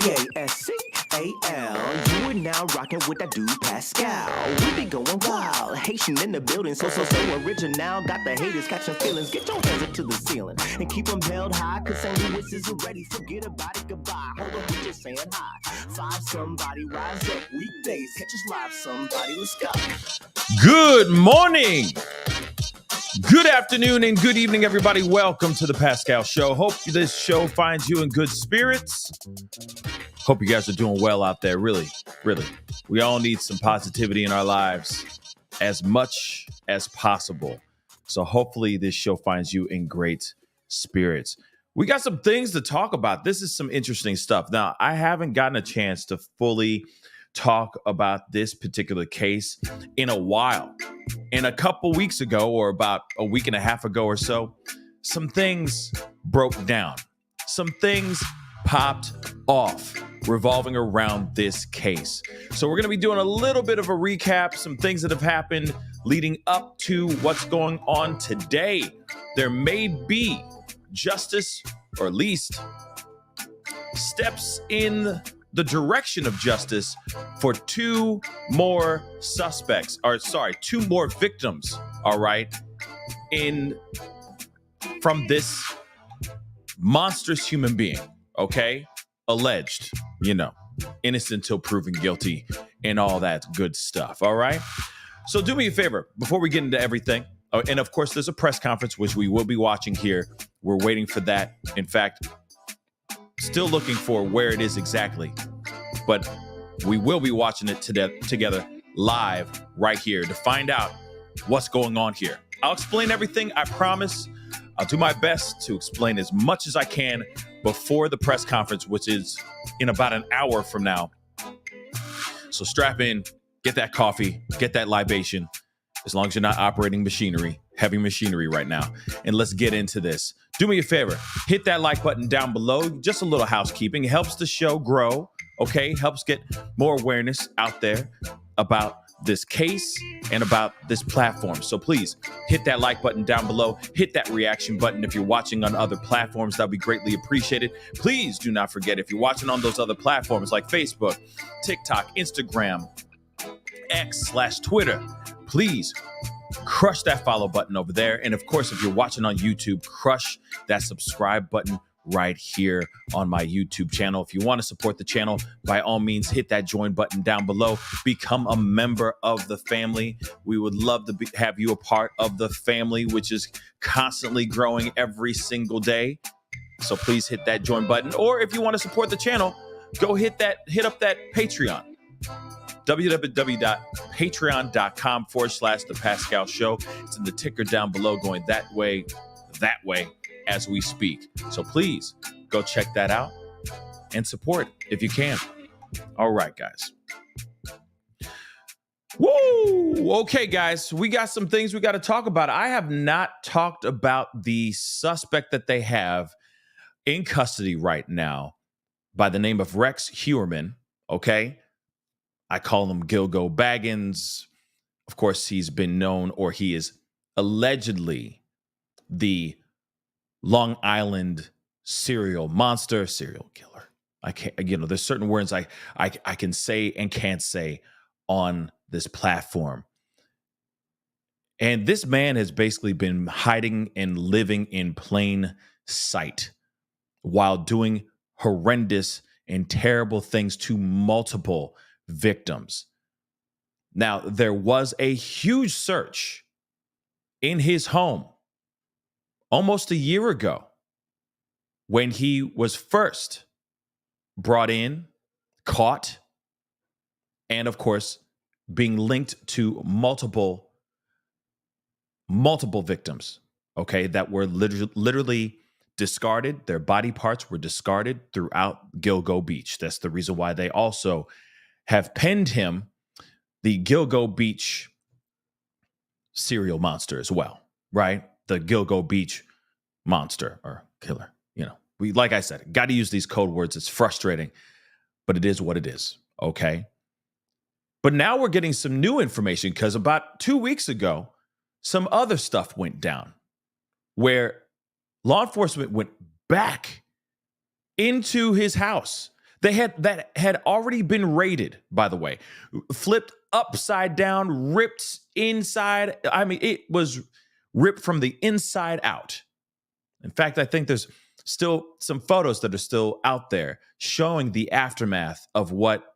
Pascal. You are now rocking with that dude Pascal. We be going wild, Haitian in the building, so original. Got the haters catching feelings. Get your hands up to the ceiling and keep them held high. Cause St. Louis is ready. Forget about it, goodbye. Hold on, we just saying hi. Five somebody, rise up weekdays. Catch us live, somebody. Let's go. Good morning. Good afternoon and good evening, everybody. Welcome to the Pascal Show. Hope this show finds you in good spirits. Hope you guys are doing well out there. Really. We all need some positivity in our lives as much as possible. So hopefully this show finds you in great spirits. We got some things to talk about. This is some interesting stuff. Now, I haven't gotten a chance to fully talk about this particular case in a while. And a couple weeks ago, or about a week and a half ago or so, some things broke down. Some things popped off revolving around this case. So we're going to be doing a little bit of a recap, some things that have happened leading up to what's going on today. There may be justice, or at least steps in the direction of justice for two more victims, all right, from this monstrous human being, okay? Alleged, innocent until proven guilty and all that good stuff, all right? So do me a favor, before we get into everything, and of course there's a press conference, which we will be watching here. We're waiting for that. In fact, still looking for where it is exactly, but we will be watching it together live right here to find out what's going on here. I'll explain everything, I promise. I'll do my best to explain as much as I can before the press conference, which is in about an hour from now. So strap in, get that coffee, get that libation, as long as you're not operating heavy machinery right now. And let's get into this. Do me a favor, hit that like button down below. Just a little housekeeping. It helps the show grow, okay? Helps get more awareness out there about this case and about this platform. So please hit that like button down below. Hit that reaction button if you're watching on other platforms. That'd be greatly appreciated. Please do not forget, if you're watching on those other platforms like Facebook, TikTok, Instagram, X/Twitter, please crush that follow button over there. And of course, if you're watching on YouTube, crush that subscribe button right here on my YouTube channel. If you want to support the channel, by all means, hit that join button down below. Become a member of the family. We would love to have you a part of the family, which is constantly growing every single day. So please hit that join button. Or if you want to support the channel, go hit up that Patreon. www.patreon.com/thepascalshow. It's in the ticker down below, going that way as we speak. So please go check that out and support if you can. All right, guys. Woo! Okay, guys, we got some things we got to talk about. I have not talked about the suspect that they have in custody right now by the name of Rex Heuermann, okay? I call him Gilgo Baggins. Of course, he's been known, or he is allegedly the Long Island serial killer. I can't, there's certain words I can say and can't say on this platform. And this man has basically been hiding and living in plain sight while doing horrendous and terrible things to multiple victims. Now, there was a huge search in his home almost a year ago when he was first brought in, caught, and of course, being linked to multiple victims, okay, that were literally discarded. Their body parts were discarded throughout Gilgo Beach. That's the reason why they also have penned him the Gilgo Beach serial monster as well, right? The Gilgo Beach monster or killer. We, like I said, got to use these code words. It's frustrating, but it is what it is, okay? But now we're getting some new information because about 2 weeks ago, some other stuff went down where law enforcement went back into his house. that had already been raided, by the way, flipped upside down, ripped inside. I mean, it was ripped from the inside out. In fact, I think there's still some photos that are still out there showing the aftermath of what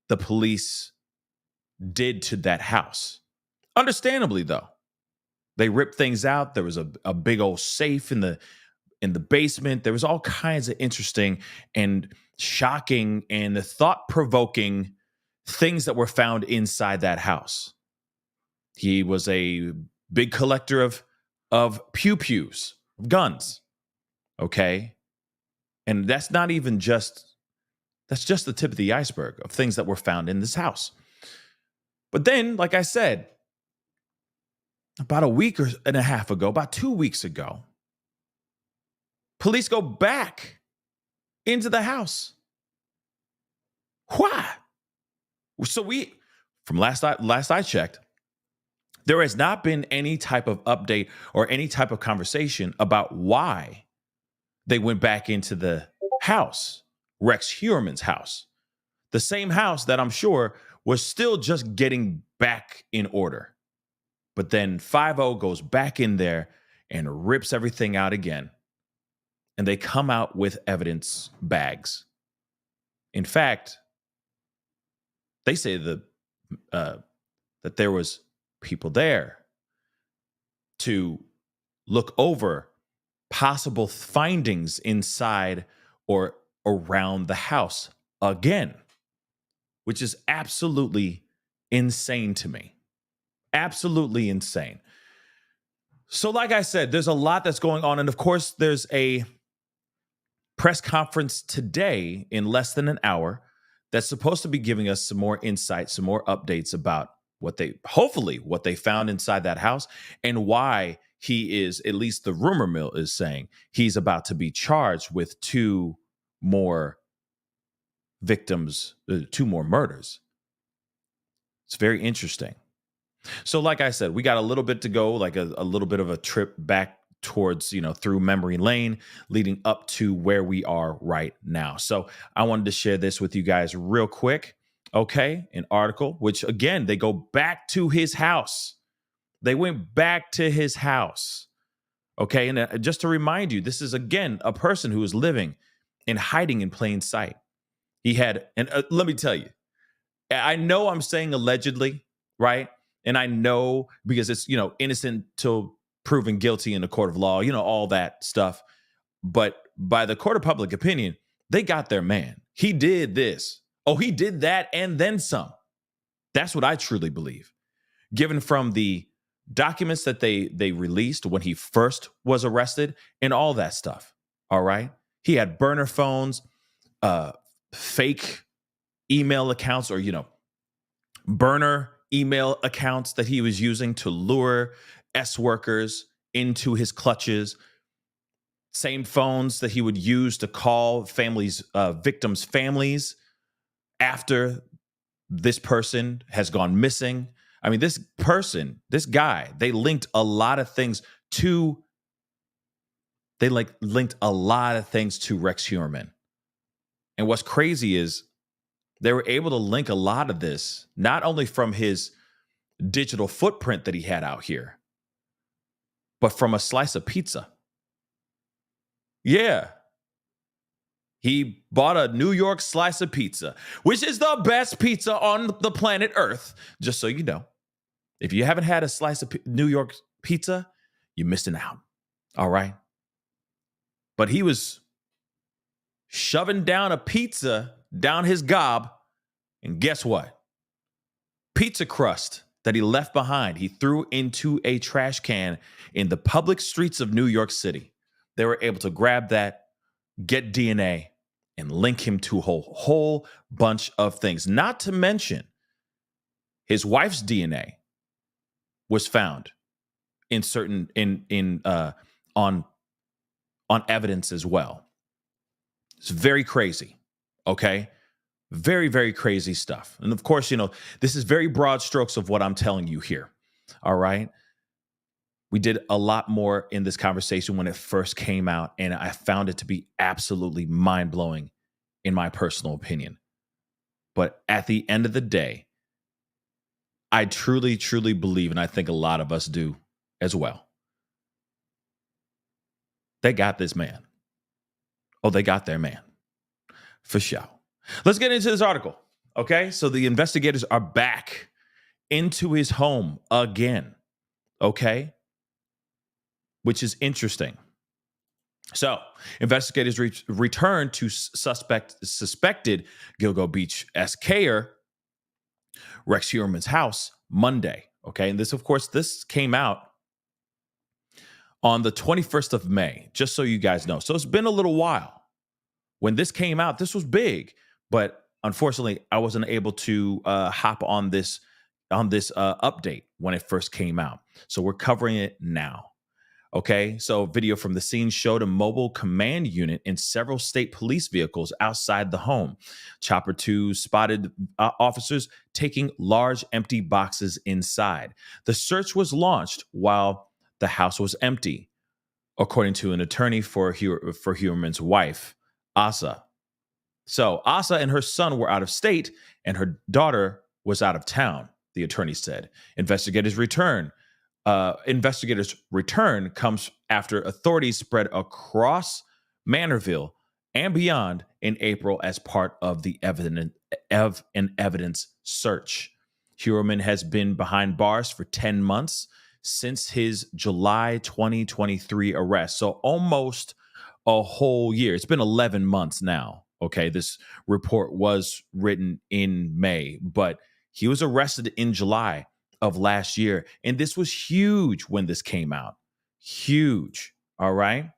the police did to that house. Understandably, though, they ripped things out. There was a big old safe in the basement. There was all kinds of interesting and shocking and thought-provoking things that were found inside that house. He was a big collector of pew-pews, guns. Okay? And that's not even that's just the tip of the iceberg of things that were found in this house. But then, like I said, about a week and a half ago, about 2 weeks ago, police go back into the house. Why? So from last I checked, there has not been any type of update or any type of conversation about why they went back into the house, Rex Heuermann's house, the same house that I'm sure was still just getting back in order. But then 5-0 goes back in there and rips everything out again. And they come out with evidence bags. In fact, they say that there was people there to look over possible findings inside or around the house again, which is absolutely insane to me. Absolutely insane. So like I said, there's a lot that's going on. And of course, there's a press conference today in less than an hour that's supposed to be giving us some more insight, some more updates about what they found inside that house and why he is, at least the rumor mill is saying, he's about to be charged with 2 more victims, 2 more murders. It's very interesting. So like I said, we got a little bit to go, like a little bit of a trip back towards, through memory lane, leading up to where we are right now. So I wanted to share this with you guys real quick. Okay. An article, which again, they go back to his house. They went back to his house. Okay. And just to remind you, this is again, a person who is living and hiding in plain sight. He had, and let me tell you, I know I'm saying allegedly, right? And I know because it's, innocent till proven guilty in the court of law, all that stuff. But by the court of public opinion, they got their man. He did this. Oh, he did that and then some. That's what I truly believe. Given from the documents that they released when he first was arrested and all that stuff. All right. He had burner phones, fake email accounts or, burner email accounts that he was using to lure S-workers into his clutches. Same phones that he would use to call victims' families after this person has gone missing. I mean, this guy, they linked a lot of things to Rex Heuermann. And what's crazy is they were able to link a lot of this, not only from his digital footprint that he had out here, but from a slice of pizza. Yeah. He bought a New York slice of pizza, which is the best pizza on the planet Earth. Just so you know, if you haven't had a slice of New York pizza, you're missing out. All right. But he was shoving down a pizza down his gob. And guess what? Pizza crust that he left behind, he threw into a trash can in the public streets of New York City. They were able to grab that, get DNA, and link him to a whole bunch of things. Not to mention, his wife's DNA was found in certain on evidence as well. It's very crazy. Okay. Very, very crazy stuff. And of course, this is very broad strokes of what I'm telling you here. All right. We did a lot more in this conversation when it first came out, and I found it to be absolutely mind-blowing in my personal opinion. But at the end of the day, I truly, truly believe, and I think a lot of us do as well, they got this man. Oh, they got their man. For sure. Let's get into this article. Okay. So the investigators are back into his home again. Okay. Which is interesting. So investigators returned to suspected Gilgo Beach SKer Rex Heuermann's house Monday. Okay. And this, of course, this came out on the 21st of May, just so you guys know. So it's been a little while. When this came out, this was big, but unfortunately, I wasn't able to hop on this update when it first came out. So we're covering it now. Okay, so video from the scene showed a mobile command unit in several state police vehicles outside the home. Chopper 2 spotted officers taking large empty boxes inside. The search was launched while the house was empty, according to an attorney for Heuermann's wife, Asa. So Asa and her son were out of state, and her daughter was out of town, the attorney said. Investigators' return comes after authorities spread across Manorville and beyond in April as part of an evidence search. Heuermann has been behind bars for 10 months since his July 2023 arrest. So almost a whole year. It's been 11 months now. Okay, this report was written in May, but he was arrested in July of last year. And this was huge when this came out. Huge. All right.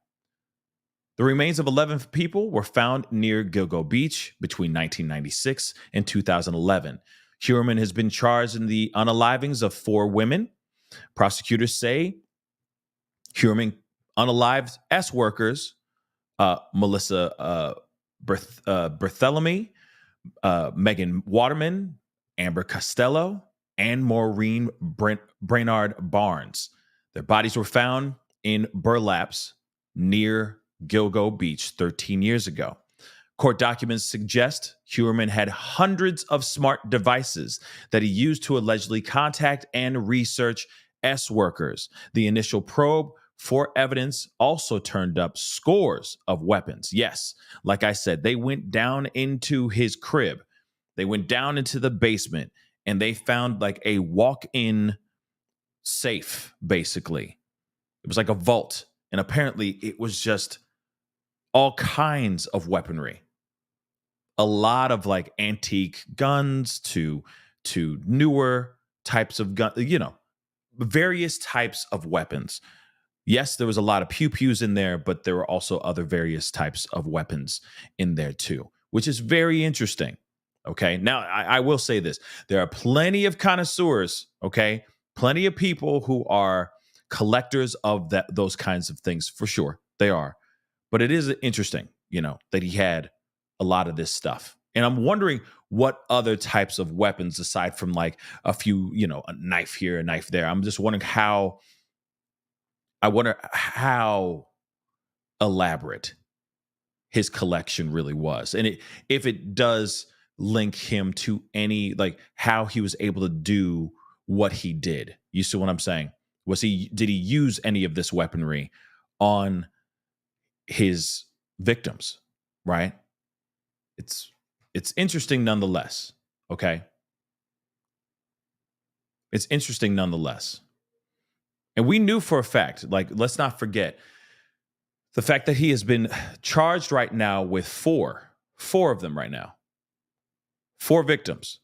The remains of 11 people were found near Gilgo Beach between 1996 and 2011. Heuermann has been charged in the unalivings of 4 women. Prosecutors say Heuermann unalived S workers, Melissa Bartholomew, Megan Waterman, Amber Costello, and Maureen Brainard-Barnes. Their bodies were found in burlaps near Gilgo Beach 13 years ago. Court documents suggest Heuermann had hundreds of smart devices that he used to allegedly contact and research S workers. The initial probe for evidence also turned up scores of weapons. Yes, like I said, they went down into his crib. They went down into the basement and they found like a walk-in safe, basically. It was like a vault. And apparently it was just all kinds of weaponry. A lot of like antique guns to newer types of guns, various types of weapons. Yes, there was a lot of pew-pews in there, but there were also other various types of weapons in there too, which is very interesting. Okay, now I will say this. There are plenty of connoisseurs, okay? Plenty of people who are collectors of those kinds of things, for sure. They are. But it is interesting, that he had a lot of this stuff. And I'm wondering what other types of weapons, aside from like a few, a knife here, a knife there. I'm just wondering how elaborate his collection really was. And if it does link him to any, like how he was able to do what he did. You see what I'm saying? Did he use any of this weaponry on his victims? Right? It's interesting nonetheless. Okay. It's interesting nonetheless. And we knew for a fact, like, let's not forget the fact that he has been charged right now with four of them right now. 4 victims.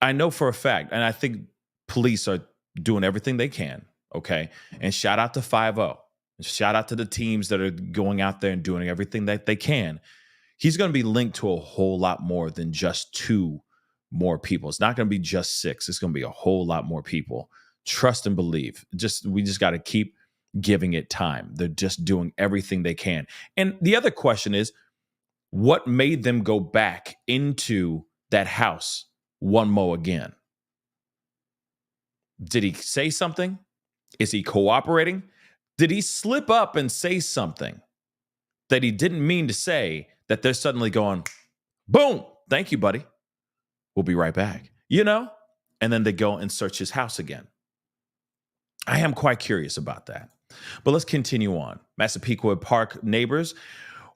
I know for a fact, and I think police are doing everything they can, okay? And shout out to 5-0. Shout out to the teams that are going out there and doing everything that they can. He's going to be linked to a whole lot more than just 2 more people. It's not going to be just 6. It's going to be a whole lot more people. Trust and believe. We just got to keep giving it time. They're just doing everything they can. And the other question is, what made them go back into that house one more again? Did he say something? Is he cooperating? Did he slip up and say something that he didn't mean to say that they're suddenly going, boom, thank you, buddy. We'll be right back, And then they go and search his house again. I am quite curious about that. But let's continue on. Massapequa Park neighbors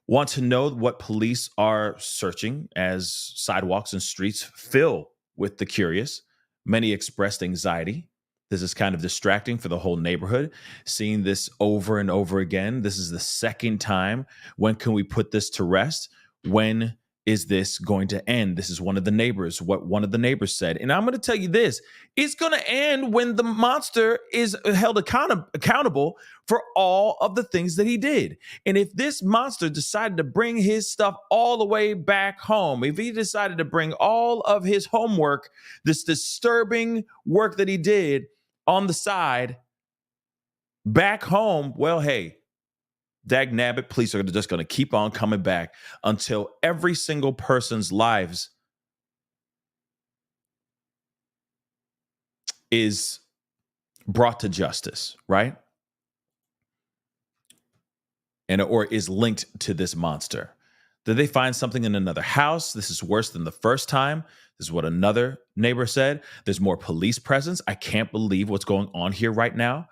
want to know what police are searching as sidewalks and streets fill with the curious. Many expressed anxiety. This is kind of distracting for the whole neighborhood. Seeing this over and over again. This is the second time. When can we put this to rest? When is this going to end? This is what one of the neighbors said. And I'm going to tell you this. It's going to end when the monster is held accountable for all of the things that he did. And if this monster decided to bring his stuff all the way back home, if he decided to bring all of his homework, this disturbing work that he did on the side back home, well, hey, dag nabbit, police are just going to keep on coming back until every single person's lives is brought to justice, right? Or is linked to this monster. Did they find something in another house? This is worse than the first time. This is what another neighbor said. There's more police presence. I can't believe what's going on here right now.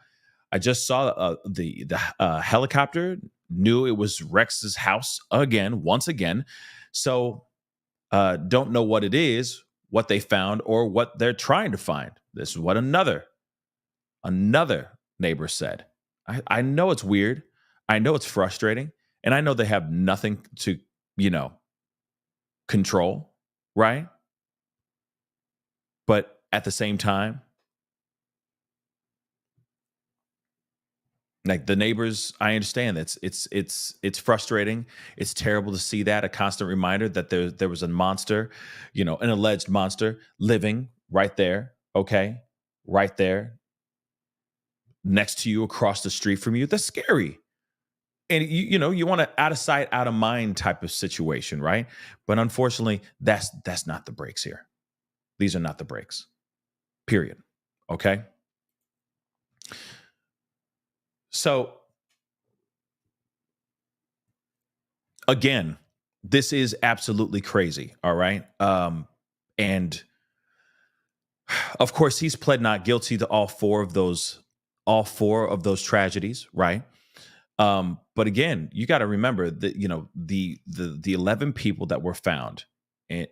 I just saw the helicopter, knew it was Rex's house once again. So don't know what it is, what they found, or what they're trying to find. This is what another neighbor said. I know it's weird. I know it's frustrating. And I know they have nothing to, control, right? But at the same time, like the neighbors, I understand that it's frustrating. It's terrible to see that, a constant reminder that there was a monster, an alleged monster living right there, okay? Right there next to you, across the street from you. That's scary. And you want an out of sight, out of mind type of situation, right? But unfortunately, that's not the breaks here. These are not the breaks. Period. Okay? So, again, this is absolutely crazy, all right? And of course, he's pled not guilty to all four of those tragedies, right? But again, you got to remember that the 11 people that were found, and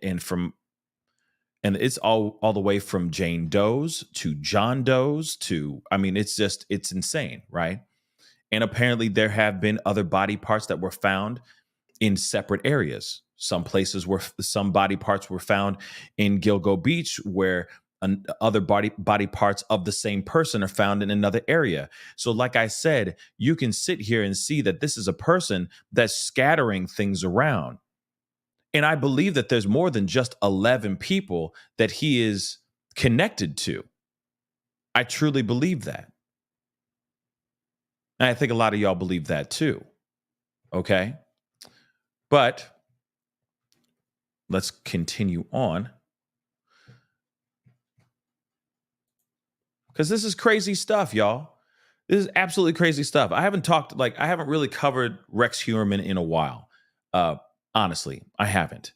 it's all the way from Jane Doe's to John Doe's to, it's insane, right? And apparently there have been other body parts that were found in separate areas. Some places where some body parts were found in Gilgo Beach, where other body parts of the same person are found in another area. So like I said, you can sit here and see that this is a person that's scattering things around. And I believe that there's more than just 11 people that he is connected to. I truly believe that. And I think a lot of y'all believe that too. Okay? But let's continue on. Because this is crazy stuff, y'all. This is absolutely crazy stuff. I haven't really covered Rex Heuermann in a while. Honestly, I haven't.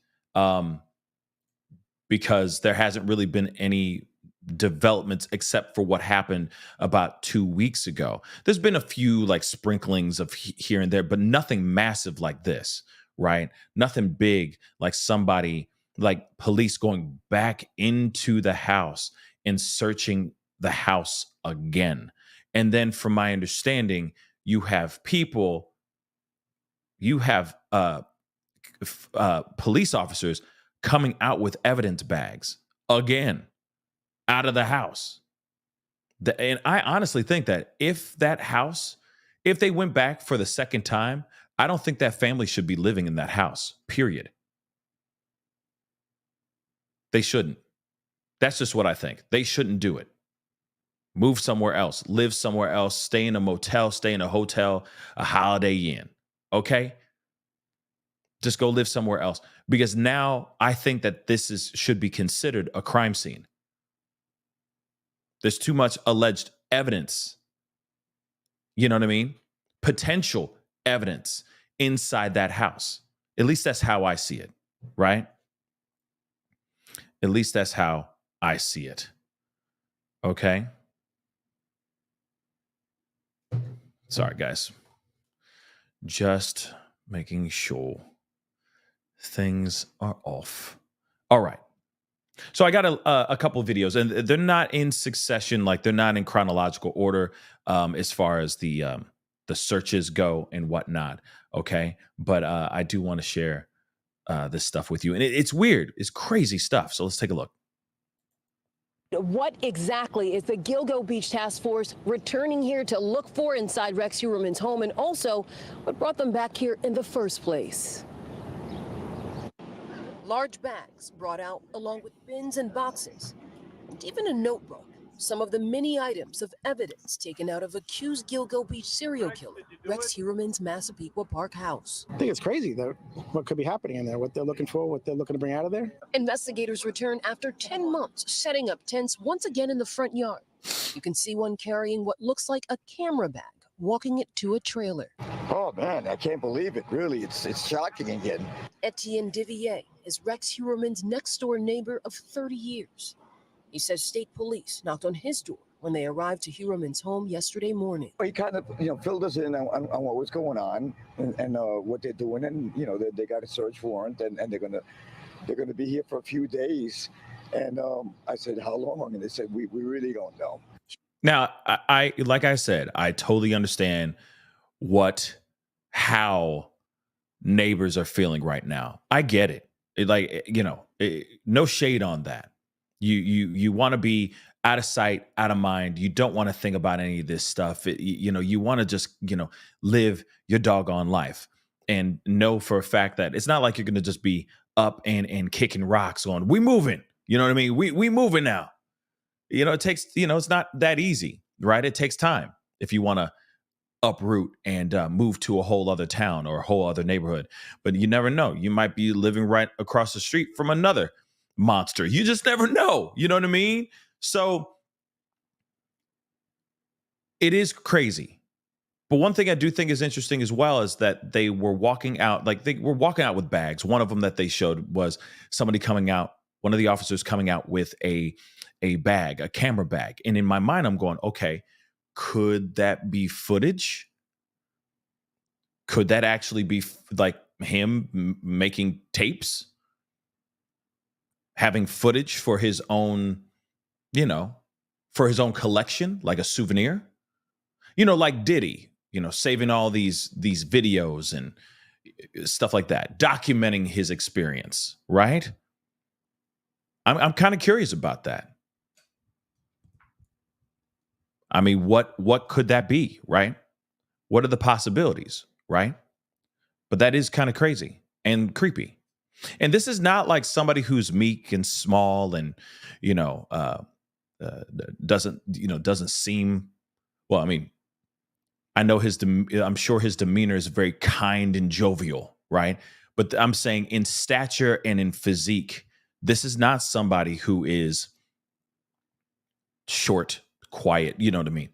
Because there hasn't really been any developments except for what happened about 2 weeks ago. There's been a few sprinklings of here and there, but nothing massive like this, right? Nothing big like somebody, like police going back into the house and searching the house again. And then from my understanding, you have police officers coming out with evidence bags again out of the house. And I honestly think that if they went back for the second time, I don't think that family should be living in that house, period. They shouldn't. That's just what I think. They shouldn't do it. Move somewhere else, live somewhere else, stay in a motel, stay in a hotel, a Holiday Inn, okay? Just go live somewhere else. Because now I think that this should be considered a crime scene. There's too much alleged evidence. You know what I mean? Potential evidence inside that house. At least that's how I see it, right? At least that's how I see it. Okay. Sorry, guys. Just making sure things are off. All right. So I got a couple of videos, and they're not in succession, like they're not in chronological order as far as the searches go and whatnot. Okay, but I do want to share this stuff with you, and it's weird, it's crazy stuff. So let's take a look. What exactly is the Gilgo Beach Task Force returning here to look for inside Rex Heuermann's home, and also what brought them back here in the first place? Large bags brought out along with bins and boxes, and even a notebook. Some of the many items of evidence taken out of accused Gilgo Beach serial killer Rex Heuermann's Massapequa Park house. I think it's crazy that what could be happening in there, what they're looking for, what they're looking to bring out of there. Investigators return after 10 months setting up tents once again in the front yard. You can see one carrying what looks like a camera bag, walking it to a trailer. Oh man, I can't believe it. Really, it's shocking again. Etienne Divier is Rex Heuermann's next door neighbor of 30 years. He says state police knocked on his door when they arrived to Heuermann's home yesterday morning. He kind of, filled us in on what was going on and what they're doing, and they got a search warrant, and they're gonna be here for a few days. And I said, how long? And they said, we really don't know. Now, I like I said, I totally understand how neighbors are feeling right now. I get it. No shade on that. You want to be out of sight, out of mind. You don't want to think about any of this stuff. You want to just, live your doggone life and know for a fact that it's not like you're going to just be up and kicking rocks on, we moving, you know what I mean? We moving now. It takes, it's not that easy, right? It takes time if you want to uproot and move to a whole other town or a whole other neighborhood. But you never know. You might be living right across the street from another monster. You just never know. You know what I mean? So it is crazy. But one thing I do think is interesting as well is that they were walking out, with bags. One of them that they showed was somebody coming out, one of the officers coming out with a bag, a camera bag. And in my mind, I'm going, okay, could that be footage? Could that actually be like him making tapes? Having footage for his own, for his own collection, like a souvenir, like Diddy, saving all these videos and stuff like that, documenting his experience, right? I'm kind of curious about that. I mean, what could that be, right? What are the possibilities, right? But that is kind of crazy and creepy. And this is not like somebody who's meek and small and, doesn't seem, well, I mean, I'm sure his demeanor is very kind and jovial, right? But I'm saying in stature and in physique, this is not somebody who is short, quiet, you know what I mean?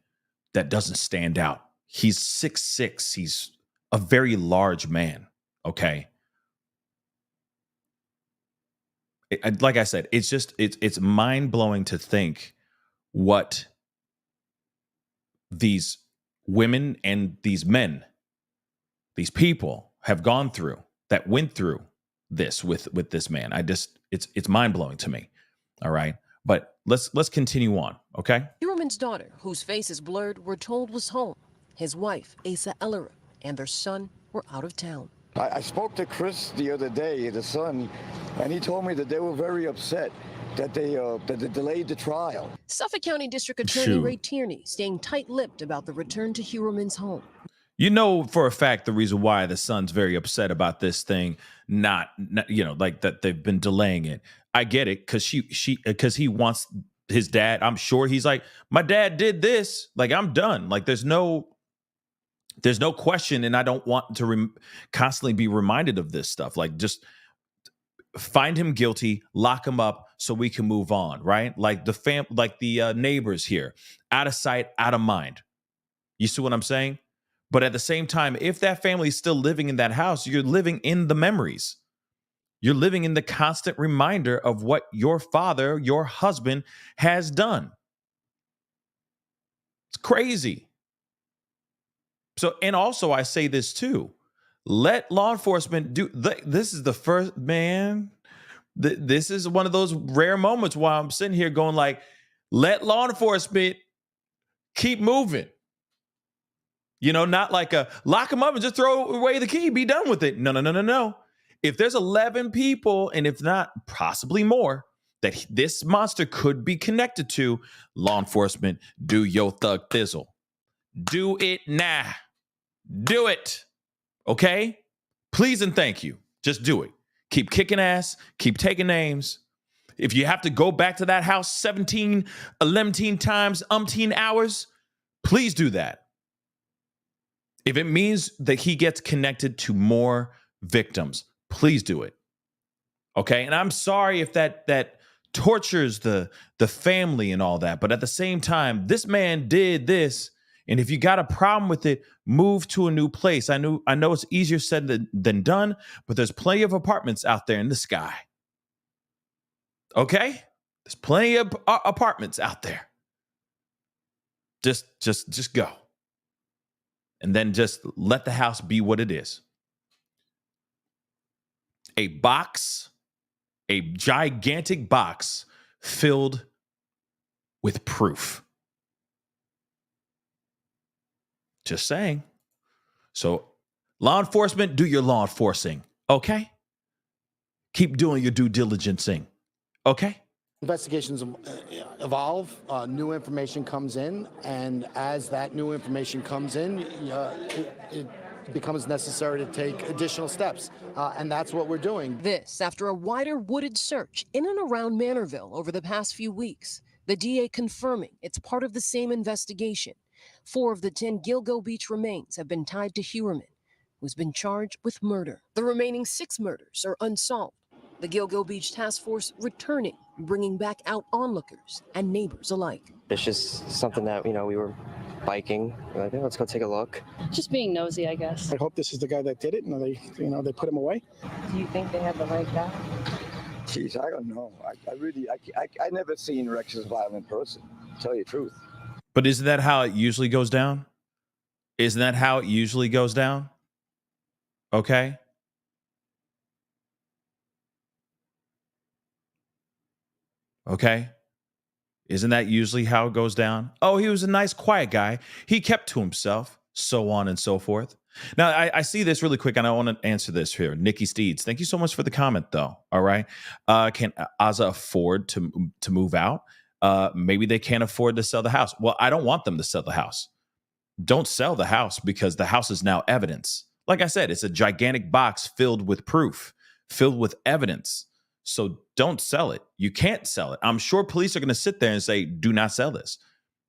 That doesn't stand out. He's 6'6". He's a very large man, okay? Like I said, it's mind-blowing to think what these women and these men, these people have gone through, that went through this with this man. It's mind-blowing to me. All right. But let's continue on, okay? Heuermann's daughter, whose face is blurred, we're told was home. His wife, Asa Allred, and their son were out of town. I spoke to Chris the other day, the son, and he told me that they were very upset that they delayed the trial. Suffolk County District Attorney Ray Tierney staying tight-lipped about the return to Heuermann's home. For a fact the reason why the son's very upset about this thing, not like that they've been delaying it. I get it, because he wants his dad. I'm sure he's like, my dad did this. Like, I'm done. Like, there's no question, and I don't want to constantly be reminded of this stuff. Like, just find him guilty, lock him up, so we can move on, right? Like the neighbors here, out of sight, out of mind. You see what I'm saying? But at the same time, if that family is still living in that house, you're living in the memories. You're living in the constant reminder of what your father, your husband, has done. It's crazy. So, and also I say this too, let law enforcement do, this is the first, man, this is one of those rare moments while I'm sitting here going like, let law enforcement keep moving. You know, not like a lock them up and just throw away the key, be done with it. No. If there's 11 people, and if not, possibly more, that this monster could be connected to, law enforcement, do your thug thizzle. Do it now. Do it. Okay? Please and thank you. Just do it. Keep kicking ass. Keep taking names. If you have to go back to that house 17, 11 times, umpteen hours, please do that. If it means that he gets connected to more victims, please do it. Okay? And I'm sorry if that tortures the family and all that, but at the same time, this man did this, and if you got a problem with it, move to a new place. I know it's easier said than done, but there's plenty of apartments out there in the sky. Okay? There's plenty of apartments out there. Just go. And then just let the house be what it is. A box, a gigantic box filled with proof. Just saying. So, law enforcement, do your law enforcing, okay? Keep doing your due diligencing, okay? Investigations evolve, new information comes in, and as that new information comes in, it becomes necessary to take additional steps, and that's what we're doing. This after a wider wooded search in and around Manorville over the past few weeks. The DA confirming it's part of the same investigation. 4 of the 10 Gilgo Beach remains have been tied to Heuerman, who's been charged with murder. The remaining 6 murders are unsolved. The Gilgo Beach Task Force returning, bringing back out onlookers and neighbors alike. It's just something that, we were biking. We're like, let's go take a look. Just being nosy, I guess. I hope this is the guy that did it, and they put him away. Do you think they have the right guy? Jeez, I don't know. I never seen Rex as a violent person, to tell you the truth. But isn't that how it usually goes down? Isn't that how it usually goes down? Okay. Okay. Isn't that usually how it goes down? Oh, he was a nice, quiet guy. He kept to himself, so on and so forth. Now, I see this really quick, and I want to answer this here. Nikki Steeds, thank you so much for the comment, though. All right. Can Aza afford to move out? Maybe they can't afford to sell the house. Well, I don't want them to sell the house. Don't sell the house, because the house is now evidence. Like I said, it's a gigantic box filled with proof, filled with evidence. So don't sell it. You can't sell it. I'm sure police are going to sit there and say, do not sell this.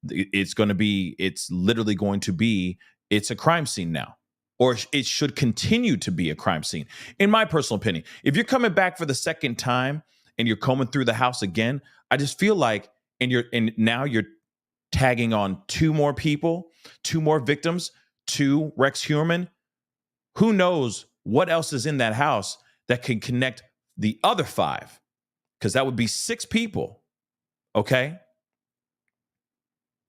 It's literally going to be, it's a crime scene now, or it should continue to be a crime scene. In my personal opinion, if you're coming back for the second time and you're combing through the house again, I just feel like, and now you're tagging on 2 more people, 2 more victims to Rex Heuermann. Who knows what else is in that house that can connect the other 5, because that would be 6 people. Okay.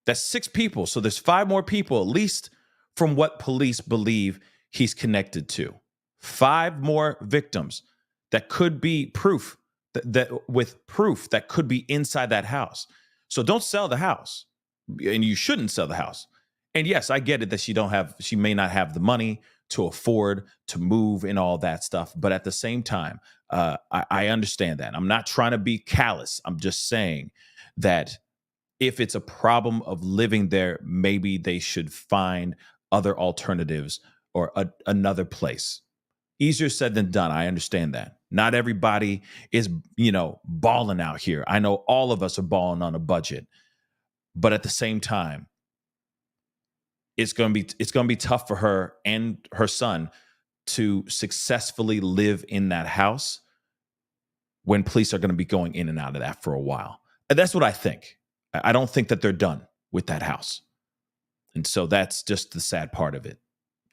That's 6 people. So there's 5 more people, at least from what police believe he's connected to. 5 more victims that could be proof that with proof that could be inside that house. So don't sell the house, and you shouldn't sell the house. And yes, I get it that she may not have the money to afford to move and all that stuff. But at the same time, I understand that. I'm not trying to be callous. I'm just saying that if it's a problem of living there, maybe they should find other alternatives or another place. Easier said than done. I understand that. Not everybody is, balling out here. I know all of us are balling on a budget. But at the same time, it's going to be tough for her and her son to successfully live in that house when police are going to be going in and out of that for a while. And that's what I think. I don't think that they're done with that house. And so that's just the sad part of it.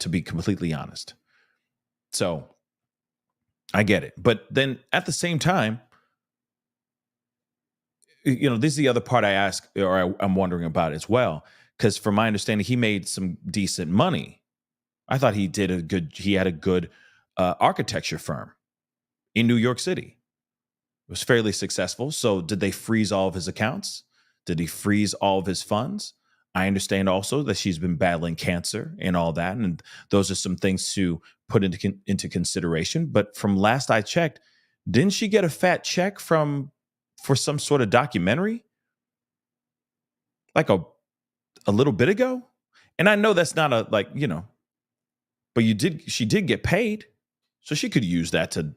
to be completely honest. So I get it. But then at the same time, this is the other part I ask, or I'm wondering about as well. Because from my understanding, he made some decent money. I thought he had a good architecture firm in New York City. It was fairly successful. So did they freeze all of his accounts? Did he freeze all of his funds? I understand also that she's been battling cancer and all that. And those are some things to put into consideration. But from last I checked, didn't she get a fat check for some sort of documentary? Like a little bit ago? And I know that's not but she did get paid. So she could use that to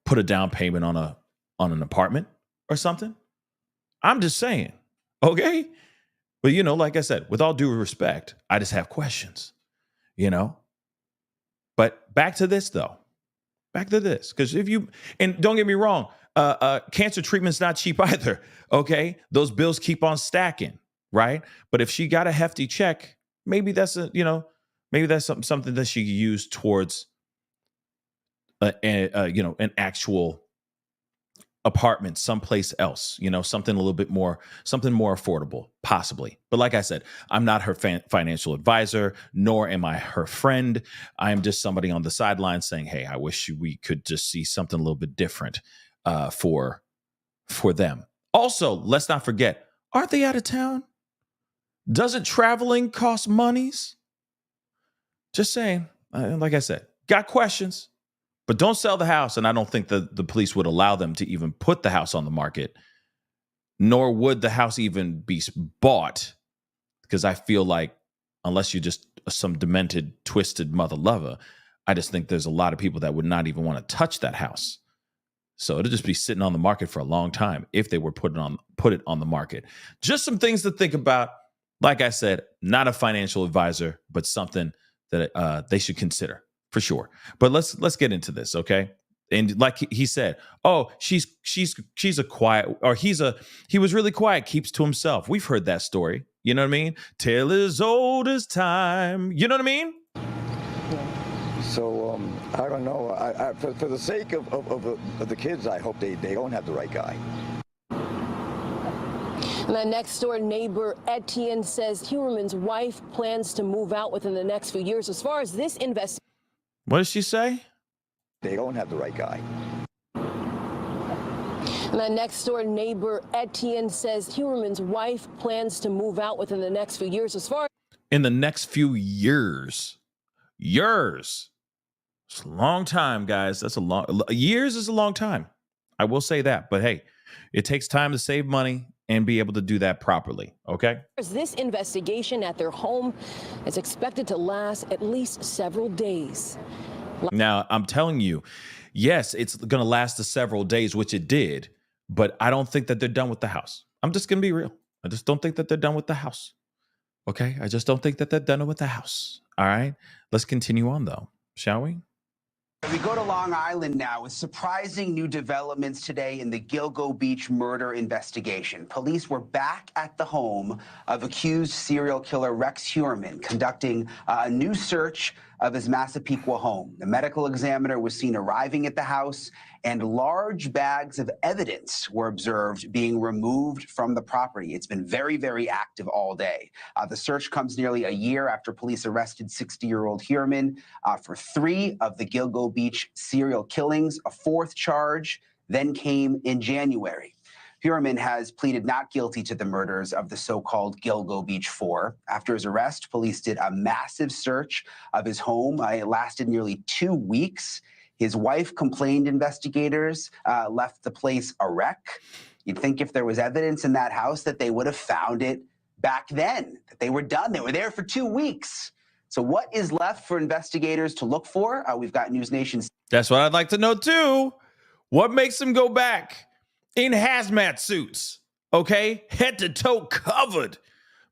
put a down payment on an apartment or something. I'm just saying, okay? But like I said, with all due respect, I just have questions, But back to this though. Back to this. Because and don't get me wrong, cancer treatment's not cheap either. Okay. Those bills keep on stacking, right? But if she got a hefty check, maybe that's something that she could use towards an actual apartment someplace else, something a little bit more, something more affordable, possibly. But like I said, I'm not her financial advisor, nor am I her friend. I'm just somebody on the sidelines saying, hey, I wish we could just see something a little bit different for them. Also, let's not forget, aren't they out of town? Doesn't traveling cost monies? Just saying, like I said, got questions. But don't sell the house, and I don't think that the police would allow them to even put the house on the market, nor would the house even be bought, because I feel like unless you're just some demented, twisted mother lover, I just think there's a lot of people that would not even want to touch that house. So it'll just be sitting on the market for a long time if they were put it on the market. Just some things to think about. Like I said, not a financial advisor, but something that they should consider. For sure. But let's get into this, okay? And like he said, oh, she's a quiet, or he was really quiet, keeps to himself. We've heard that story. You know what I mean? Tale as old as time. You know what I mean? So I don't know. For the sake of the kids, I hope they don't have the right guy. And the next door neighbor, Etienne, says Heuermann's wife plans to move out within the next few years. As far as this investigation. What does she say? They don't have the right guy. And the next door neighbor, Etienne, says Heuermann's wife plans to move out within the next few years. As far in the next few years. It's a long time, guys. Years is a long time. I will say that. But hey, it takes time to save money and be able to do that properly, okay? This investigation at their home is expected to last at least several days. Now, I'm telling you, yes, it's going to last several days, which it did, but I don't think that they're done with the house. I'm just going to be real. I just don't think that they're done with the house, okay? I just don't think that they're done with the house, all right? Let's continue on, though, shall we? We go to Long Island now with surprising new developments today in the Gilgo Beach murder investigation. Police were back at the home of accused serial killer Rex Heuermann, conducting a new search of his Massapequa home. The medical examiner was seen arriving at the house, and large bags of evidence were observed being removed from the property. It's been very, very active all day. The search comes nearly a year after police arrested 60-year-old Heuermann for 3 of the Gilgo Beach serial killings. A 4th charge then came in January. Heuermann has pleaded not guilty to the murders of the so-called Gilgo Beach 4. After his arrest, police did a massive search of his home. It lasted nearly 2 weeks. His wife complained investigators left the place a wreck. You'd think if there was evidence in that house that they would have found it back then, that they were done. They were there for 2 weeks. So what is left for investigators to look for? We've got News Nation's. That's what I'd like to know, too. What makes them go back in hazmat suits, okay? Head to toe covered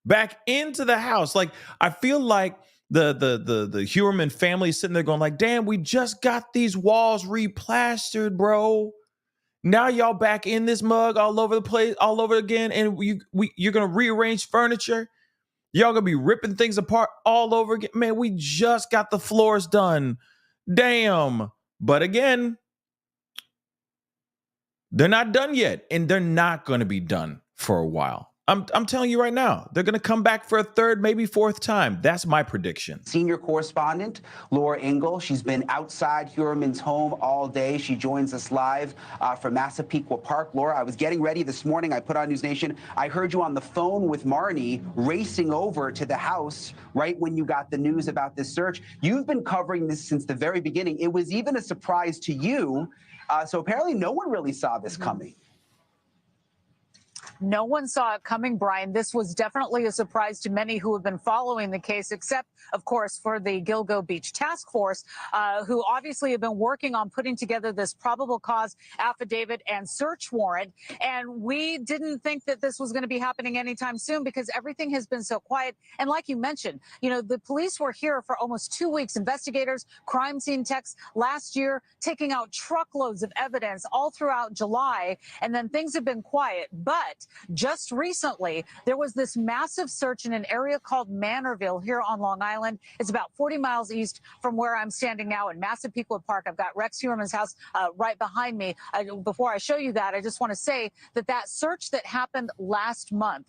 back into the house. Like, I feel like the Heuermann family is sitting there going like, damn, we just got these walls replastered, bro. Now y'all back in this mug all over the place, all over again, and you're going to rearrange furniture. Y'all gonna be ripping things apart all over again. Man, we just got the floors done. Damn. But again, they're not done yet, and they're not going to be done for a while. I'm telling you right now, they're going to come back for a third, maybe fourth time. That's my prediction. Senior correspondent Laura Ingle. She's been outside Heuermann's home all day. She joins us live from Massapequa Park. Laura, I was getting ready this morning. I put on News Nation. I heard you on the phone with Marnie racing over to the house right when you got the news about this search. You've been covering this since the very beginning. It was even a surprise to you. So apparently no one really saw this coming. No one saw it coming, Brian. This was definitely a surprise to many who have been following the case, except, of course, for the Gilgo Beach Task Force, who obviously have been working on putting together this probable cause affidavit and search warrant. And we didn't think that this was going to be happening anytime soon because everything has been so quiet. And like you mentioned, you know, the police were here for almost 2 weeks. Investigators, crime scene techs last year, taking out truckloads of evidence all throughout July. And then things have been quiet. But just recently, there was this massive search in an area called Manorville here on Long Island. It's about 40 miles east from where I'm standing now in Massapequa Park. I've got Rex Heuermann's house right behind me. Before I show you that, I just want to say that that search that happened last month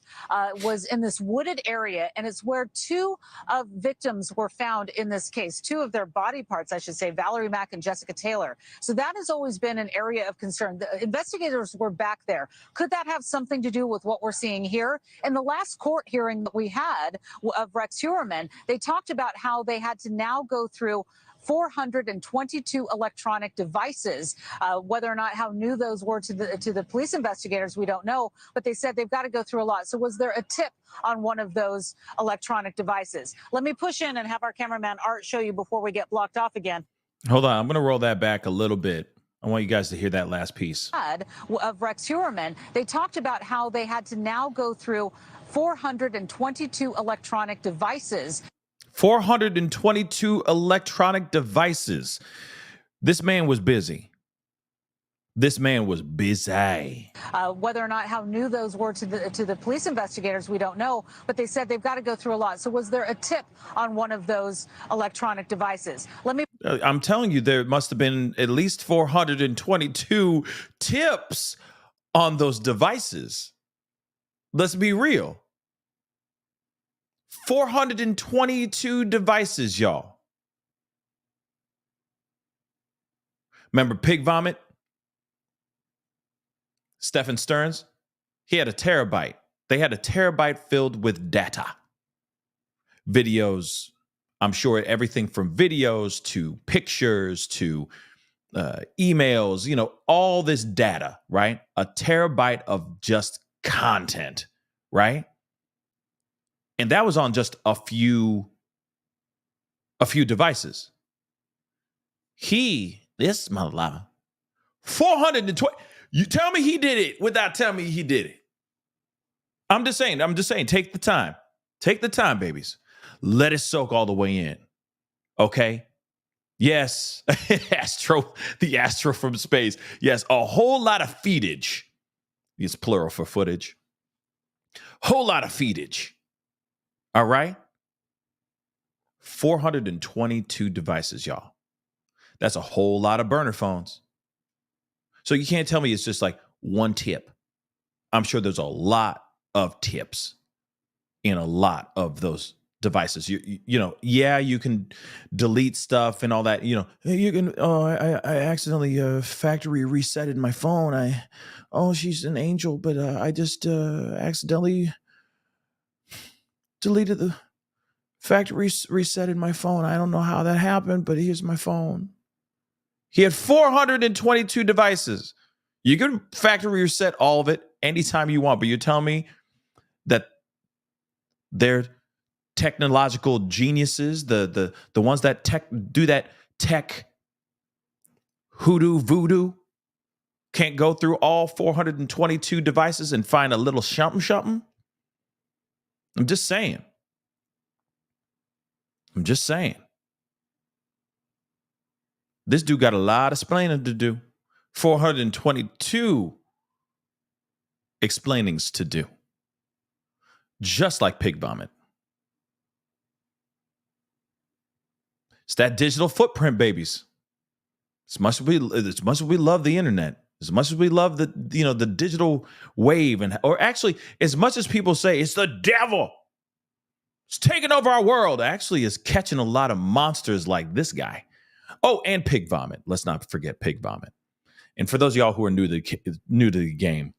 was in this wooded area, and it's where two of victims were found in this case, two of their body parts, I should say, Valerie Mack and Jessica Taylor. So that has always been an area of concern. The investigators were back there. Could that have something to do with what we're seeing here? In the last court hearing that we had of Rex Heuermann, they talked about how they had to now go through 422 electronic devices. Whether or not how new those were to the police investigators, we don't know, but they said they've got to go through a lot. So was there a tip on one of those electronic devices? Let me push in and have our cameraman Art show you before we get blocked off again. Hold on. I'm going to roll that back a little bit. I want you guys to hear that last piece. Of Rex Heuermann, they talked about how they had to now go through 422 electronic devices. 422 electronic devices. This man was busy. This man was busy. Whether or not how new those were to the police investigators, we don't know, but they said they've got to go through a lot. So was there a tip on one of those electronic devices? Let me. I'm telling you, there must have been at least 422 tips on those devices. Let's be real. 422 devices, y'all. Remember pig vomit? Stephen Stearns? He had a terabyte. They had a terabyte filled with data. Videos, I'm sure everything from videos to pictures to emails, you know, all this data, right? A terabyte of just content, right? And that was on just a few devices. This mother, 420. You tell me he did it without telling me he did it. I'm just saying, take the time. Take the time, babies. Let it soak all the way in. Okay? Yes, the Astro from space. Yes, a whole lot of feedage. It's plural for footage. Whole lot of feedage. All right? 422 devices, y'all. That's a whole lot of burner phones. So you can't tell me it's just like one tip. I'm sure there's a lot of tips in a lot of those devices. You know, yeah, you can delete stuff and all that. You know, you can. Oh, I accidentally factory resetted my phone. She's an angel, but I just accidentally deleted the factory resetted my phone. I don't know how that happened, but here's my phone. He had 422 devices. You can factory reset all of it anytime you want, but you're telling me that they're technological geniuses, the ones that do that tech hoodoo voodoo, can't go through all 422 devices and find a little something? I'm just saying. This dude got a lot of explaining to do. 422 explainings to do. Just like pig vomit. It's that digital footprint, babies. As much as we love the internet, as much as we love the digital wave, or actually, as much as people say it's the devil, it's taking over our world, actually is catching a lot of monsters like this guy. Oh, and pig vomit. Let's not forget pig vomit. And for those of y'all who are new to the game,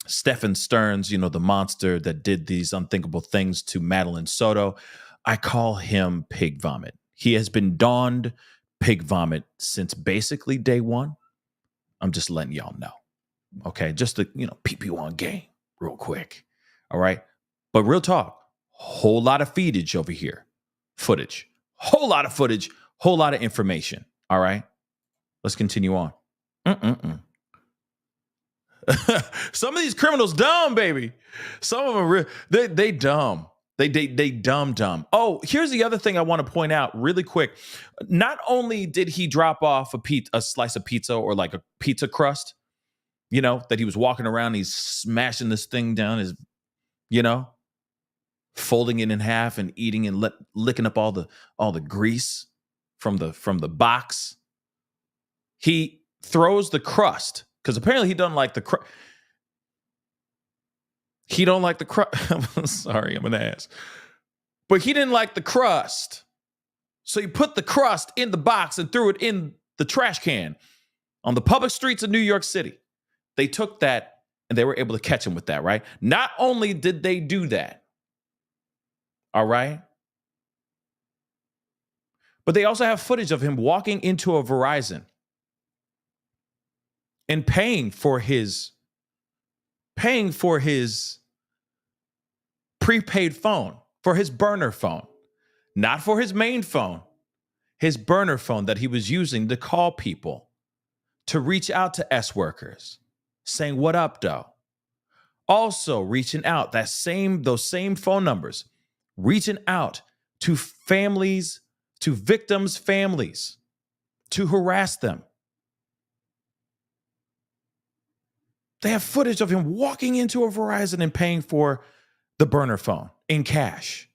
Stephen Stearns, the monster that did these unthinkable things to Madeline Soto, I call him pig vomit. He has been donned pig vomit since basically day one. I'm just letting y'all know. Okay, just to, peep you on game real quick. All right. But real talk, whole lot of footage over here. Whole lot of footage, whole lot of information. All right. Let's continue on. Some of these criminals dumb, baby. Some of them they dumb. They dumb. Oh, here's the other thing I want to point out really quick. Not only did he drop off a slice of pizza or like a pizza crust, that he was walking around, he's smashing this thing down, folding it in half and eating and licking up all the grease from the box. He throws the crust because apparently he doesn't like the crust. He don't like the crust. I'm sorry, I'm an ass. But he didn't like the crust. So he put the crust in the box and threw it in the trash can on the public streets of New York City. They took that and they were able to catch him with that, right? Not only did they do that, all right, but they also have footage of him walking into a Verizon and paying for his prepaid phone, for his burner phone, not for his main phone, his burner phone that he was using to call people, to reach out to S workers, saying, "What up, though?" Also reaching out, those same phone numbers, reaching out to families, to victims' families, to harass them. They have footage of him walking into a Verizon and paying for the burner phone in cash.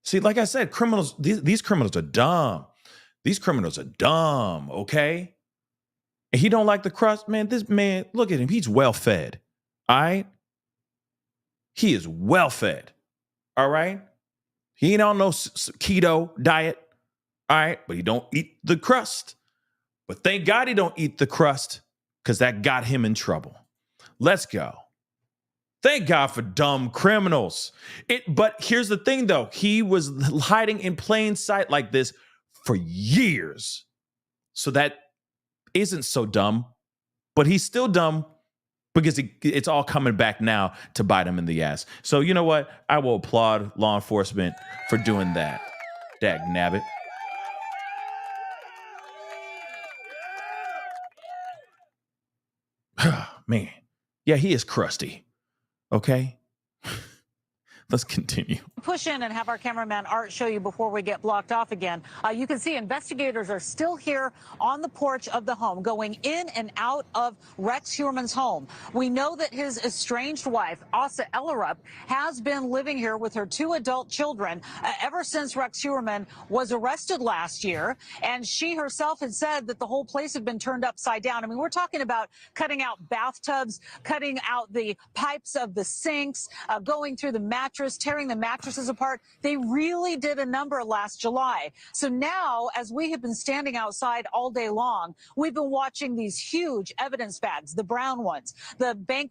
See, like I said, criminals, these criminals are dumb. These criminals are dumb, okay? And he don't like the crust. Man, this man, look at him. He's well-fed, all right? He is well-fed, all right? He ain't on no keto diet, all right? But he don't eat the crust. But thank God he don't eat the crust, because that got him in trouble. Let's go. Thank God for dumb criminals. But here's the thing, though. He was hiding in plain sight like this for years. So that isn't so dumb. But he's still dumb because it's all coming back now to bite him in the ass. So you know what? I will applaud law enforcement for doing that. Dag nabbit. Man, yeah, he is crusty. Okay, let's continue. Push in and have our cameraman Art show you before we get blocked off again. You can see investigators are still here on the porch of the home, going in and out of Rex Heuermann's home. We know that his estranged wife, Asa Ellerup, has been living here with her 2 adult children ever since Rex Heuermann was arrested last year. And she herself had said that the whole place had been turned upside down. I mean, we're talking about cutting out bathtubs, cutting out the pipes of the sinks, going through the mattress, tearing the mattresses apart. They really did a number last July. So now, as we have been standing outside all day long, we've been watching these huge evidence bags, the brown ones, the bank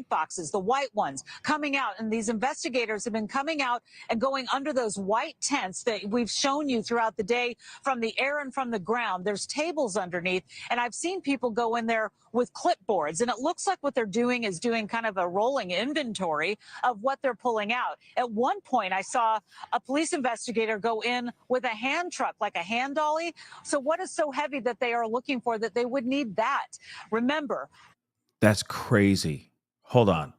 boxes, the white ones, coming out. And these investigators have been coming out and going under those white tents that we've shown you throughout the day from the air and from the ground. There's tables underneath, and I've seen people go in there with clipboards, and it looks like what they're doing is doing kind of a rolling inventory of what they're pulling out. At one point, I saw a police investigator go in with a hand truck, like a hand dolly. So what is so heavy that they are looking for that they would need that? Remember. That's crazy. Hold on.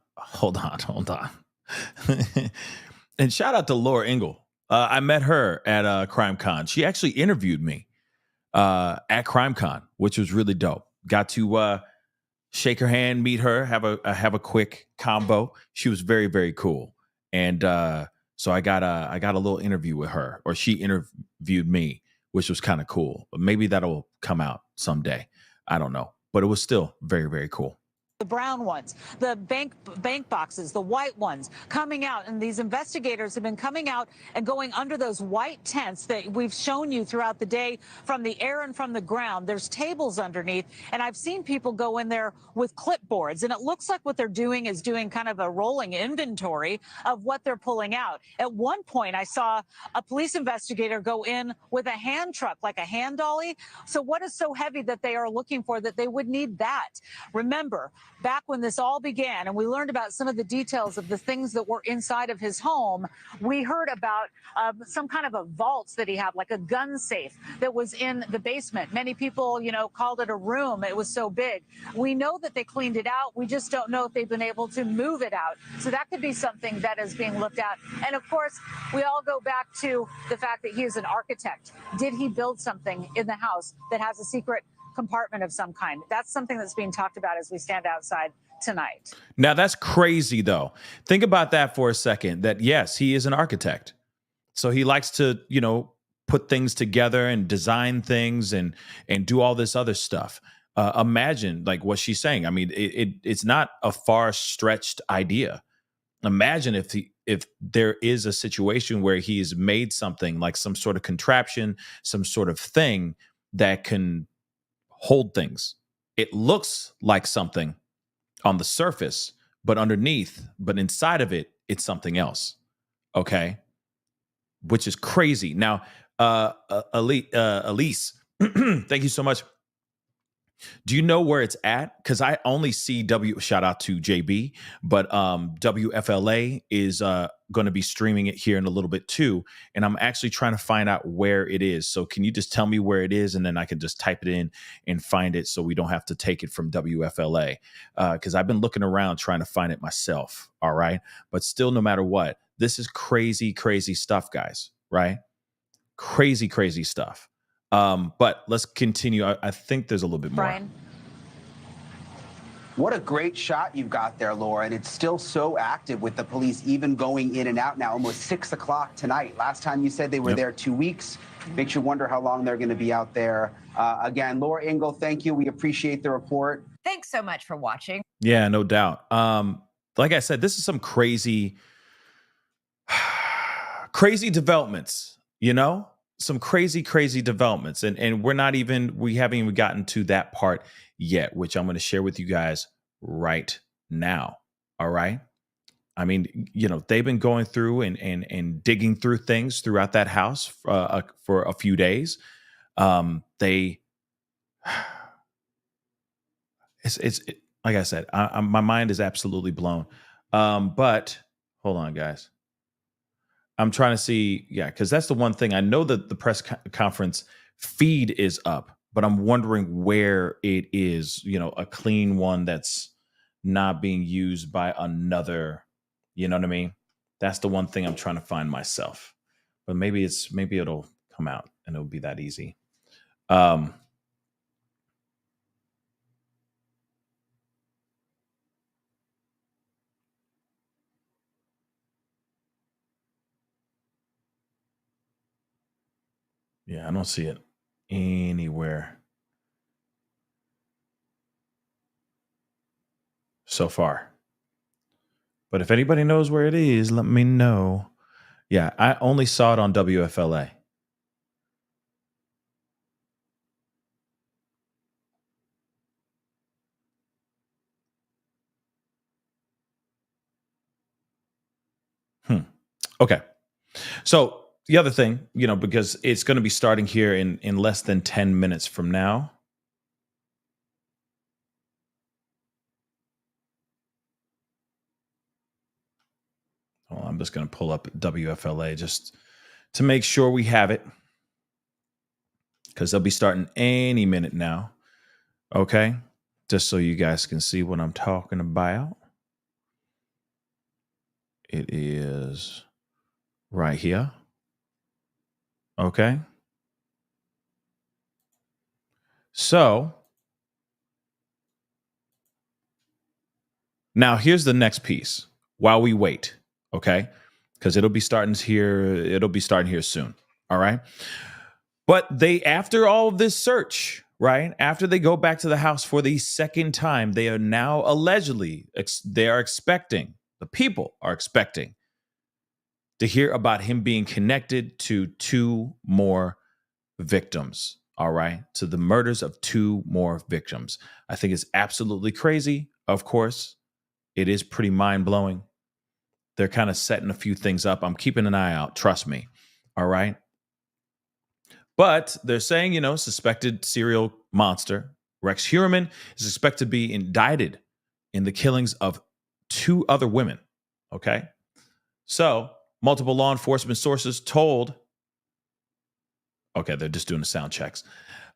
And shout out to Laura Ingle. I met her at CrimeCon. She actually interviewed me at CrimeCon, which was really dope. Got to shake her hand, meet her, have a quick combo. She was very, very cool. And so I got a little interview with her, or she viewed me, which was kind of cool. But maybe that'll come out someday. I don't know. But it was still very, very cool. The brown ones, the bank boxes, the white ones coming out. And these investigators have been coming out and going under those white tents that we've shown you throughout the day from the air and from the ground. There's tables underneath. And I've seen people go in there with clipboards. And it looks like what they're doing is doing kind of a rolling inventory of what they're pulling out. At one point, I saw a police investigator go in with a hand truck, like a hand dolly. So what is so heavy that they are looking for that they would need that? Remember, back when this all began and we learned about some of the details of the things that were inside of his home, we heard about some kind of a vault that he had, like a gun safe that was in the basement. Many people, called it a room. It was so big. We know that they cleaned it out. We just don't know if they've been able to move it out. So that could be something that is being looked at. And of course, we all go back to the fact that he is an architect. Did he build something in the house that has a secret compartment of some kind? That's something that's being talked about as we stand outside tonight. Now that's crazy though. Think about that for a second, that yes, he is an architect. So he likes to, put things together and design things and do all this other stuff. Imagine like what she's saying. I mean, it's not a far stretched idea. Imagine if there is a situation where he has made something like some sort of contraption, some sort of thing that can hold things. It looks like something on the surface, but inside of it, it's something else. Okay. Which is crazy. Now, Elise, thank you so much. Do you know where it's at? Because I only see shout out to JB, but WFLA is going to be streaming it here in a little bit too. And I'm actually trying to find out where it is. So can you just tell me where it is? And then I can just type it in and find it so we don't have to take it from WFLA. Because I've been looking around trying to find it myself. All right. But still, no matter what, this is crazy, crazy stuff, guys. Right? Crazy, crazy stuff. But let's continue. I think there's a little bit more. Brian. What a great shot you've got there, Laura. And it's still so active with the police even going in and out now, almost 6 o'clock tonight. Last time you said they were there 2 weeks. Makes you wonder how long they're going to be out there. Again, Laura Ingle, thank you. We appreciate the report. Thanks so much for watching. Yeah, no doubt. Like I said, this is some crazy developments, some crazy, crazy developments. And we haven't even gotten to that part yet, which I'm going to share with you guys right now. All right. I mean, they've been going through and digging through things throughout that house for a few days. It's like I said, my mind is absolutely blown. But hold on, guys. I'm trying to see, because that's the one thing. I know that the press conference feed is up, but I'm wondering where it is, a clean one that's not being used by another, you know what I mean? That's the one thing I'm trying to find myself. But maybe it'll come out and it'll be that easy. Yeah, I don't see it anywhere so far. But if anybody knows where it is, let me know. Yeah, I only saw it on WFLA. Okay. So the other thing, because it's going to be starting here in less than 10 minutes from now. Well, I'm just going to pull up WFLA just to make sure we have it, because they'll be starting any minute now. Okay. Just so you guys can see what I'm talking about. It is right here. Okay. So now here's the next piece while we wait. Okay. Because it'll be starting here soon. All right. But after all of this search, right, after they go back to the house for the second time, they are now allegedly, the people are expecting to hear about him being connected to 2 more victims. All right. To the murders of 2 more victims. I think it's absolutely crazy. Of course, it is pretty mind blowing. They're kind of setting a few things up. I'm keeping an eye out. Trust me. All right. But they're saying, suspected serial monster Rex Heuermann is expected to be indicted in the killings of 2 other women. Okay. So multiple law enforcement sources told. Okay, they're just doing the sound checks.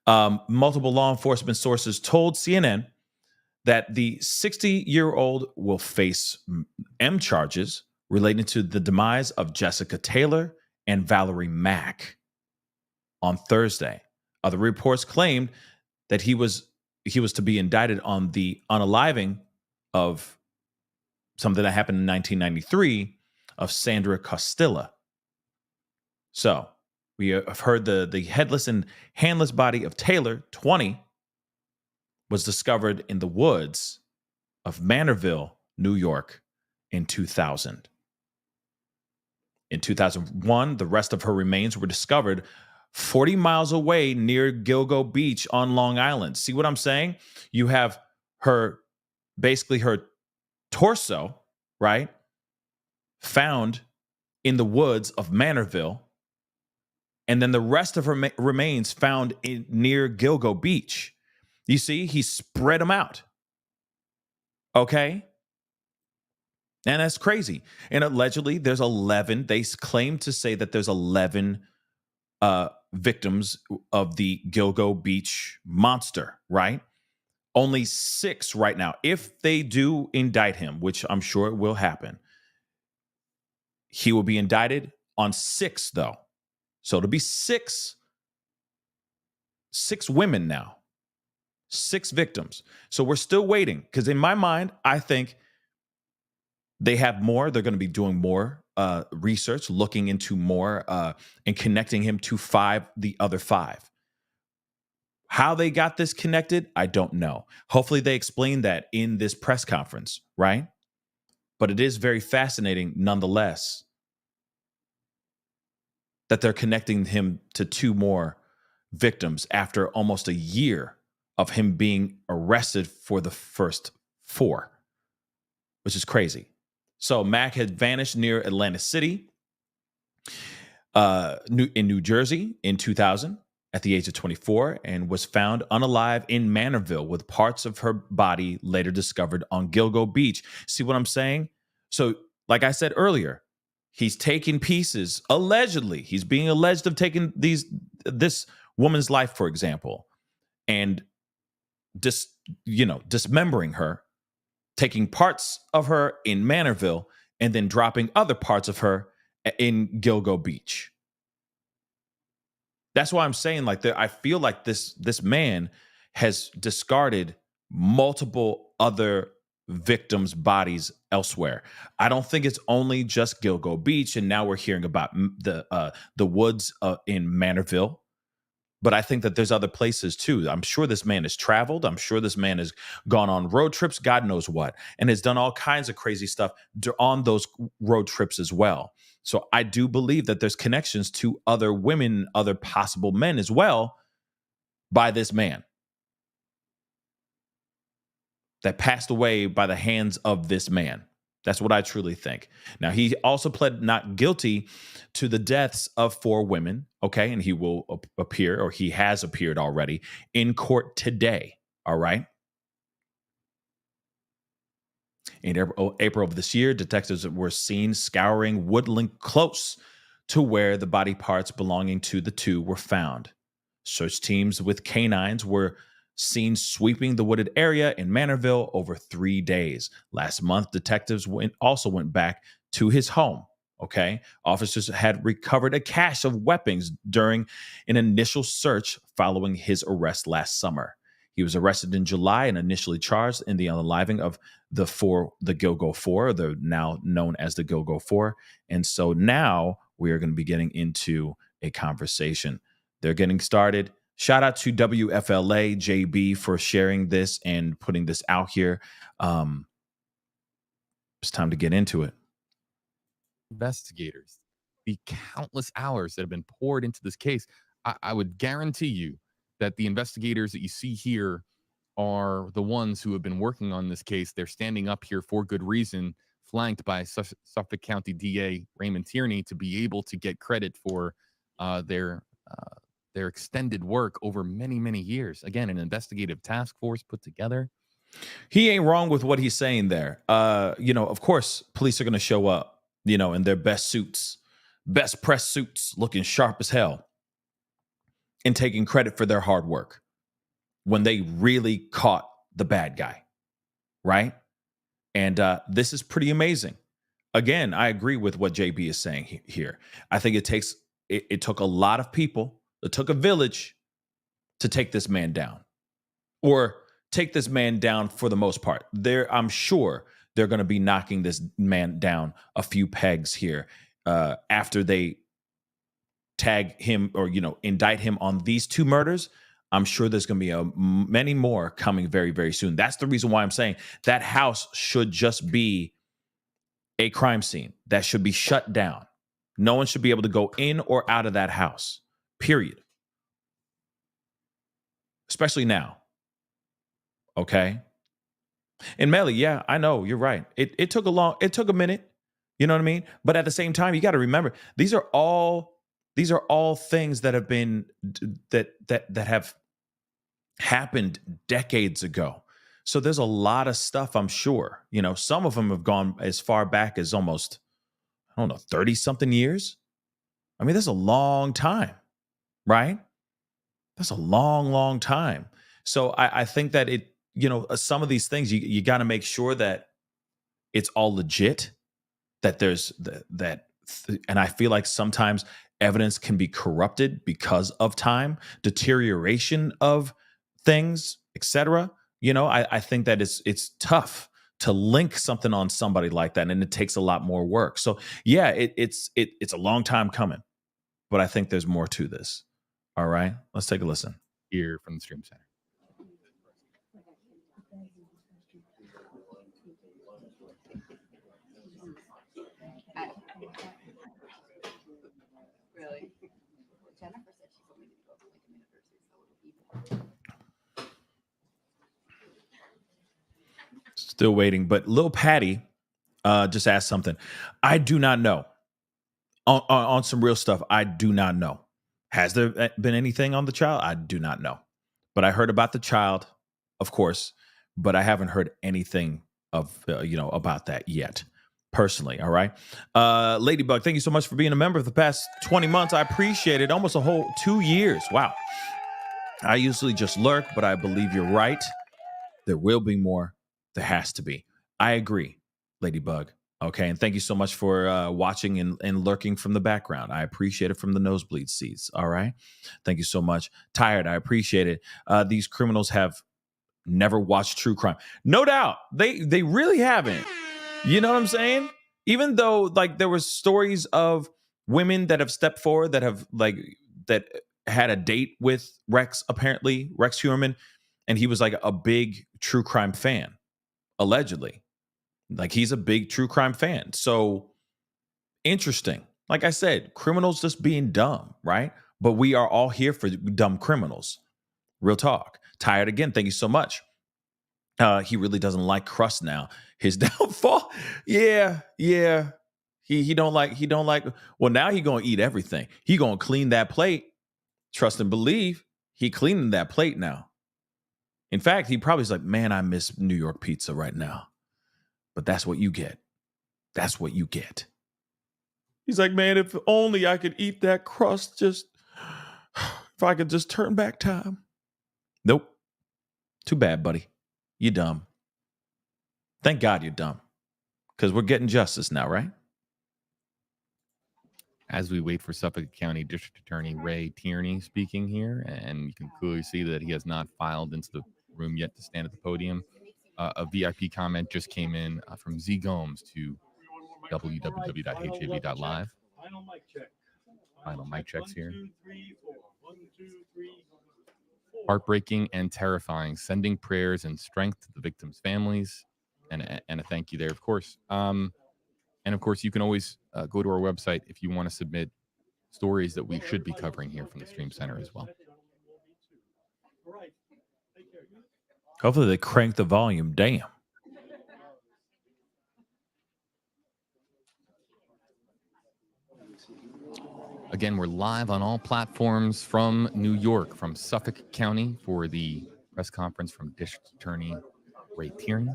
Multiple law enforcement sources told CNN that the 60-year-old will face M charges relating to the demise of Jessica Taylor and Valerie Mack on Thursday. Other reports claimed that he was to be indicted on the unaliving of something that happened in 1993 of Sandra Costilla. So we have heard the headless and handless body of Taylor, 20, was discovered in the woods of Manorville, New York, in 2000. In 2001, the rest of her remains were discovered 40 miles away near Gilgo Beach on Long Island. See what I'm saying? You have her torso, right, found in the woods of Manorville, and then the rest of her remains found near Gilgo Beach. You see, he spread them out. Okay? And that's crazy. And allegedly, there's 11. They claim to say that there's 11 victims of the Gilgo Beach monster, right? Only 6 right now. If they do indict him, which I'm sure it will happen, he will be indicted on 6, though. So it'll be 6 women now. 6 victims. So we're still waiting, because in my mind, I think they have more. They're going to be doing more research, looking into more, and connecting him to the other 5. How they got this connected, I don't know. Hopefully they explain that in this press conference, right? But it is very fascinating nonetheless that they're connecting him to 2 more victims after almost a year of him being arrested for the first 4, which is crazy. So Mack had vanished near Atlantic City, in New Jersey in 2000 at the age of 24, and was found unalive in Manorville with parts of her body later discovered on Gilgo Beach. See what I'm saying? So, like I said earlier, he's taking pieces, allegedly. He's being alleged of taking this woman's life, for example, and dismembering her, taking parts of her in Manorville, and then dropping other parts of her in Gilgo Beach. That's why I'm saying, I feel like this man has discarded multiple other victims' bodies elsewhere. I don't think it's only just Gilgo Beach, and now we're hearing about the woods in Manorville. But I think that there's other places too. I'm sure this man has traveled. I'm sure this man has gone on road trips, God knows what, and has done all kinds of crazy stuff on those road trips as well. So I do believe that there's connections to other women, other possible men as well, by this man that passed away by the hands of this man. That's what I truly think. Now, he also pled not guilty to the deaths of 4 women, okay? And he will appear, or he has appeared already, in court today, all right? In April of this year, detectives were seen scouring Woodland close to where the body parts belonging to the 2 were found. Search teams with canines were seen sweeping the wooded area in Manorville over 3 days. Last month, detectives also went back to his home. Okay. Officers had recovered a cache of weapons during an initial search following his arrest last summer. He was arrested in July and initially charged in the unaliving of the Gilgo 4, they're now known as the Gilgo 4. And so now we are going to be getting into a conversation. They're getting started. Shout out to WFLA JB for sharing this and putting this out here. It's time to get into it. Investigators, the countless hours that have been poured into this case, I would guarantee you that the investigators that you see here are the ones who have been working on this case. They're standing up here for good reason, flanked by Suffolk County DA Raymond Tierney, to be able to get credit for their extended work over many, many years. Again, an investigative task force put together. He ain't wrong with what he's saying there. Of course, police are going to show up, in their best suits, best press suits, looking sharp as hell, and taking credit for their hard work when they really caught the bad guy, right? And this is pretty amazing. Again, I agree with what JB is saying here. I think it took a lot of people. It took a village to take this man down, or take this man down for the most part. I'm sure they're going to be knocking this man down a few pegs here after they tag him or, indict him on these 2 murders. I'm sure there's going to be many more coming very, very soon. That's the reason why I'm saying that house should just be a crime scene that should be shut down. No one should be able to go in or out of that house, period. Especially now. Okay. And Melly, yeah, I know you're right. It took a minute. You know what I mean? But at the same time, you got to remember, these are all things that have been that have happened decades ago. So there's a lot of stuff, I'm sure. Some of them have gone as far back as almost, 30 something years. I mean, that's a long time, right? That's a long, long time. So I think that some of these things you got to make sure that it's all legit, that there's and I feel like sometimes evidence can be corrupted because of time, deterioration of things, etc. I think that it's tough to link something on somebody like that, and it takes a lot more work. So yeah, it's a long time coming, but I think there's more to this. All right, let's take a listen here from the Stream Center. Really? Jennifer said she told me to go to like a Still waiting, but Lil Patty just asked something. I do not know. On some real stuff, I do not know. Has there been anything on the child? I do not know. But I heard about the child, of course, but I haven't heard anything about that yet. Personally, all right. Ladybug, thank you so much for being a member of the past 20 months. I appreciate it. Almost a whole 2 years. Wow. I usually just lurk, but I believe you're right. There will be more. There has to be. I agree, Ladybug. Okay. And thank you so much for watching and lurking from the background. I appreciate it from the nosebleed seats. All right. Thank you so much. Tired. I appreciate it. These criminals have never watched true crime. No doubt. They really haven't. You know what I'm saying? Even though there was stories of women that have stepped forward that have that had a date with Rex Heuermann, and he was a big true crime fan, allegedly. He's a big true crime fan. So interesting. Like I said, criminals just being dumb, right? But we are all here for dumb criminals. Real talk. Tired again. Thank you so much. He really doesn't like crust now. His downfall. Yeah. He don't like. Well, now he gonna eat everything. He gonna clean that plate. Trust and believe. He cleaning that plate now. In fact, he probably is like, man, I miss New York pizza right now. But that's what you get. That's what you get. He's like, man, if only I could eat that crust. If I could just turn back time. Nope. Too bad, buddy. You're dumb. Thank God you're dumb. Because we're getting justice now, right? As we wait for Suffolk County District Attorney Ray Tierney speaking here, and you can clearly see that he has not filed into the room yet to stand at the podium. A VIP comment just came in from Z Gomes to www.hab.live. Final mic checks here. Heartbreaking and terrifying. Sending prayers and strength to the victims' families, and a thank you there, of course. And of course, you can always go to our website if you want to submit stories that we should be covering here from the Stream Center as well. Hopefully they crank the volume. Damn. Again, we're live on all platforms from New York, from Suffolk County for the press conference from District Attorney Ray Tierney.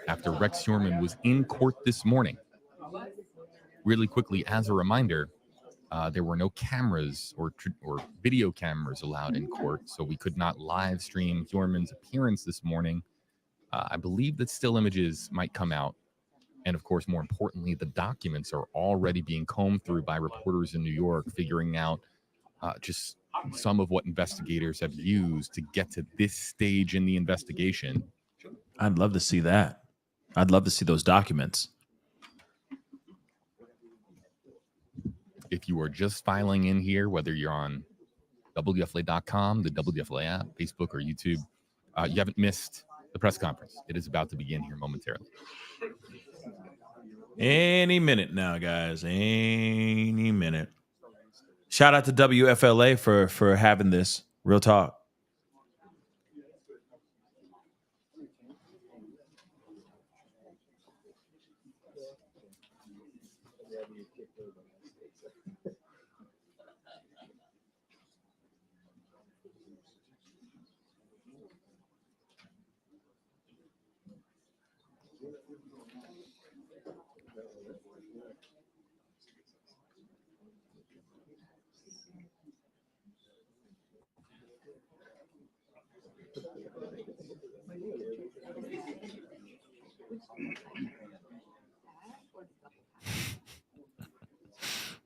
After Rex Heuermann was in court this morning. Really quickly, as a reminder, there were no cameras or video cameras allowed in court, so we could not live stream Heuermann's appearance this morning. I believe that still images might come out. And of course, more importantly, the documents are already being combed through by reporters in New York, figuring out just some of what investigators have used to get to this stage in the investigation. I'd love to see that. I'd love to see those documents. If you are just filing in here, whether you're on WFLA.com, the WFLA app, Facebook, or YouTube, you haven't missed the press conference. It is about to begin here momentarily. Any minute now, guys. Any minute. Shout out to WFLA for having this. Real talk.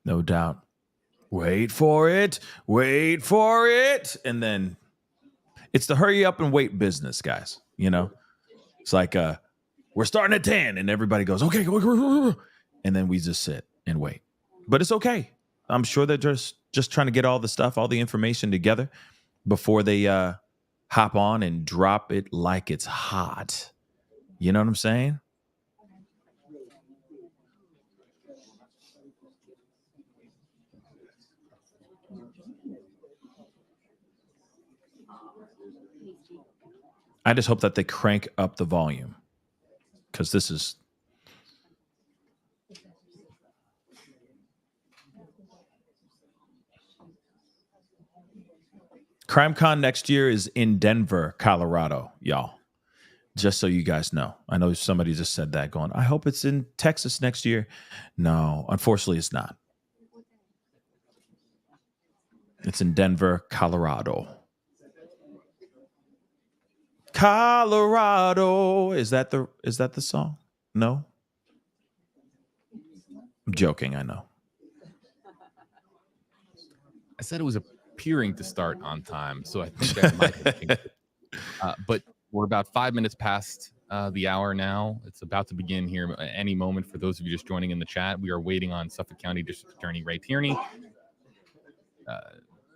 No doubt. Wait for it. Wait for it. And then it's the hurry up and wait business, guys. You know, it's like we're starting at 10 and everybody goes, okay, go. And then we just sit and wait. But it's okay. I'm sure they're just trying to get all the stuff, all the information together before they hop on and drop it like it's hot. You know what I'm saying? I just hope that they crank up the volume because this is. CrimeCon next year is in Denver, Colorado, y'all. Just so you guys know. I know somebody just said that going, I hope it's in Texas next year. No, unfortunately, it's not. It's in Denver, Colorado. Colorado. Is that the song? No? I'm joking, I know. I said it was appearing to start on time, so I think that might have changed. But we're about 5 minutes past the hour now. It's about to begin here at any moment. For those of you just joining in the chat, we are waiting on Suffolk County District Attorney Ray Tierney.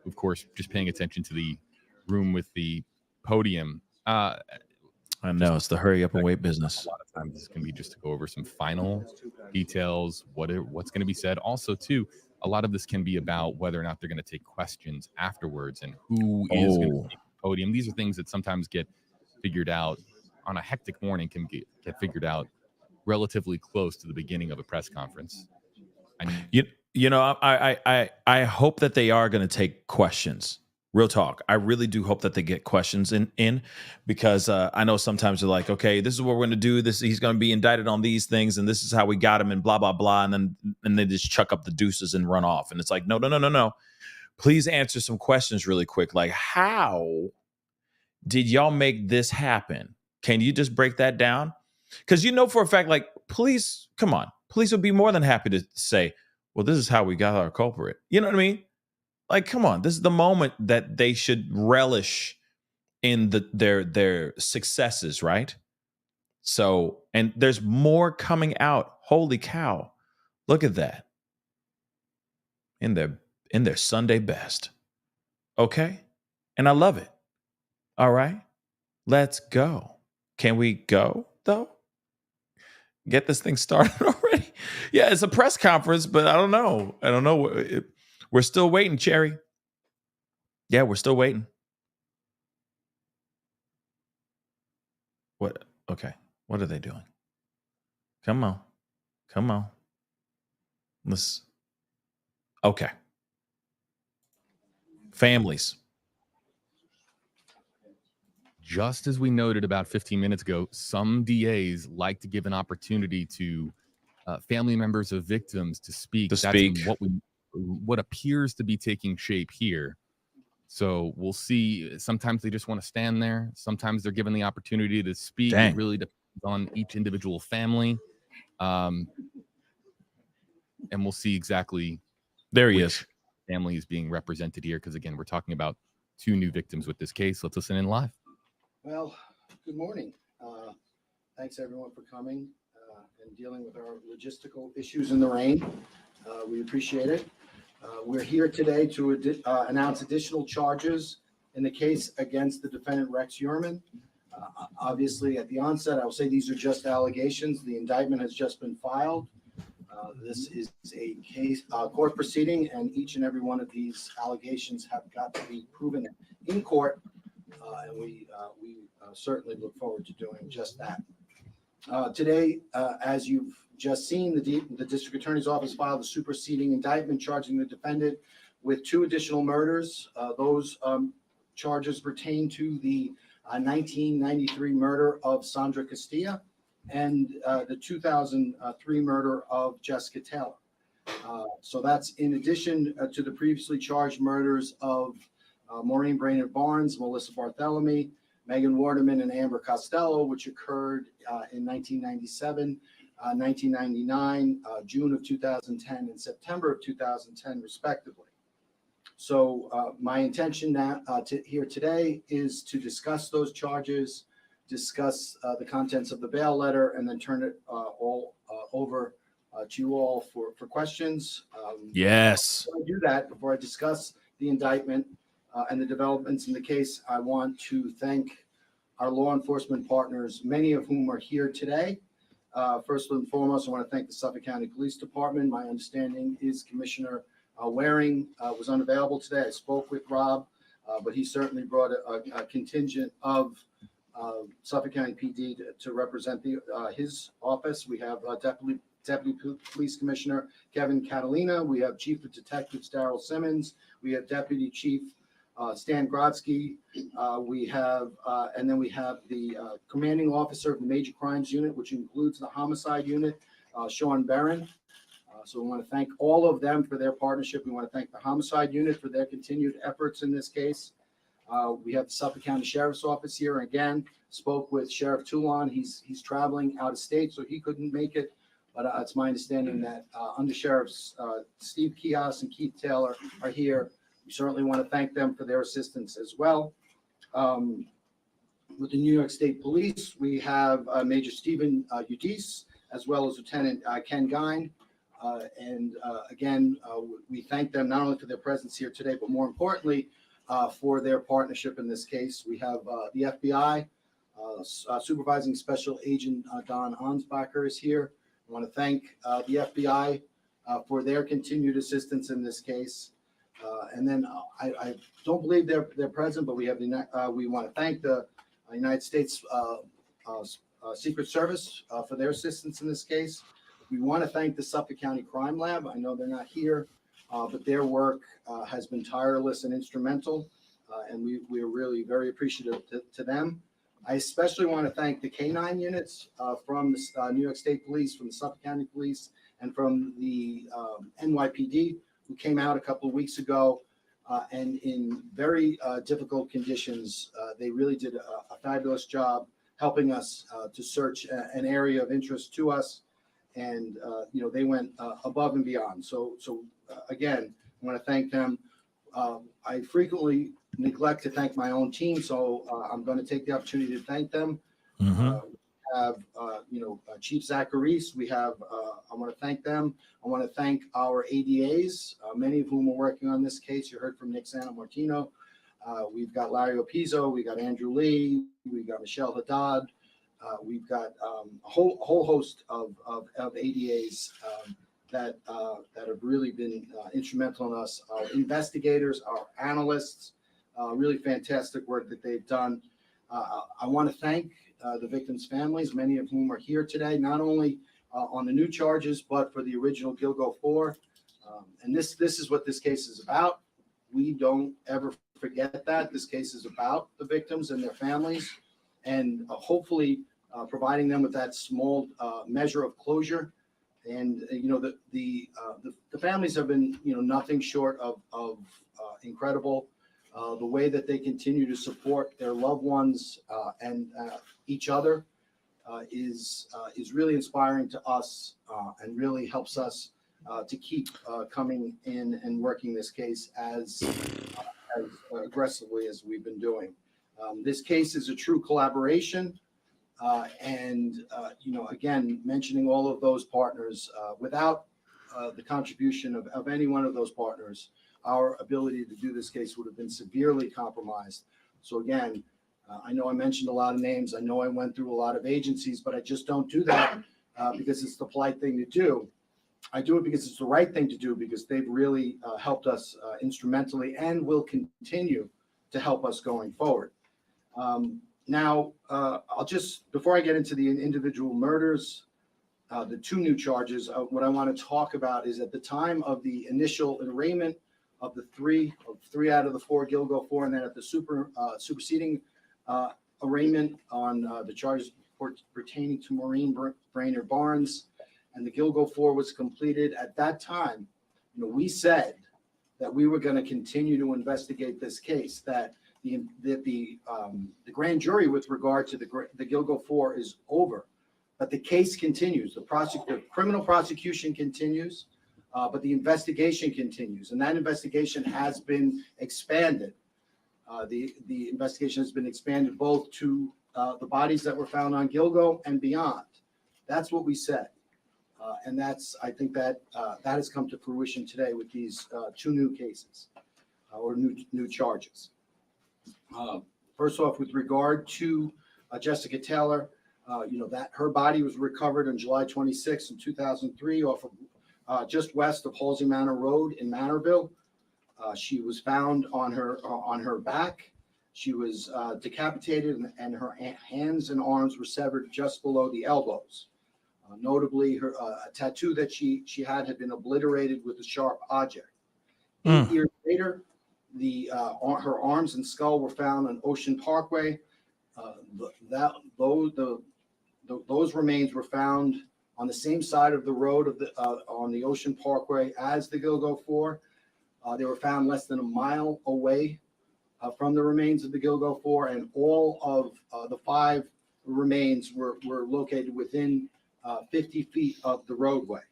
Of course, just paying attention to the room with the podium. I know it's the hurry up and wait business. A lot of times this can be just to go over some final details, what's going to be said. Also, too, a lot of this can be about whether or not they're going to take questions afterwards and who is going to take the podium. These are things that sometimes get figured out on a hectic morning, can get figured out relatively close to the beginning of a press conference. You know, I hope that they are going to take questions. Real talk. I really do hope that they get questions in because I know sometimes they're like, okay, this is what we're going to do. He's going to be indicted on these things, and this is how we got him, and blah blah blah, and they just chuck up the deuces and run off. And it's like, no. Please answer some questions really quick. Like, how did y'all make this happen? Can you just break that down? Because you know for a fact, like, police, come on, police would be more than happy to say, well, this is how we got our culprit. You know what I mean? Like, come on, this is the moment that they should relish in their successes, right? So, and there's more coming out. Holy cow. Look at that. In their Sunday best. Okay? And I love it. All right? Let's go. Can we go though? Get this thing started already? Yeah, it's a press conference, but I don't know. We're still waiting, Cherry. Yeah, we're still waiting. What? Okay. What are they doing? Come on. Let's. Okay. Families. Just as we noted about 15 minutes ago, some DAs like to give an opportunity to family members of victims to speak. That's what appears to be taking shape here. So we'll see. Sometimes they just want to stand there. Sometimes they're given the opportunity to speak. Dang. It really depends on each individual family. And we'll see exactly there he is. Family is being represented here. Because again, we're talking about 2 new victims with this case. Let's listen in live. Well, good morning. Thanks everyone for coming and dealing with our logistical issues in the rain. We appreciate it. We're here today to announce additional charges in the case against the defendant Rex Heuermann. Obviously, at the onset, I will say these are just allegations. The indictment has just been filed. This is a case court proceeding, and each and every one of these allegations have got to be proven in court. And we certainly look forward to doing just that. Today, as you've just seen, the District Attorney's Office filed a superseding indictment charging the defendant with 2 additional murders. Those charges pertain to the 1993 murder of Sandra Castilla and the 2003 murder of Jessica Taylor. So that's in addition to the previously charged murders of Maureen Brainard-Barnes, Melissa Barthélemy, Megan Waterman, and Amber Costello, which occurred in 1997, 1999, June of 2010, and September of 2010, respectively. So my intention now here today is to discuss those charges, discuss the contents of the bail letter, and then turn it all over to you all for questions. Yes. Before I do that, before I discuss the indictment and the developments in the case, I want to thank our law enforcement partners, many of whom are here today. First and foremost, I want to thank the Suffolk County Police Department. My understanding is Commissioner Waring was unavailable today. I spoke with Rob, but he certainly brought a contingent of Suffolk County PD to represent his office. We have Deputy Police Commissioner Kevin Catalina. We have Chief of Detectives Daryl Simmons. We have Deputy Chief Stan Grodsky. We have, and then we have the commanding officer of the Major Crimes Unit, which includes the Homicide Unit, Sean Barron. So we want to thank all of them for their partnership. We want to thank the Homicide Unit for their continued efforts in this case. We have the Suffolk County Sheriff's Office here. Again, spoke with Sheriff Toulon. He's traveling out of state, so he couldn't make it. But it's my understanding that Under Sheriffs Steve Kios and Keith Taylor are here. We certainly want to thank them for their assistance as well. With the New York State Police, we have Major Stephen Udis, as well as Lieutenant Ken Gine. Again, we thank them not only for their presence here today, but more importantly, for their partnership in this case. We have the FBI, Supervising Special Agent Don Ansbacher is here. I want to thank the FBI for their continued assistance in this case. And then I don't believe they're present, but we have we want to thank the United States Secret Service for their assistance in this case. We want to thank the Suffolk County Crime Lab. I know they're not here, but their work has been tireless and instrumental, and we are really very appreciative to them. I especially want to thank the K-9 units from the New York State Police, from the Suffolk County Police, and from the NYPD, who came out a couple of weeks ago, and in very difficult conditions. They really did a fabulous job helping us to search an area of interest to us, and they went above and beyond. So again, I want to thank them. I frequently neglect to thank my own team, so I'm going to take the opportunity to thank them. have, Chief Zacharies. We have, I want to thank them. I want to thank our ADAs, many of whom are working on this case. You heard from Nick Santamartino. We've got Larry Opizzo. We got Andrew Lee. We got Michelle Haddad. We've got a whole host of ADAs that have really been instrumental in us. Our investigators, our analysts, really fantastic work that they've done. I want to thank the victims' families, many of whom are here today, not only on the new charges, but for the original Gilgo 4. And this is what this case is about. We don't ever forget that. This case is about the victims and their families, and hopefully providing them with that small measure of closure. And the families have been nothing short of incredible. The way that they continue to support their loved ones and each other is really inspiring to us and really helps us to keep coming in and working this case as aggressively as we've been doing. This case is a true collaboration. Again, mentioning all of those partners, without the contribution of any one of those partners, our ability to do this case would have been severely compromised. So again, I know I mentioned a lot of names. I know I went through a lot of agencies, but I just don't do that because it's the polite thing to do. I do it because it's the right thing to do, because they've really helped us instrumentally and will continue to help us going forward. Now, I'll just, before I get into the individual murders, the two new charges, what I want to talk about is at the time of the initial arraignment of three out of the four Gilgo 4, and then at the superseding arraignment on the charges pertaining to Maureen brainard-barnes, and the Gilgo 4 was completed. At that time, we said that we were going to continue to investigate this case, that the grand jury with regard to the Gilgo 4 is over, but the case continues. The criminal prosecution continues, but the investigation continues, and that investigation has been expanded. The investigation has been expanded both to the bodies that were found on Gilgo and beyond. That's what we said, and I think that has come to fruition today with these two new cases or new charges. First off, with regard to Jessica Taylor, that her body was recovered on July 26 in 2003 off of just west of Halsey Manor Road in Manorville. She was found on her back. She was decapitated, and her hands and arms were severed just below the elbows. Notably, a tattoo that she had been obliterated with a sharp object. 8 years later, her arms and skull were found on Ocean Parkway. Those remains were found on the same side of the road on the Ocean Parkway as the Gilgo 4. They were found less than a mile away from the remains of the Gilgo 4, and all of the 5 remains were located within 50 feet of the roadway.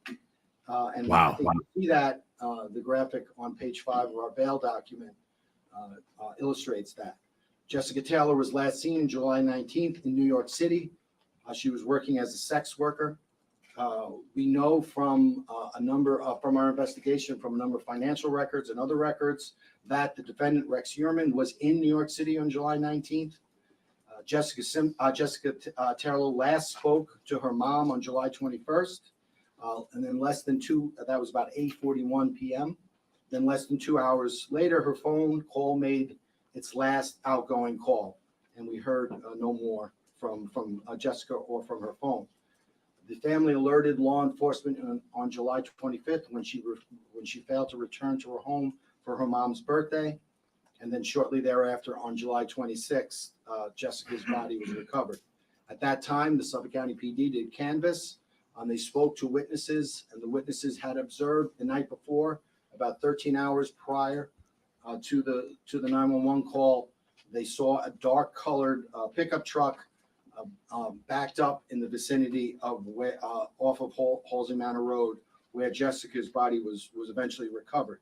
And wow. I think you see that the graphic on page 5 of our bail document illustrates that. Jessica Taylor was last seen on July 19th in New York City. She was working as a sex worker. We know from from our investigation, from a number of financial records and other records, that the defendant, Rex Heuermann, was in New York City on July 19th. Jessica Taylor last spoke to her mom on July 21st, and then that was about 8:41 p.m. Then less than 2 hours later, her phone call made its last outgoing call, and we heard no more from Jessica or from her phone. The family alerted law enforcement on July 25th when she failed to return to her home for her mom's birthday, and then shortly thereafter, on July 26th, Jessica's body was recovered. At that time, the Suffolk County PD did canvass. They spoke to witnesses, and the witnesses had observed the night before, about 13 hours prior to the 911 call, they saw a dark-colored pickup truck backed up in the vicinity of off of Halsey Manor Road, where Jessica's body was eventually recovered.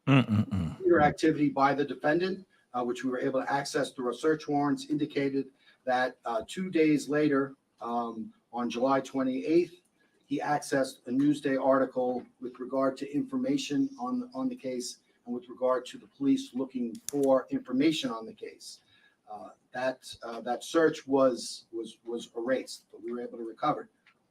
Computer activity by the defendant, which we were able to access through our search warrants, indicated that 2 days later, on July 28th, he accessed a Newsday article with regard to information on the case and with regard to the police looking for information on the case. That search was erased, but we were able to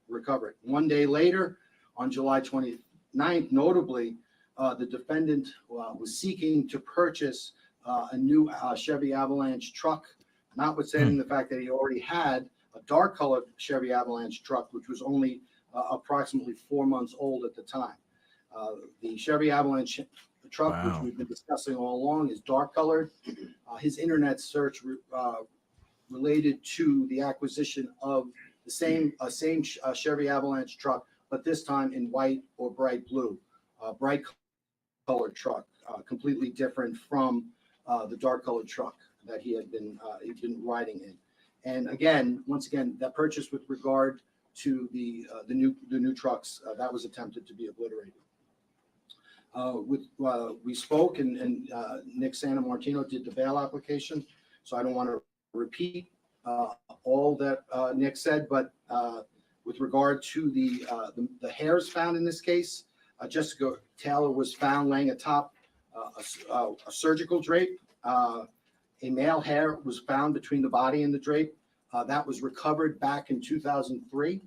recover it. 1 day later, on July 29th, notably, the defendant was seeking to purchase a new Chevy Avalanche truck, notwithstanding the fact that he already had a dark-colored Chevy Avalanche truck, which was only approximately 4 months old at the time. The Chevy Avalanche truck, which we've been discussing all along, is dark-colored. His internet search related to the acquisition of the same Chevy Avalanche truck, but this time in white or bright blue, bright-colored truck, completely different from the dark-colored truck that he'd been riding in. And again, once again, that purchase with regard to the new trucks that was attempted to be obliterated. We spoke, and Nick Santamartino did the bail application, so I don't want to repeat all that Nick said, but with regard to the hairs found in this case, Jessica Taylor was found laying atop a surgical drape. A male hair was found between the body and the drape. That was recovered back in 2003.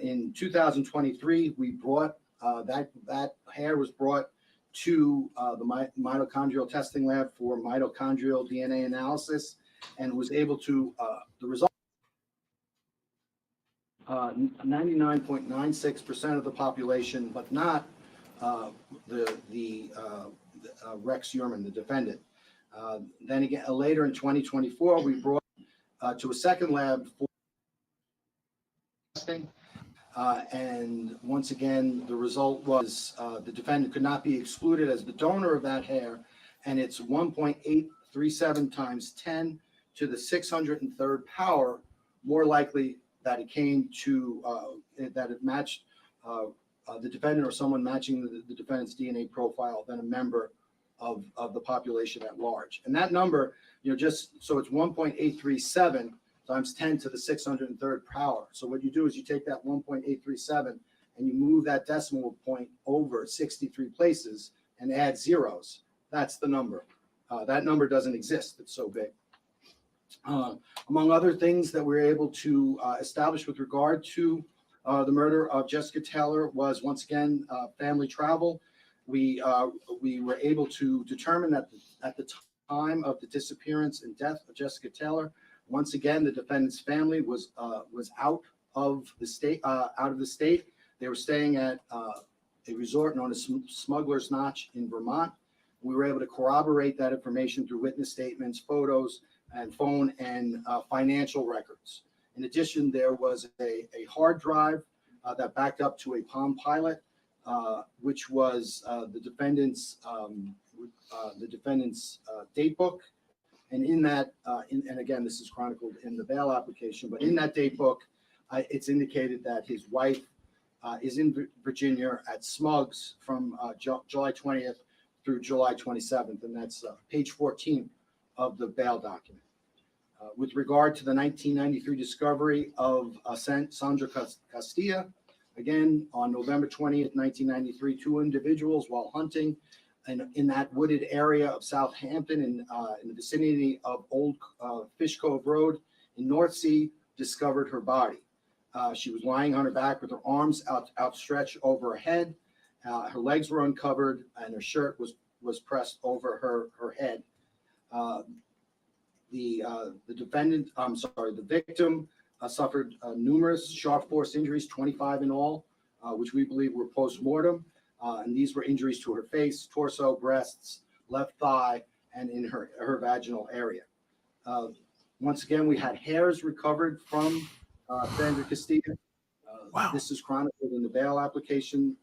In 2023, we brought that hair was brought to the mitochondrial testing lab for mitochondrial DNA analysis, and was able to the result. 99.96% of the population, but not Rex Heuermann, the defendant. Then again, later in 2024, we brought to a second lab for testing. And once again, the result was the defendant could not be excluded as the donor of that hair, and it's 1.837 times 10 to the 603rd power more likely that it came to that it matched the defendant or someone matching the defendant's DNA profile than a member of the population at large. And that number, just so it's 1.837 times 10 to the 603rd power. So what you do is you take that 1.837 and you move that decimal point over 63 places and add zeros. That's the number. That number doesn't exist. It's so big. Among other things that we were able to establish with regard to the murder of Jessica Taylor was, once again, family travel. We were able to determine that at the time of the disappearance and death of Jessica Taylor, once again, the defendant's family was out of the state. They were staying at a resort known as Smuggler's Notch in Vermont. We were able to corroborate that information through witness statements, photos, and phone and financial records. In addition, there was a hard drive that backed up to a Palm Pilot, which was the defendant's date book. And in that, and again, this is chronicled in the bail application, but in that date book, it's indicated that his wife is in Virginia at Smugs from July 20th through July 27th, and that's page 14 of the bail document. With regard to the 1993 discovery of Sandra Castilla, again, on November 20th, 1993, two individuals while hunting in that wooded area of Southampton in the vicinity of Old Fish Cove Road in North Sea discovered her body. She was lying on her back with her arms outstretched over her head. Her legs were uncovered and her shirt was pressed over her head. The victim suffered numerous sharp force injuries, 25 in all, which we believe were post-mortem. And these were injuries to her face, torso, breasts, left thigh, and in her vaginal area. Once again, we had hairs recovered from Sandra Castilla. Wow. This is chronicled in the bail application.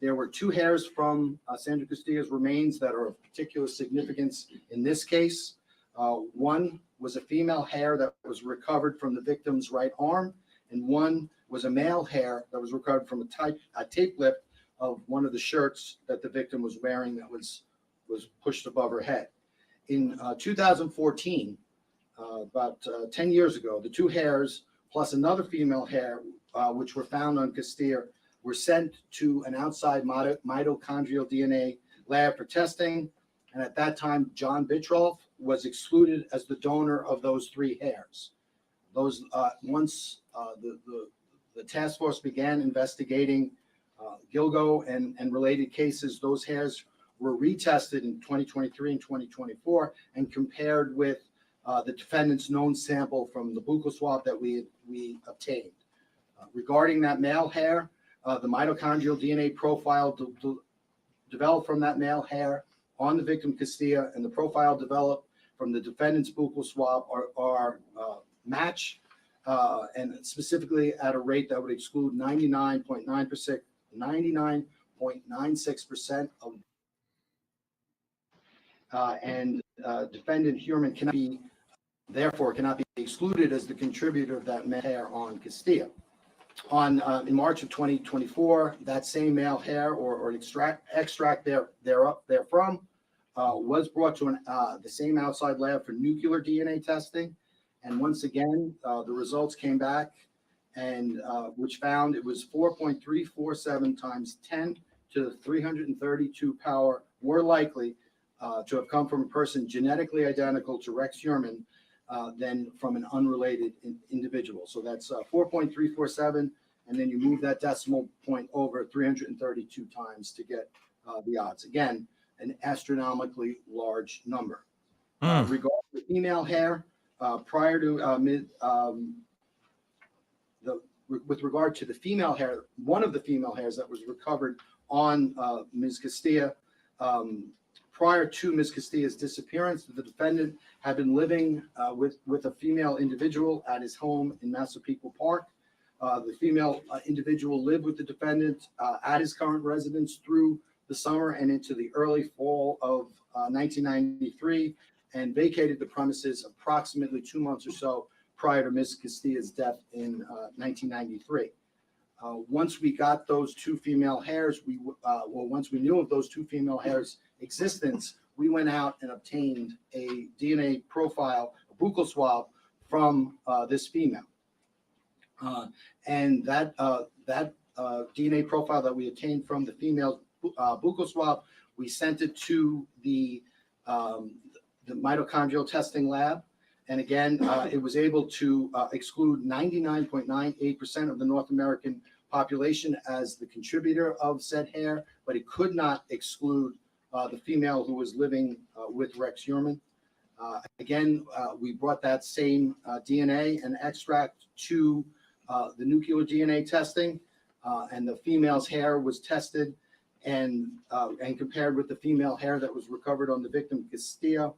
There were two hairs from Sandra Castilla's remains that are of particular significance in this case. One was a female hair that was recovered from the victim's right arm, and one was a male hair that was recovered from a tape lip of one of the shirts that the victim was wearing that was pushed above her head. In 2014, about 10 years ago. The two hairs plus another female hair, which were found on Castilla, were sent to an outside mitochondrial DNA lab for testing. And at that time, John Bitroff was excluded as the donor of those three hairs. Those once the task force began investigating Gilgo and related cases, those hairs were retested in 2023 and 2024 and compared with the defendant's known sample from the buccal swab that we obtained. Regarding that male hair, the mitochondrial DNA profile developed from that male hair on the victim Castilla and the profile developed from the defendant's buccal swab are match, and specifically at a rate that would exclude 99.96% of and defendant Heuermann cannot be excluded as the contributor of that male hair on Castilla. In March of 2024, that same male hair or extract therefrom was brought to the same outside lab for nuclear DNA testing. And once again, the results came back, and which found it was 4.347 times 10 to the 332 power more likely to have come from a person genetically identical to Rex Heuermann than from an unrelated individual. So that's 4.347, and then you move that decimal point over 332 times to get the odds. Again, an astronomically large number. Regarding the female hair, prior to with regard to the female hair, one of the female hairs that was recovered on Ms. Castilla, prior to Ms. Castilla's disappearance, the defendant had been living with a female individual at his home in Massapequa Park. The female individual lived with the defendant at his current residence through the summer and into the early fall of 1993, and vacated the premises approximately 2 months or so prior to Ms. Castilla's death in 1993. Once we got those two female hairs, once we knew of those two female hairs' existence, we went out and obtained a DNA profile, a buccal swab from this female. And that DNA profile that we obtained from the female buccal swab, we sent it to the mitochondrial testing lab. And again, it was able to exclude 99.98% of the North American population as the contributor of said hair, but it could not exclude the female who was living with Rex Heuermann. Again, we brought that same DNA and extract to the nuclear DNA testing, and the female's hair was tested and compared with the female hair that was recovered on the victim Castilla,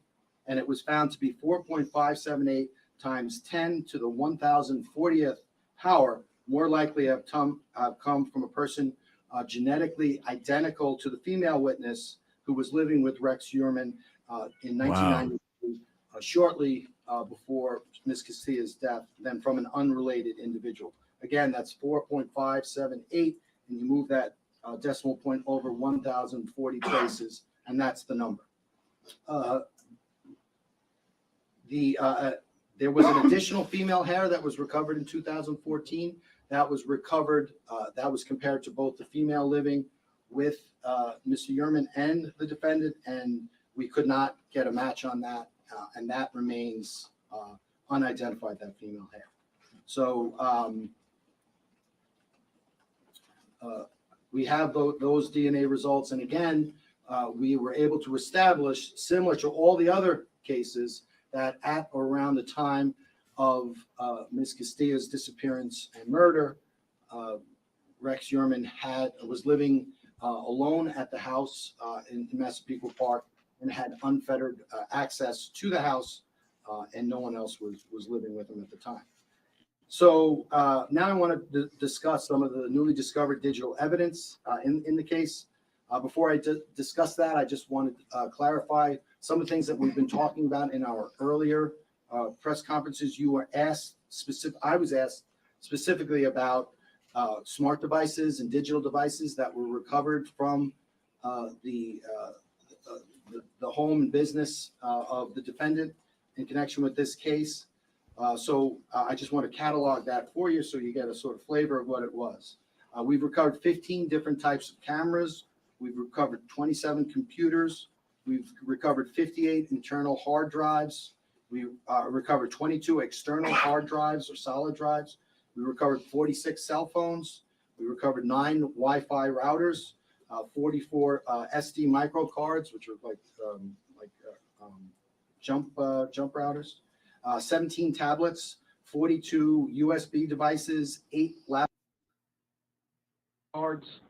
and it was found to be 4.578 times 10 to the 1040th power more likely have come from a person genetically identical to the female witness who was living with Rex Heuermann in 1992, shortly before Ms. Castilla's death, than from an unrelated individual. Again, that's 4.578, and you move that decimal point over 1,040 places, and that's the number. There was an additional female hair that was recovered in 2014. That was recovered. That was compared to both the female living with Mr. Heuermann and the defendant, and we could not get a match on that, and that remains unidentified, that female hair. So we have those DNA results, and again, we were able to establish, similar to all the other cases, that at or around the time of Ms. Castilla's disappearance and murder, Rex Heuermann was living alone at the house in Massapequa Park and had unfettered access to the house, and no one else was living with him at the time. So now I want to discuss some of the newly discovered digital evidence in the case. Before I discuss that, I just wanted to clarify some of the things that we've been talking about in our earlier press conferences. I was asked specifically about smart devices and digital devices that were recovered from the home and business of the defendant, in connection with this case. So I just want to catalog that for you so you get a sort of flavor of what it was. We've recovered 15 different types of cameras. We've recovered 27 computers. We've recovered 58 internal hard drives. We recovered 22 external hard drives or solid drives. We recovered 46 cell phones. We recovered 9 Wi-Fi routers, 44 SD micro cards, which are like jump routers, 17 tablets, 42 USB devices, 8 laptop cards,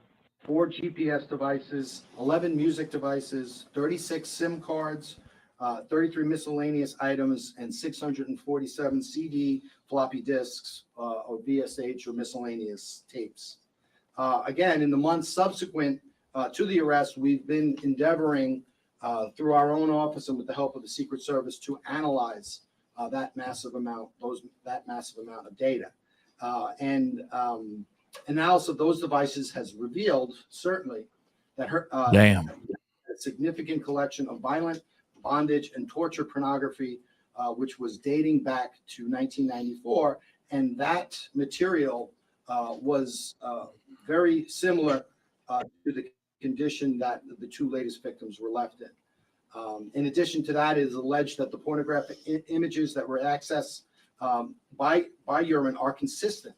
4 GPS devices, 11 music devices, 36 SIM cards, 33 miscellaneous items, and 647 CD, floppy disks, or VSH or miscellaneous tapes. Again, in the months subsequent to the arrest, we've been endeavoring through our own office and with the help of the Secret Service to analyze that massive amount of data. Analysis of those devices has revealed certainly that a significant collection of violent, bondage, and torture pornography, which was dating back to 1994, and that material was very similar to the condition that the 2 latest victims were left in. In addition to that, it is alleged that the pornographic images that were accessed by Heuerman are consistent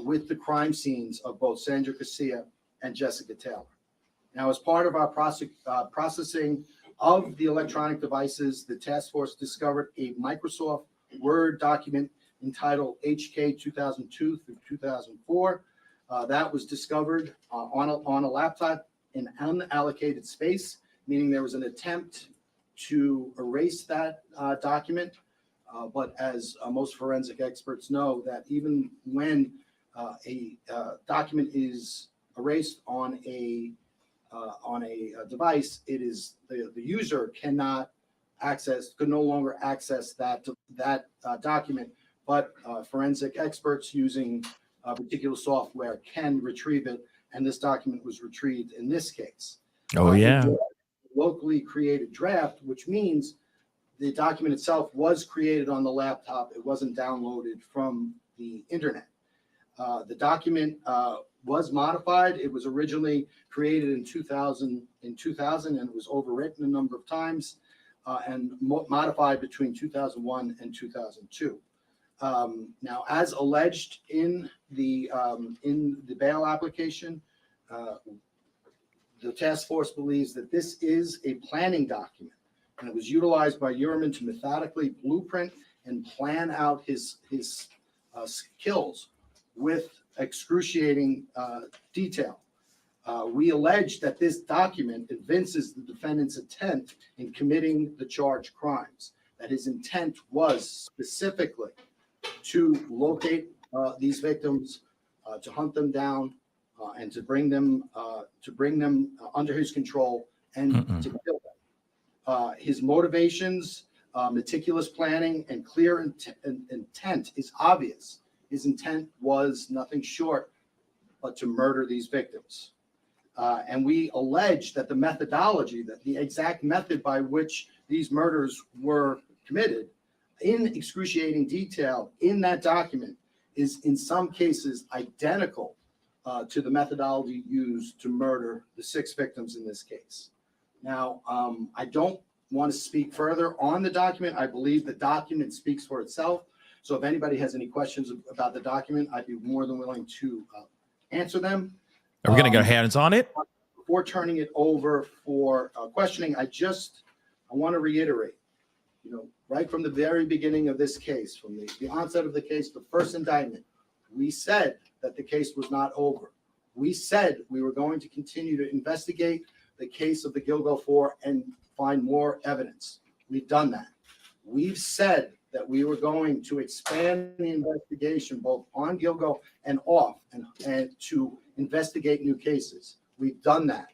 with the crime scenes of both Sandra Casilla and Jessica Taylor. Now, as part of our processing of the electronic devices, the task force discovered a Microsoft Word document entitled HK 2002 through 2004. That was discovered on a laptop in unallocated space, meaning there was an attempt to erase that document. But as most forensic experts know, that even when a document is erased on a device, it is the user could no longer access that document, but forensic experts using particular software can retrieve it, and this document was retrieved in this case. Oh yeah. Locally created draft, which means the document itself was created on the laptop. It wasn't downloaded from the internet. The document was modified. It was originally created in 2000, and it was overwritten a number of times and modified between 2001 and 2002. Now, as alleged in the bail application, the task force believes that this is a planning document, and it was utilized by Heuerman to methodically blueprint and plan out his kills with excruciating detail. We allege that this document evinces the defendant's intent in committing the charged crimes, that his intent was specifically to locate these victims, to hunt them down, and to bring them under his control and to kill them. His motivations, meticulous planning, and clear intent is obvious. His intent was nothing short but to murder these victims. And we allege that the methodology, that the exact method by which these murders were committed in excruciating detail in that document is in some cases identical to the methodology used to murder the 6 victims in this case. Now, I don't want to speak further on the document. I believe the document speaks for itself. So if anybody has any questions about the document, I'd be more than willing to answer them. Are we going to go hands on it? Before turning it over for questioning, I want to reiterate, right from the very beginning of this case, from the onset of the case, the first indictment, we said that the case was not over. We said we were going to continue to investigate the case of the Gilgo 4 and find more evidence. We've done that. We've said that we were going to expand the investigation both on Gilgo and off, and to investigate new cases. We've done that,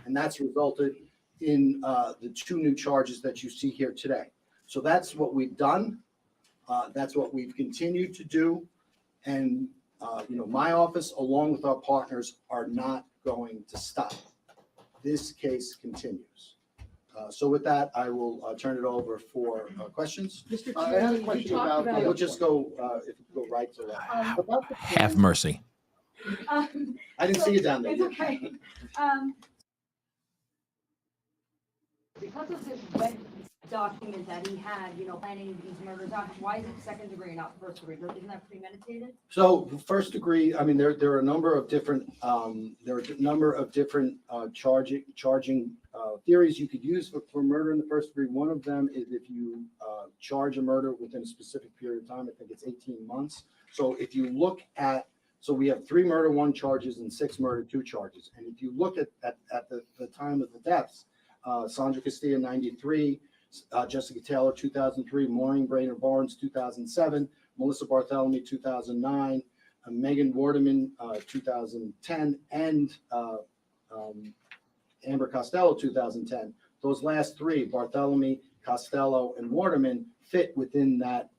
and that's resulted in the 2 new charges that you see here today. So that's what we've done. That's what we've continued to do, and my office, along with our partners, are not going to stop. This case continues. So with that, I will turn it over for questions. Mr. I had a Tierney, you question talked about, about- we'll just go, if you go right to that. About the Have mercy. I didn't see you down there. It's okay. Because of this wet document that he had, planning these murders out, why is it second degree and not first degree? Isn't that premeditated? So first degree, I mean, there are a number of different, charging theories you could use for murder in the first degree. One of them is if you charge a murder within a specific period of time. I think it's 18 months. So if you look at, so we have 3 murder 1 charges and 6 murder 2 charges. And if you look at the time of the deaths, Sandra Castilla, 93, Jessica Taylor, 2003, Maureen brainard-barnes, 2007, Melissa Bartholomew, 2009, Megan Wardeman, 2010, and Amber Costello, 2010. Those last 3, Bartholomew, Costello, and Wardeman, fit within that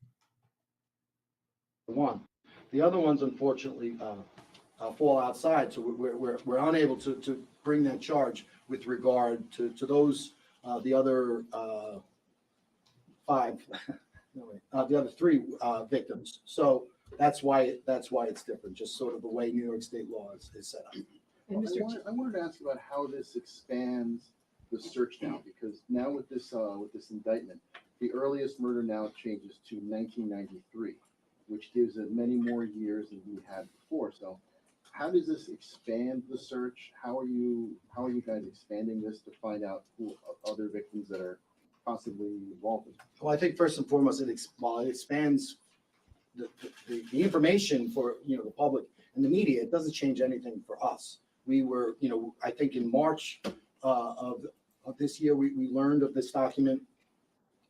one. The other ones, unfortunately, fall outside, so we're unable to bring that charge with regard to those, the other 5, the other 3 victims. So that's why it's different, just sort of the way New York State law is set up. I wanted to ask about how this expands the search now, because now with this indictment, the earliest murder now changes to 1993, which gives it many more years than we had before. So how does this expand the search? How are you guys expanding this to find out who other victims that are possibly involved in? Well, I think first and foremost, it expands the information for the public and the media. It doesn't change anything for us. We were, I think in March of this year, we learned of this document.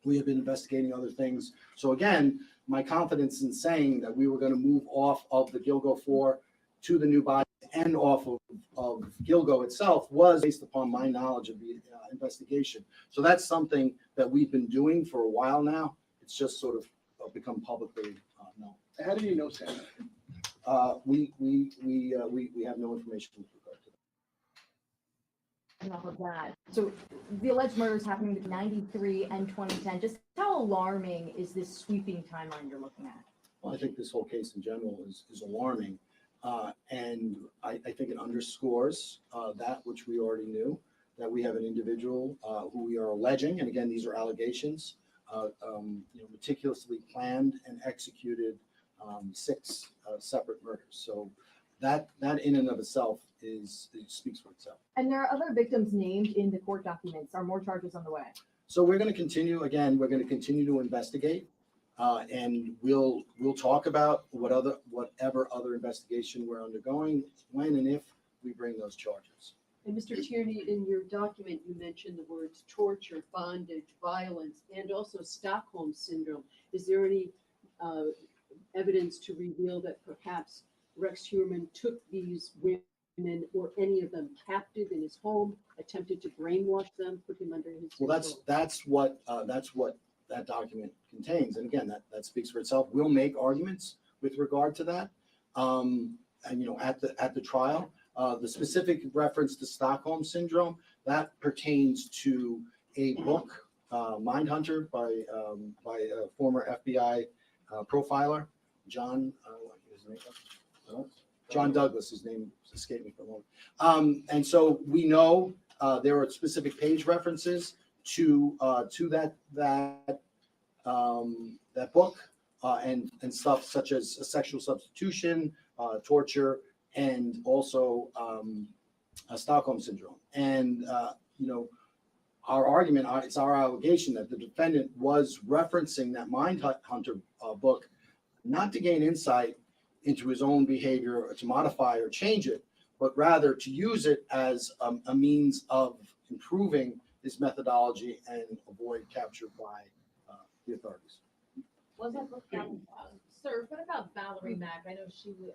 We have been investigating other things. So again, my confidence in saying that we were going to move off of the Gilgo 4 to the new body and off of Gilgo itself was based upon my knowledge of the investigation. So that's something that we've been doing for a while now. It's just sort of become publicly known. How do you know, Sam? We have no information with regard to that. And off of that, so the alleged murders happening between 93 and 2010. Just how alarming is this sweeping timeline you're looking at? Well, I think this whole case in general is alarming. And I think it underscores that which we already knew, that we have an individual who we are alleging, and again, these are allegations, meticulously planned and executed 6 separate murders. So that in and of itself it speaks for itself. And there are other victims named in the court documents. Are more charges on the way? So we're going to continue. Again, we're going to continue to investigate. And we'll talk about whatever other investigation we're undergoing when and if we bring those charges. And Mr. Tierney, in your document, you mentioned the words torture, bondage, violence, and also Stockholm syndrome. Is there any evidence to reveal that perhaps Rex Heuermann took these women or any of them captive in his home, attempted to brainwash them, put them under his Well, that's what that document contains. And again, that speaks for itself. We'll make arguments with regard to that. And at the trial, the specific reference to Stockholm syndrome, that pertains to a book, Mindhunter, by a former FBI profiler, John Douglas. His name escaped me for a moment. And so we know there are specific page references to that book and stuff such as sexual substitution, torture, and also Stockholm syndrome. And our argument, it's our allegation that the defendant was referencing that Mindhunter book not to gain insight into his own behavior or to modify or change it, but rather to use it as a means of improving his methodology and avoid capture by the authorities. Was that book found, sir, what about Valerie Mack? I know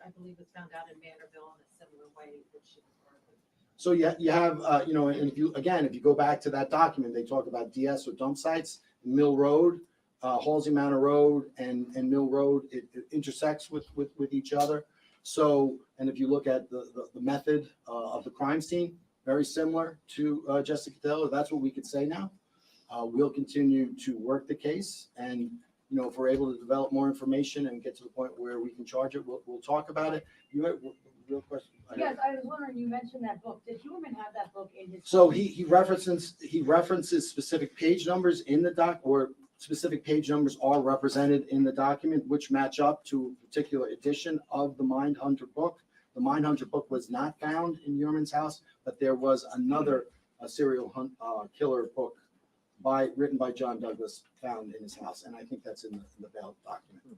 I believe was found out in Vanderbilt in a similar way that she was murdered. So you have, and if you go back to that document, they talk about DS or dump sites, Mill Road, Halsey Manor Road and Mill Road, it intersects with each other. So, and if you look at the method of the crime scene, very similar to Jessica Taylor, that's what we could say now. We'll continue to work the case, and if we're able to develop more information and get to the point where we can charge it, we'll talk about it. You have real question? Yes, I was wondering, you mentioned that book. Did Heuerman have that book in his? So he references specific page numbers in the doc, or specific page numbers are represented in the document, which match up to a particular edition of the Mindhunter book. The Mindhunter book was not found in Heuerman's house, but there was another serial killer book written by John Douglas found in his house, and I think that's in the bail document.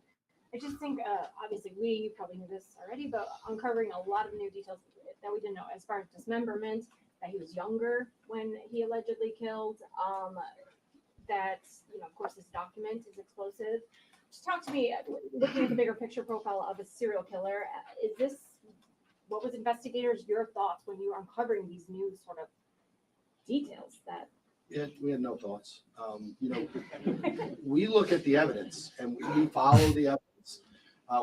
I just think, obviously, you probably knew this already, but uncovering a lot of new details that we didn't know as far as dismemberment, that he was younger when he allegedly killed, that, of course, this document is explosive. Just talk to me, looking at the bigger picture profile of a serial killer, what was investigators, your thoughts when you were uncovering these new sort of details that? Yeah, we had no thoughts. We look at the evidence and we follow the evidence.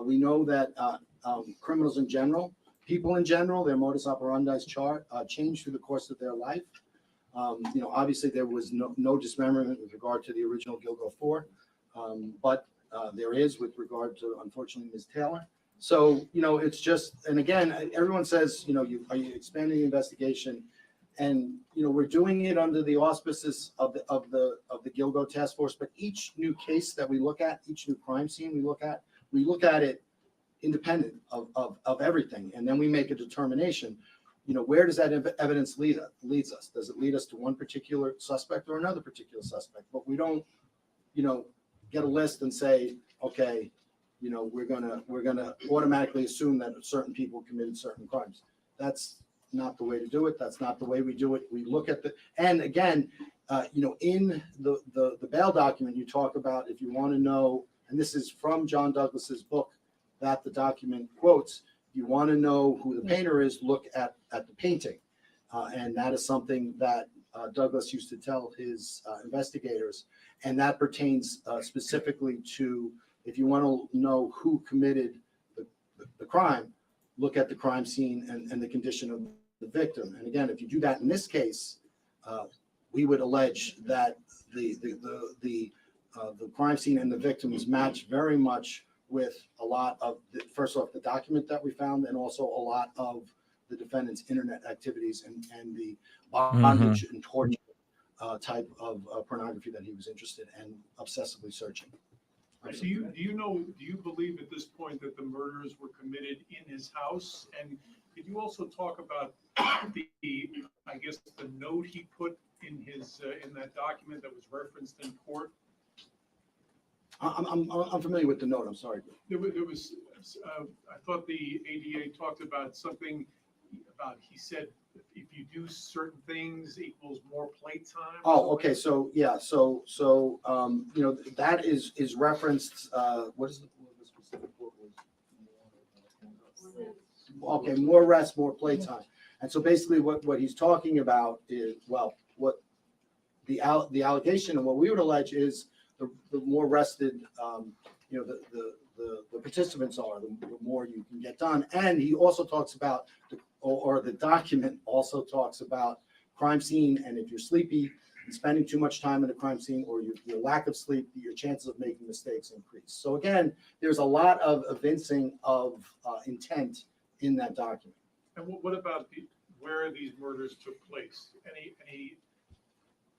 We know that criminals in general, people in general, their modus operandi change through the course of their life. Obviously there was no dismemberment with regard to the original Gilgo 4, but there is with regard to, unfortunately, Ms. Taylor. So, it's just, and again, everyone says, are you expanding the investigation? And, we're doing it under the auspices of the Gilgo task force, but each new case that we look at, each new crime scene we look at it independent of everything. And then we make a determination, where does that evidence leads us? Does it lead us to one particular suspect or another particular suspect? But we don't, get a list and say, okay, we're gonna automatically assume that certain people committed certain crimes. That's not the way to do it. That's not the way we do it. We look at and again, in the bail document, you talk about, if you want to know, and this is from John Douglas's book that the document quotes, you want to know who the painter is, look at the painting. And that is something that Douglas used to tell his investigators. And that pertains specifically to, if you want to know who committed the crime, look at the crime scene and the condition of the victim. And again, if you do that in this case, we would allege that the crime scene and the victims match very much with a lot of, first off, the document that we found, and also a lot of the defendant's internet activities and the bondage and torture type of pornography that he was interested in obsessively searching. Do you believe at this point that the murders were committed in his house? And could you also talk about the note he put in his in that document that was referenced in court? I'm familiar with the note. I'm sorry. There was I thought the ADA talked about something about, he said, if you do certain things equals more playtime. Oh, okay. So yeah. So that is referenced. What is the specific quote? Okay, more rest, more playtime. And so basically, what he's talking about is, well, what the allegation and what we would allege is the more rested, the participants are, the more you can get done. And he also talks about, or the document also talks about crime scene, and if you're sleepy and spending too much time in the crime scene, or your lack of sleep, your chances of making mistakes increase. So again, there's a lot of evincing of intent in that document. And what about where these murders took place? Any?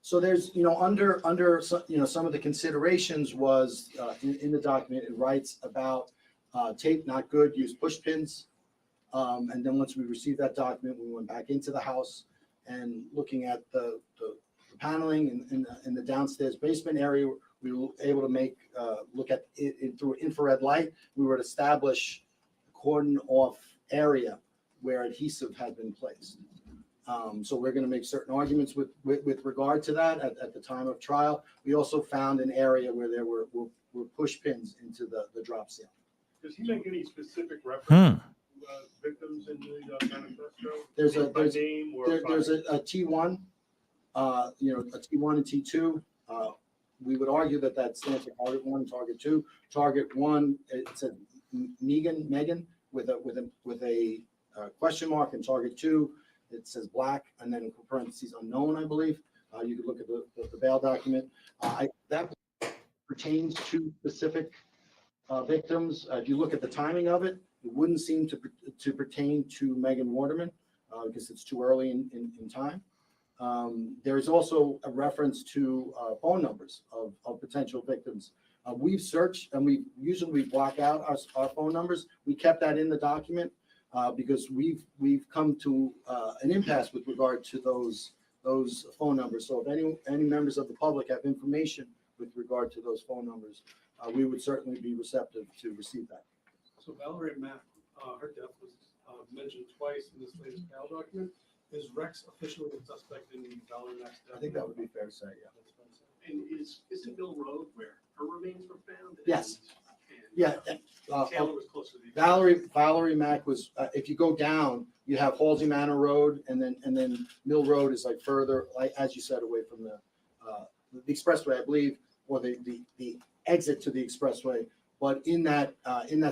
So there's, under some of the considerations was in the document, it writes about tape not good, use push pins. And then once we received that document, we went back into the house and looking at the paneling in the downstairs basement area, we were able to look at it through infrared light. We were to establish a cordon off area where adhesive had been placed. So we're going to make certain arguments with regard to that at the time of trial. We also found an area where there were push pins into the drop ceiling. Does he make any specific reference to victims in the manifesto? There's a T1, a T1 and T2. We would argue that stands for target 1 and target 2. Target 1, it said Megan with a question mark, and target 2, it says black, and then in parentheses unknown, I believe. You could look at the bail document. That pertains to specific victims. If you look at the timing of it, it wouldn't seem to pertain to Megan Waterman because it's too early in time. There is also a reference to phone numbers of potential victims. We've searched and we block out our phone numbers. We kept that in the document because we've come to an impasse with regard to those phone numbers. So if any members of the public have information with regard to those phone numbers, we would certainly be receptive to receive that. So Valerie Mack, her death was mentioned twice in this latest bail document. Is Rex officially a suspect in Valerie Mack's death? I think that would be fair to say, yeah. And isn't Mill Road where her remains were found? Yes. And, Yeah. Taylor was close to the Valerie Mack was. If you go down, you have Halsey Manor Road, and then Mill Road is like further, like as you said, away from the expressway, I believe, or the exit to the expressway. But in that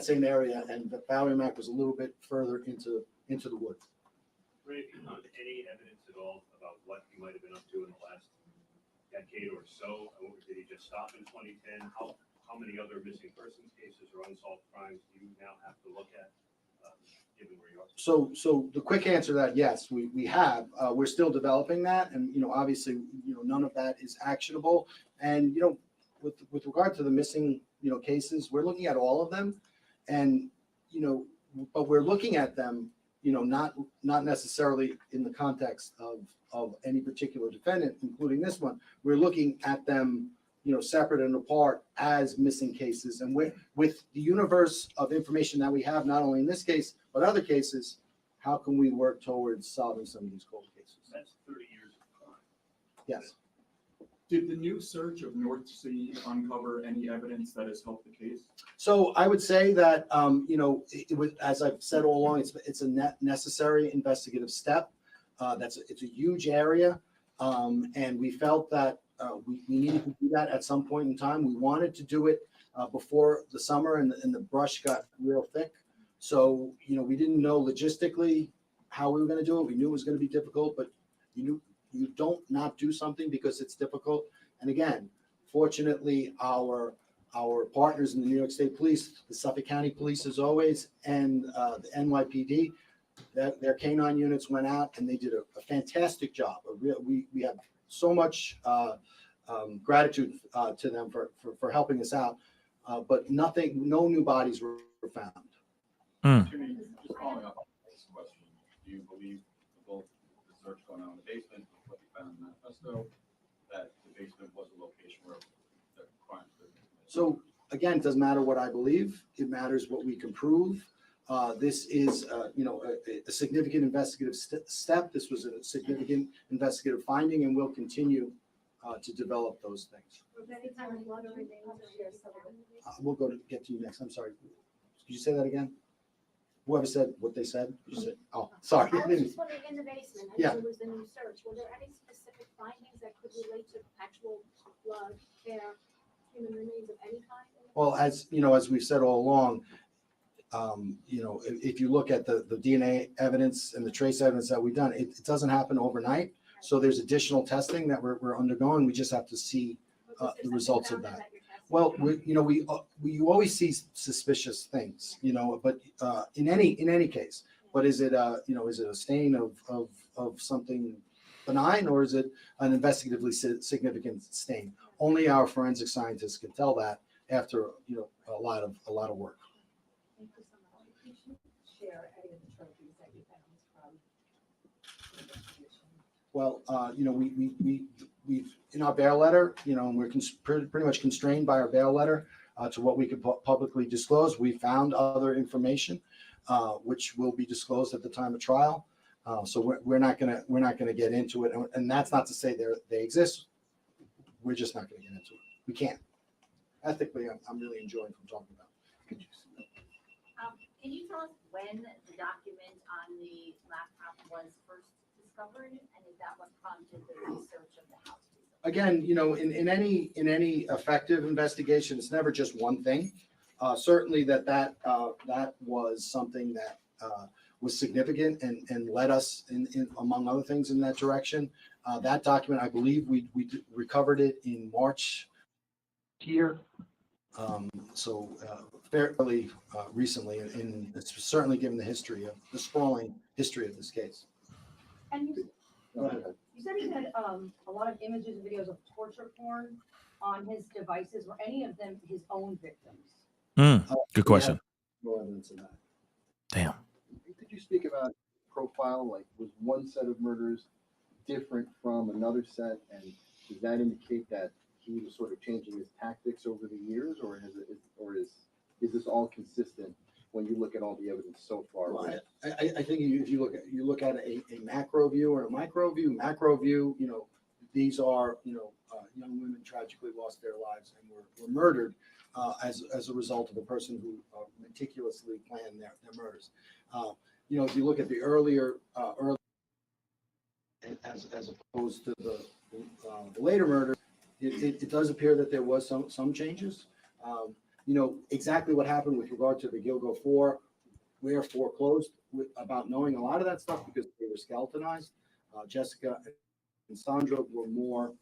same area, and Valerie Mack was a little bit further into the woods. Any evidence at all about what he might have been up to in the last decade or so? Did he just stop in 2010? How many other missing persons cases or unsolved crimes do you now have to look at, given where you are? So the quick answer to that, yes, we have. We're still developing that, and obviously, none of that is actionable. And with regard to the missing cases, we're looking at all of them, and but we're looking at them not necessarily in the context of any particular defendant, including this one. We're looking at them, separate and apart as missing cases. And with the universe of information that we have, not only in this case, but other cases, how can we work towards solving some of these cold cases? That's 30 years of crime. Yes. Did the new search of North Sea uncover any evidence that has helped the case? So I would say that, it was, as I've said all along, it's a necessary investigative step. It's a huge area, and we felt that we needed to do that at some point in time. We wanted to do it before the summer, and the brush got real thick. So we didn't know logistically how we were going to do it. We knew it was going to be difficult, but you don't not do something because it's difficult. And again, fortunately, our partners in the New York State Police, the Suffolk County Police as always, and the NYPD, their canine units went out and they did a fantastic job. We have so much gratitude to them for helping us out, but no new bodies were found. Jimmy, just following up on this question, do you believe both the search going on in the basement, what you found in the manifesto, that the basement was a location where the crime could be committed? So again, it doesn't matter what I believe. It matters what we can prove. This is, a significant investigative step. This was a significant investigative finding, and we'll continue to develop those things. We'll get to you next. I'm sorry. Could you say that again? Whoever said what they said, you said, oh, sorry. I was just wondering, in the basement, I Yeah. know there was the new search, were there any specific findings that could relate to actual blood, hair, human remains of any kind? Well, as we've said all along, if you look at the DNA evidence and the trace evidence that we've done, it doesn't happen overnight. So there's additional testing that we're undergoing. We just have to see the results of that. Well, you always see suspicious things, but in any case. But is it is it a stain of something benign, or is it an investigatively significant stain? Only our forensic scientists can tell that after a lot of work. Share any of the trophies that you found from the investigation. Well, we've in our bail letter, and we're pretty much constrained by our bail letter to what we could publicly disclose. We found other information, which will be disclosed at the time of trial. So we're not gonna get into it, and that's not to say they exist. We're just not gonna get into it. We can't. Ethically, I'm really enjoying from talking about it. Can you tell us when the document on the laptop was first discovered, and is that what prompted the research of the house? Again, in any effective investigation, it's never just one thing. Certainly that was something that was significant and led us in among other things in that direction. That document, I believe we recovered it in March here. Fairly recently, and it's certainly given the history of the sprawling history of this case. And you Go ahead. said he had a lot of images and videos of torture porn on his devices. Were any of them his own victims? Good question. No evidence of that. Damn. Could you speak about profile? Like, was one set of murders different from another set, and does that indicate that he was sort of changing his tactics over the years, or is this all consistent when you look at all the evidence so far? Well, I think if you look at a macro view or a micro view, these are young women tragically lost their lives and were murdered as a result of a person who meticulously planned their murders. If you look at the earlier as opposed to the later murder, it does appear that there was some changes. Exactly what happened with regard to the Gilgo 4, we're foreclosed about knowing a lot of that stuff because they were skeletonized. Jessica and Sandra were more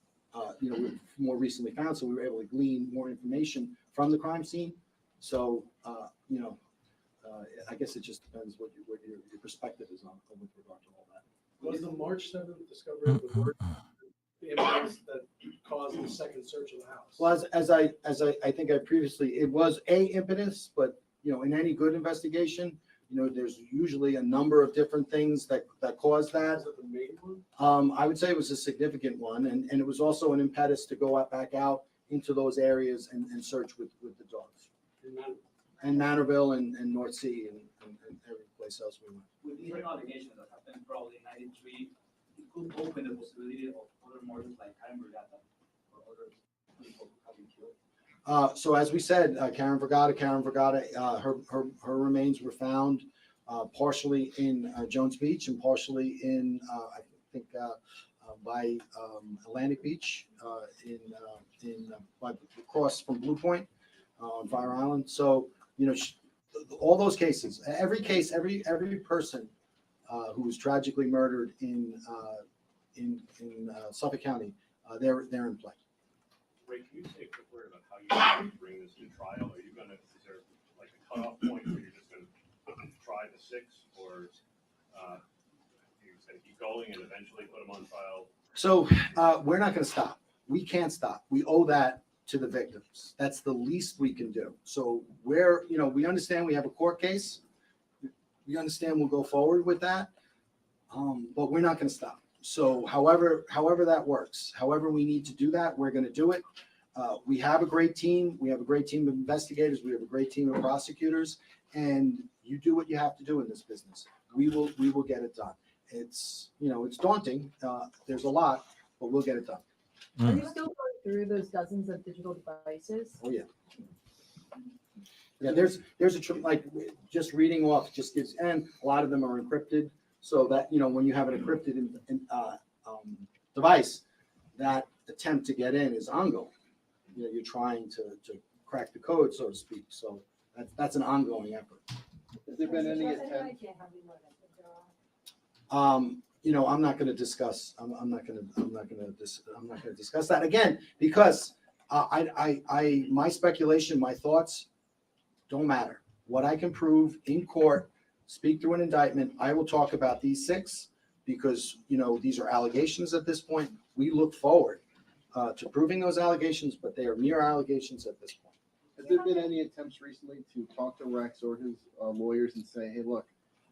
recently found, so we were able to glean more information from the crime scene. So, I guess it just depends what your perspective is on with regard to all that. Was the March 7th discovery of the murder the evidence that caused the second search of the house? Well, as I think I previously, it was a impetus, but in any good investigation, there's usually a number of different things that cause that. Was it the main one? I would say it was a significant one, and it was also an impetus to go back out into those areas and search with the dogs. And Manorville and North Sea and every place else we went. With these allegations that happened probably in '93, it could open the possibility of other murders like Karen Vergata or other people having killed. So as we said, Karen Vergata, her remains were found partially in Jones Beach and partially in I think by Atlantic Beach by across from Blue Point on Fire Island. So all those cases, every person who was tragically murdered in Suffolk County, they're in play. Ray, can you say a quick word about how you bring this to trial? Are you gonna, is there like a cutoff point where you're just gonna try the 6, or you're just gonna keep going and eventually put them on trial? So we're not going to stop. We can't stop. We owe that to the victims. That's the least we can do. So we understand we have a court case. We understand we'll go forward with that, but we're not going to stop. So however that works, however we need to do that, we're going to do it. We have a great team. We have a great team of investigators. We have a great team of prosecutors, and you do what you have to do in this business. We will get it done. It's it's daunting. There's a lot, but we'll get it done. Are you still going through those dozens of digital devices? Oh yeah. Yeah, there's like just reading off just gives, and a lot of them are encrypted, so that when you have an encrypted device, that attempt to get in is ongoing. You're trying to crack the code, so to speak. So that's an ongoing effort. Has there been any attempt? I'm not going to discuss. I'm not going to discuss that again because my speculation, my thoughts don't matter. What I can prove in court, speak through an indictment. I will talk about these 6 because these are allegations at this point. We look forward to proving those allegations, but they are mere allegations at this point. Has there been any attempts recently to talk to Rex or his lawyers and say, "Hey, look,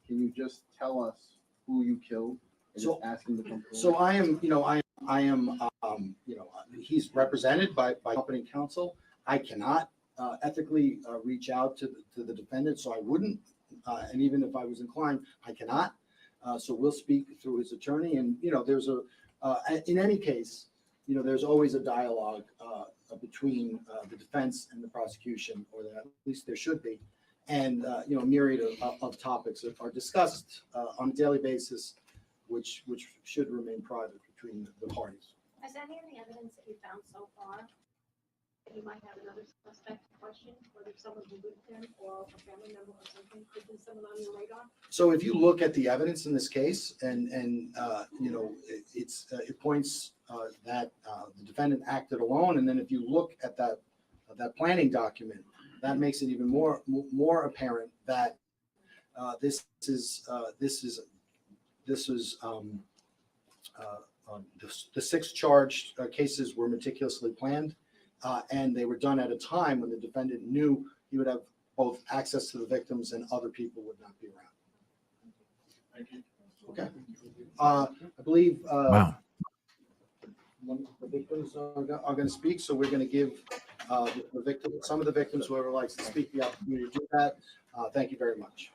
can you just tell us who you killed?" And So- just ask him to come forward? So I am, he's represented by company counsel. I cannot ethically reach out to the defendant, so I wouldn't. And even if I was inclined, I cannot. So we'll speak through his attorney. And there's in any case, there's always a dialogue between the defense and the prosecution, or at least there should be. And a myriad of topics are discussed on a daily basis, which should remain private between the parties. Has any of the evidence that you found so far you might have another suspect question, whether someone who lived there or a family member or something, could be someone on your radar? So if you look at the evidence in this case, and you know, it points that the defendant acted alone, and then if you look at that planning document, that makes it even more apparent that the six charged cases were meticulously planned, and they were done at a time when the defendant knew he would have both access to the victims and other people would not be around. Thank you. Okay. I believe Wow. the victims are going to speak, so we're going to give some of the victims, whoever likes to speak, the opportunity to do that. Thank you very much.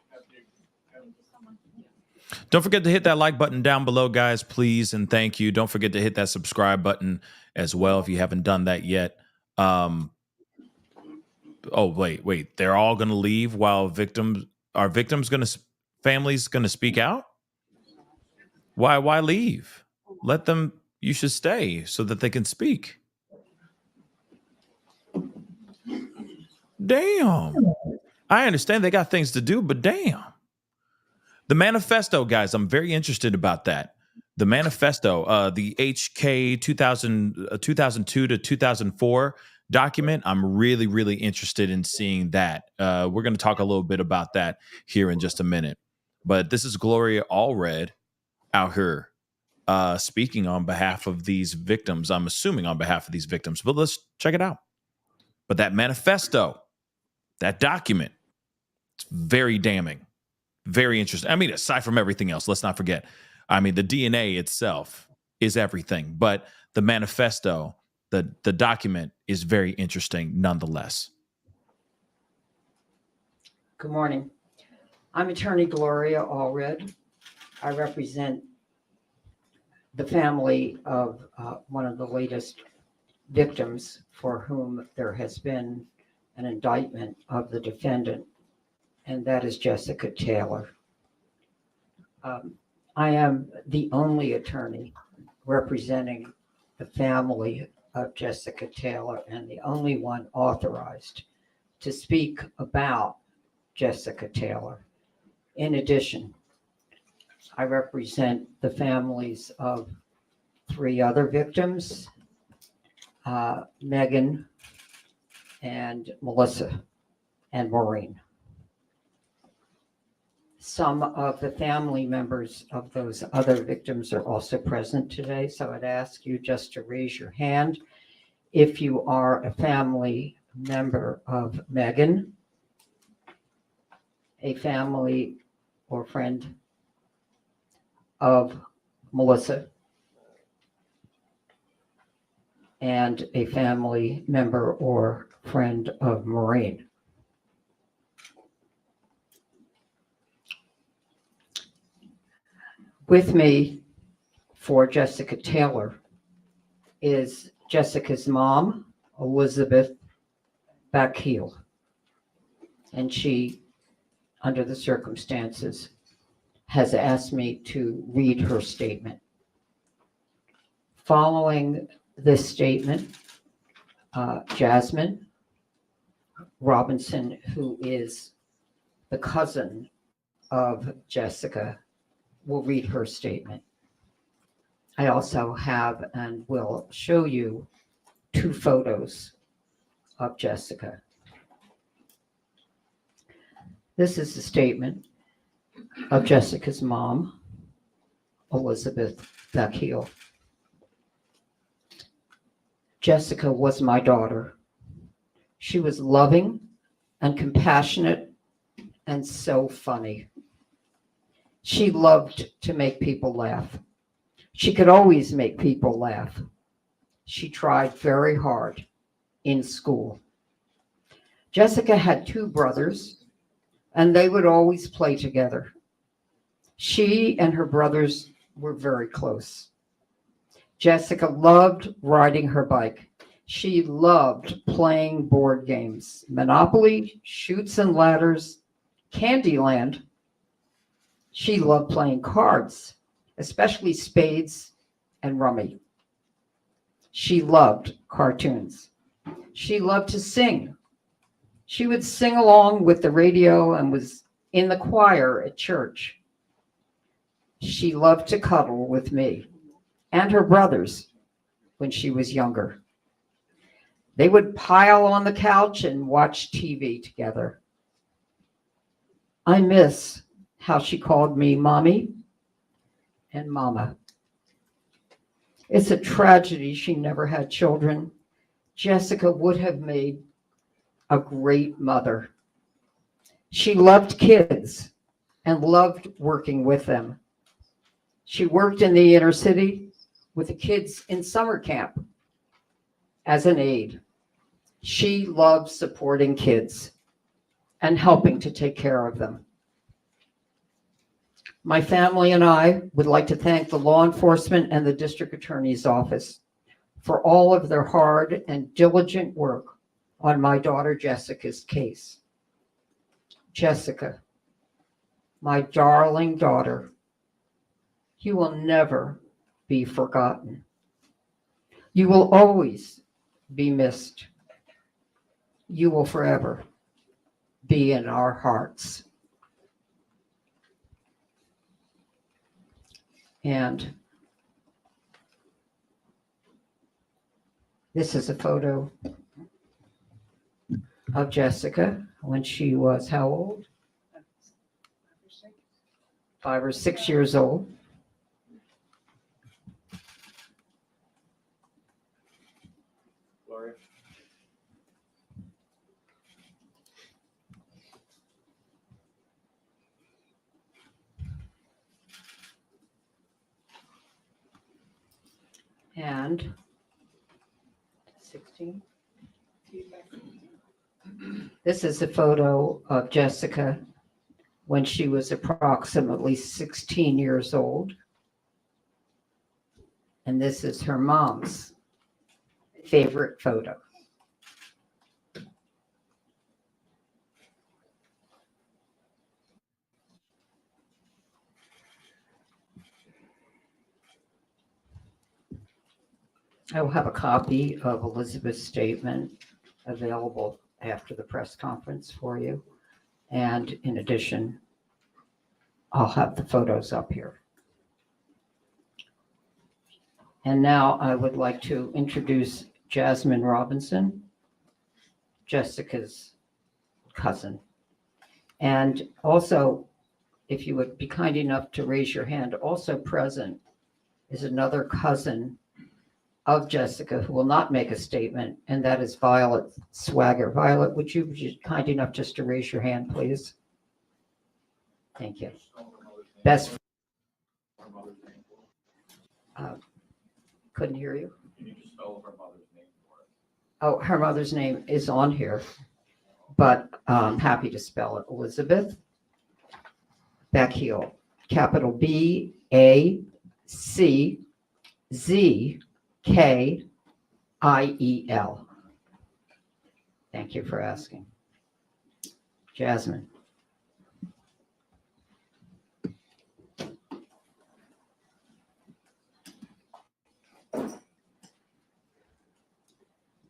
Don't forget to hit that like button down below, guys, please, and thank you. Don't forget to hit that subscribe button as well if you haven't done that yet. Oh, wait. They're all going to leave while families going to speak out? Why leave? Let them, you should stay so that they can speak. Damn. I understand they got things to do, but damn. The manifesto, guys, I'm very interested about that. The manifesto, the HK 2002 to 2004 document, I'm really, really interested in seeing that. We're going to talk a little bit about that here in just a minute. But this is Gloria Allred out here speaking on behalf of these victims. I'm assuming on behalf of these victims, but let's check it out. But that manifesto, that document, it's very damning. Very interesting. I mean, aside from everything else, let's not forget. I mean, the DNA itself is everything, but the manifesto, the document is very interesting nonetheless. Good morning. I'm attorney Gloria Allred. I represent the family of one of the latest victims for whom there has been an indictment of the defendant, and that is Jessica Taylor. I am the only attorney representing the family of Jessica Taylor and the only one authorized to speak about Jessica Taylor. In addition, I represent the families of three other victims, Megan and Melissa and Maureen. Some of the family members of those other victims are also present today, so I'd ask you just to raise your hand if you are a family member of Megan, a family or friend of Melissa, and a family member or friend of Maureen. With me for Jessica Taylor is Jessica's mom, Elizabeth Backheel, and she, under the circumstances, has asked me to read her statement. Following this statement, Jasmine Robinson, who is the cousin of Jessica, will read her statement. I also have and will show you two photos of Jessica. This is the statement of Jessica's mom, Elizabeth Backheel. Jessica was my daughter. She was loving and compassionate and so funny. She loved to make people laugh. She could always make people laugh. She tried very hard in school. Jessica had two brothers, and they would always play together. She and her brothers were very close. Jessica loved riding her bike. She loved playing board games, Monopoly, Chutes and Ladders, Candyland. She loved playing cards, especially spades and rummy. She loved cartoons. She loved to sing. She would sing along with the radio and was in the choir at church. She loved to cuddle with me and her brothers when she was younger. They would pile on the couch and watch TV together. I miss how she called me Mommy and Mama. It's a tragedy she never had children. Jessica would have made a great mother. She loved kids and loved working with them. She worked in the inner city with the kids in summer camp as an aide. She loved supporting kids and helping to take care of them. My family and I would like to thank the law enforcement and the district attorney's office for all of their hard and diligent work on my daughter Jessica's case. Jessica, my darling daughter, you will never be forgotten. You will always be missed. You will forever be in our hearts. And this is a photo of Jessica when she was how old? 5 or 6 years old. Gloria? And 16. This is a photo of Jessica when she was approximately 16 years old. And this is her mom's favorite photo. I will have a copy of Elizabeth's statement available after the press conference for you. And in addition, I'll have the photos up here. And now I would like to introduce Jasmine Robinson, Jessica's cousin. And also, if you would be kind enough to raise your hand, also present is another cousin of Jessica who will not make a statement, and that is Violet Swagger. Violet, would you be kind enough just to raise your hand, please? Thank you. Best. Couldn't hear you. Can you just spell her mother's name for us? Oh, her mother's name is on here, but I'm happy to spell it. Elizabeth Backiel, capital BACZKIEL. Thank you for asking. Jasmine.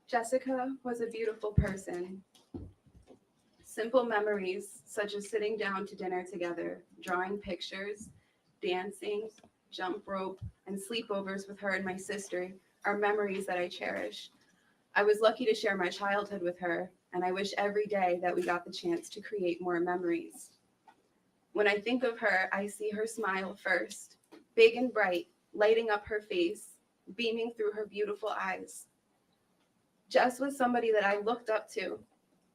Jessica was a beautiful person. Simple memories, such as sitting down to dinner together, drawing pictures, dancing, jump rope, and sleepovers with her and my sister, are memories that I cherish. I was lucky to share my childhood with her, and I wish every day that we got the chance to create more memories. When I think of her, I see her smile first, big and bright, lighting up her face, beaming through her beautiful eyes. Jess was somebody that I looked up to.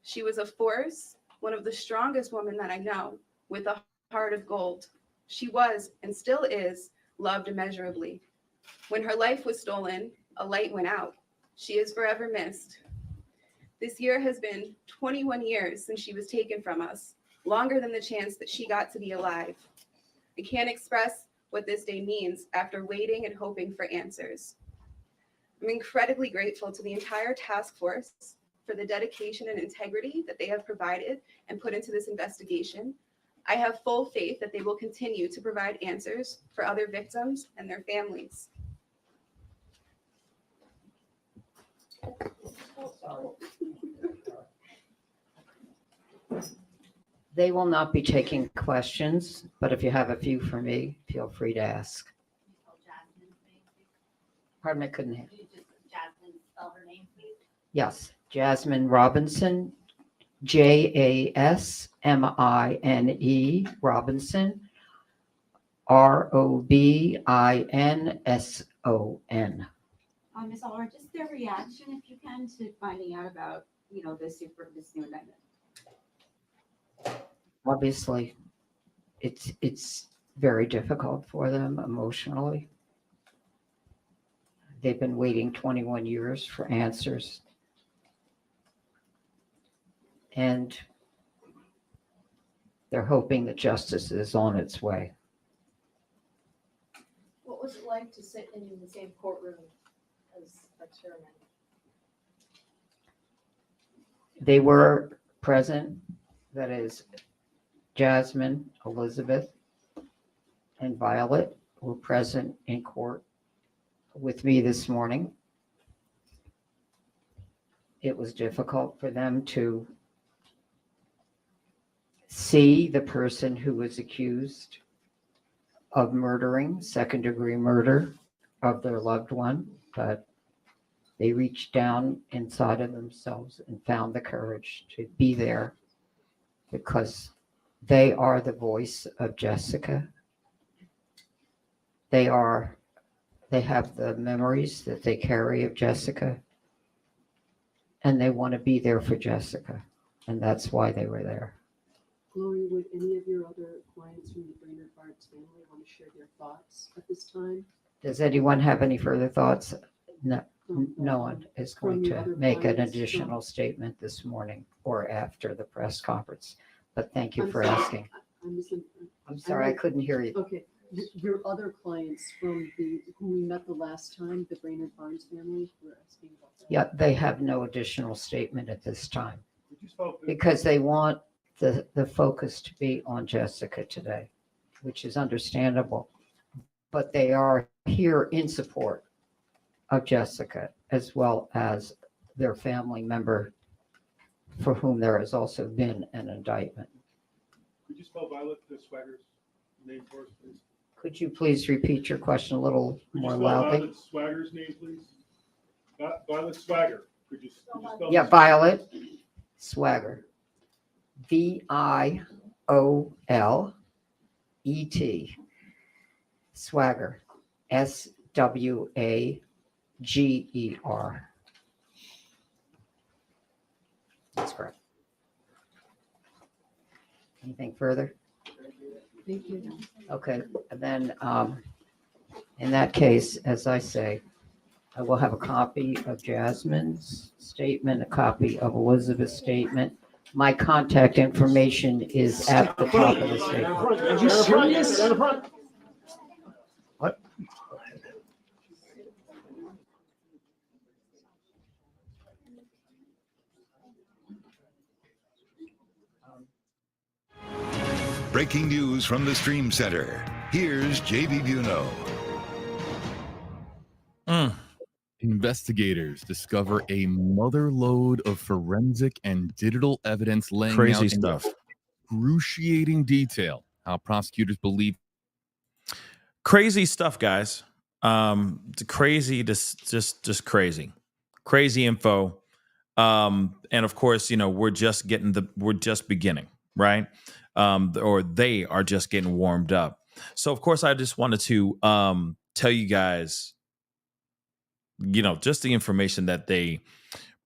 She was a force, one of the strongest women that I know, with a heart of gold. She was, and still is, loved immeasurably. When her life was stolen, a light went out. She is forever missed. This year has been 21 years since she was taken from us, longer than the chance that she got to be alive. I can't express what this day means after waiting and hoping for answers. I'm incredibly grateful to the entire task force for the dedication and integrity that they have provided and put into this investigation. I have full faith that they will continue to provide answers for other victims and their families. Sorry. They will not be taking questions, but if you have a few for me, feel free to ask. Pardon me, I couldn't hear. Could you just, Jasmine, spell her name, please? Yes, Jasmine Robinson, Jasmine Robinson, Robinson. Ms. Allred, just their reaction, if you can, to finding out about, this new indictment. Obviously, it's very difficult for them emotionally. They've been waiting 21 years for answers. And they're hoping that justice is on its way. What was it like to sit in the same courtroom as Rex Heuermann? They were present, that is, Jasmine, Elizabeth, and Violet were present in court with me this morning. It was difficult for them to see the person who was accused of murdering, second-degree murder of their loved one, but they reached down inside of themselves and found the courage to be there because they are the voice of Jessica. They have the memories that they carry of Jessica, and they want to be there for Jessica, and that's why they were there. Gloria, would any of your other clients from the brainard-barnes family want to share their thoughts at this time? Does anyone have any further thoughts? No, no one is going From your to other make an clients, additional statement this morning or after the press conference, but thank you I'm for sorry, asking. I'm sorry, I couldn't hear you. Okay, your other clients from who we met the last time, the brainard-barnes family, were asking about that. Yeah, they have no additional statement at this time because they want the focus to be on Jessica today, which is understandable. But they are here in support of Jessica as well as their family member for whom there has also been an indictment. Could you spell Violet Swagger's name for us, please? Could you please repeat your question a little Could you more spell loudly? Violet Swagger's name, please? Violet Swagger. Could you spell Yeah, this? Violet Swagger. Violet. Swagger. Swager. That's correct. Anything further? Thank you. Okay, and then in that case, as I say, I will have a copy of Jasmine's statement, a copy of Elizabeth's statement. My contact information is at the top of the statement. Are you serious? What? Breaking news from the Stream Center. Here's JB Buno. Investigators discover a mother lode of forensic and digital evidence laying Crazy out stuff. in excruciating detail how prosecutors believe. Crazy stuff, guys. Crazy, just crazy info. And of course, we're just beginning, right? Or they are just getting warmed up. So of course, I just wanted to tell you guys, just the information that they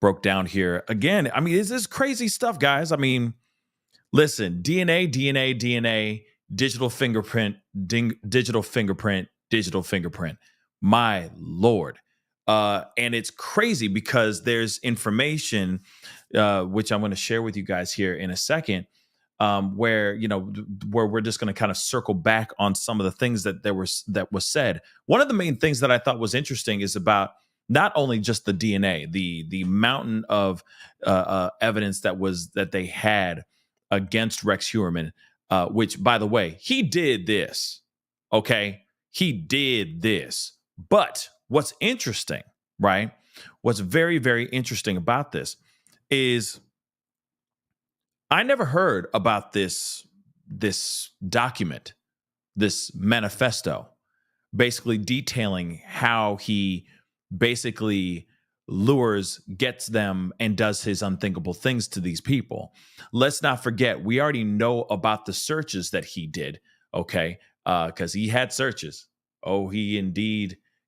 broke down here. Again, I mean, this is crazy stuff, guys. I mean, listen, DNA, digital fingerprint. My Lord. And it's crazy because there's information, which I'm going to share with you guys here in a second, where we're just going to kind of circle back on some of the things that was said. One of the main things that I thought was interesting is about not only just the DNA, the mountain of evidence that they had against Rex Heuermann, which, by the way, he did this. Okay, he did this. But what's interesting, right? What's very, very interesting about this is I never heard about this document, this manifesto, basically detailing how he basically lures, gets them, and does his unthinkable things to these people. Let's not forget, we already know about the searches that he did, okay? Because he had searches. Oh, he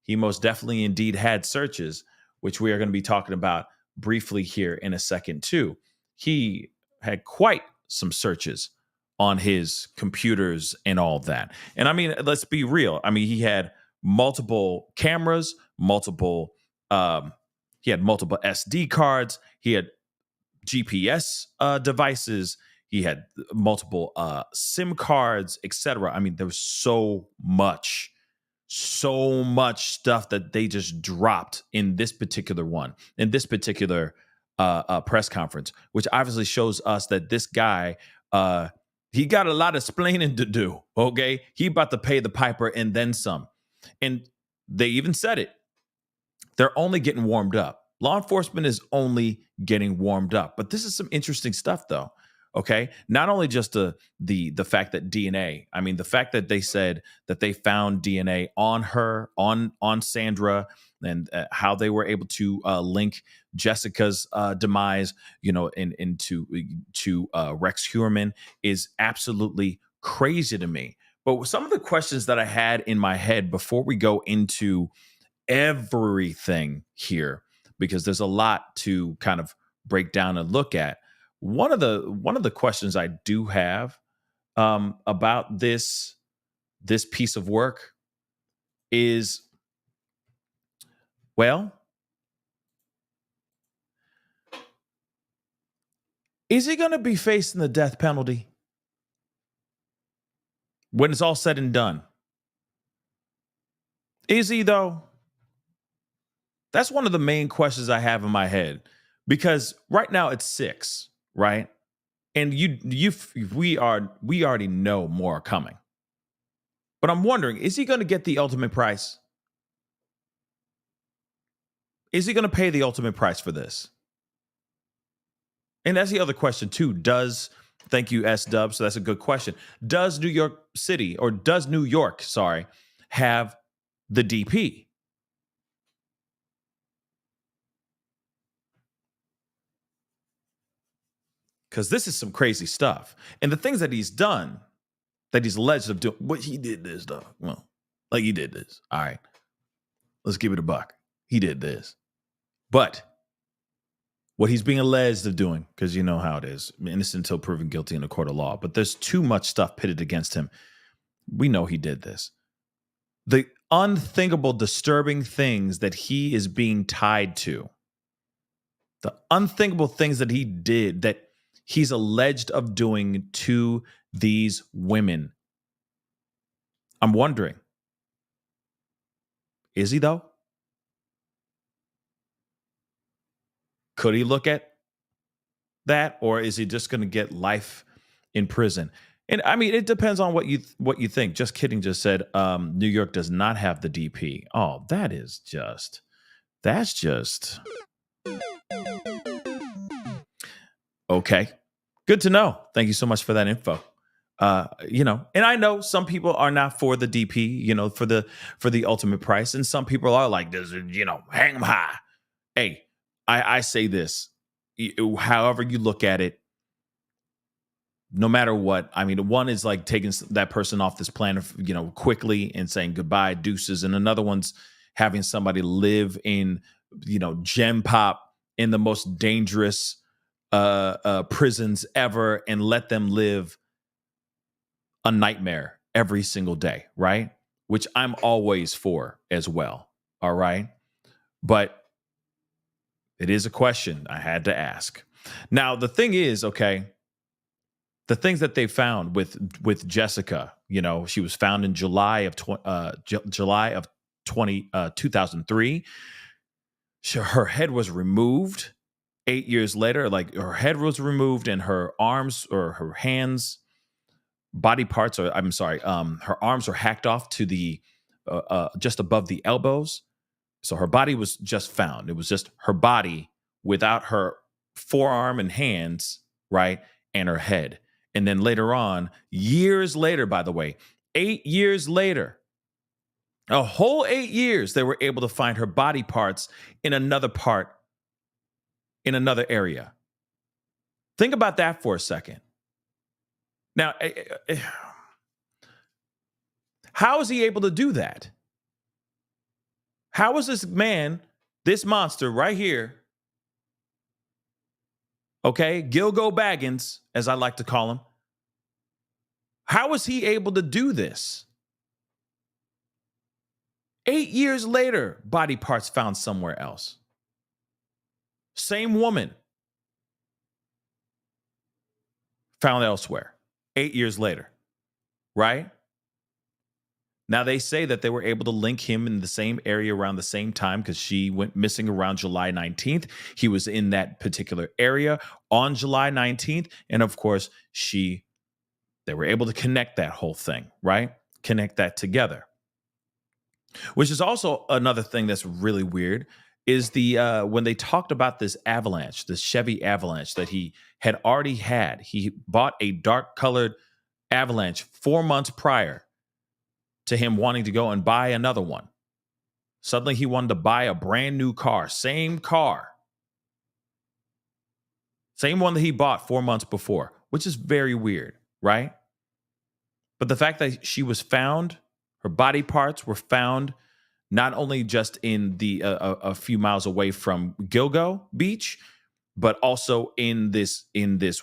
most definitely indeed had searches, which we are going to be talking about briefly here in a second too. He had quite some searches on his computers and all that. And I mean, let's be real. I mean, he had multiple cameras, he had multiple SD cards, he had GPS devices, he had multiple SIM cards, etc. I mean, there was so much stuff that they just dropped in this particular press conference, which obviously shows us that this guy, he got a lot of explaining to do. Okay, he about to pay the piper and then some. And they even said it. They're only getting warmed up. Law enforcement is only getting warmed up. But this is some interesting stuff, though. Okay, not only just the fact that DNA. I mean, the fact that they said that they found DNA on her, on Sandra, and how they were able to link Jessica's demise, into Rex Heuermann is absolutely crazy to me. But some of the questions that I had in my head before we go into everything here, because there's a lot to kind of break down and look at. One of the questions I do have about this piece of work is, well, is he going to be facing the death penalty when it's all said and done? Is he, though? That's one of the main questions I have in my head, because right now it's 6, right? And we already know more are coming. But I'm wondering, is he going to get the ultimate price? Is he going to pay the ultimate price for this? And that's the other question too. Thank you, S-Dub. So that's a good question. Does New York, have the DP? Because this is some crazy stuff. And the things that he's done, that he's alleged of doing, what he did this, though. Well, like he did this. All right. Let's give it a buck. He did this. But what he's being alleged of doing, because you know how it is, innocent until proven guilty in a court of law, but there's too much stuff pitted against him. We know he did this. The unthinkable, disturbing things that he is being tied to, the unthinkable things that he did, that he's alleged of doing to these women. I'm wondering, is he, though? Could he look at that, or is he just going to get life in prison? And I mean, it depends on what you think. Just kidding. Just said New York does not have the DP. Oh, that's just. Okay. Good to know. Thank you so much for that info. And I know some people are not for the DP, for the ultimate price. And some people are like, hang them high. Hey, I say this, however you look at it, no matter what. I mean, one is like taking that person off this planet, quickly and saying goodbye, deuces. And another one's having somebody live in, gem pop in the most dangerous prisons ever and let them live a nightmare every single day, right? Which I'm always for as well. All right. But it is a question I had to ask. Now, the thing is, okay, the things that they found with Jessica, she was found in July of 2003. Her head was removed 8 years later. Like, her head was removed and her arms or her hands, body parts, or I'm sorry, her arms were hacked off to the just above the elbows. So her body was just found. It was just her body without her forearm and hands, right? and her head. And then later on, years later, by the way, 8 years later, a whole 8 years, they were able to find her body parts in another area. Think about that for a second. Now, how is he able to do that? How is this man, this monster right here, okay, Gilgo Baggins, as I like to call him, how is he able to do this? 8 years later, body parts found somewhere else. Same woman found elsewhere. 8 years later, right? Now, they say that they were able to link him in the same area around the same time because she went missing around July 19th. He was in that particular area on July 19th. And of course, they were able to connect that whole thing, right? Connect that together. Which is also another thing that's really weird is when they talked about this Avalanche, this Chevy Avalanche that he had already had. He bought a dark colored Avalanche 4 months prior to him wanting to go and buy another one. Suddenly he wanted to buy a brand new car, same car. Same one that he bought 4 months before, which is very weird, right? But the fact that she was found, her body parts were found not only just in a few miles away from Gilgo Beach, but also in this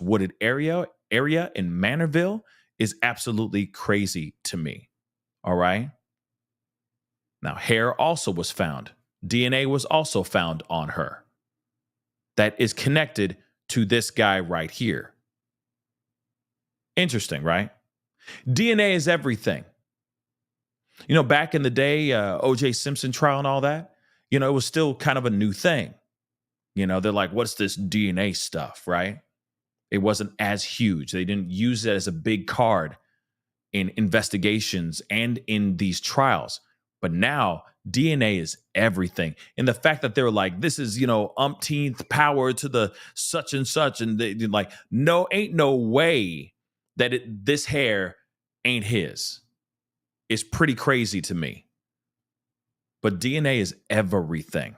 wooded area in Manorville is absolutely crazy to me. All right. Now, hair also was found. DNA was also found on her. That is connected to this guy right here. Interesting, right? DNA is everything. You know, back in the day, O.J. Simpson trial and all that, you know, it was still kind of a new thing. You know, they're like, what's this DNA stuff, right? It wasn't as huge. They didn't use it as a big card in investigations and in these trials. But now DNA is everything. And the fact that they were like, this is, you know, umpteenth power to the such and such. And they're like, no, ain't no way that this hair ain't his. It's pretty crazy to me. But DNA is everything.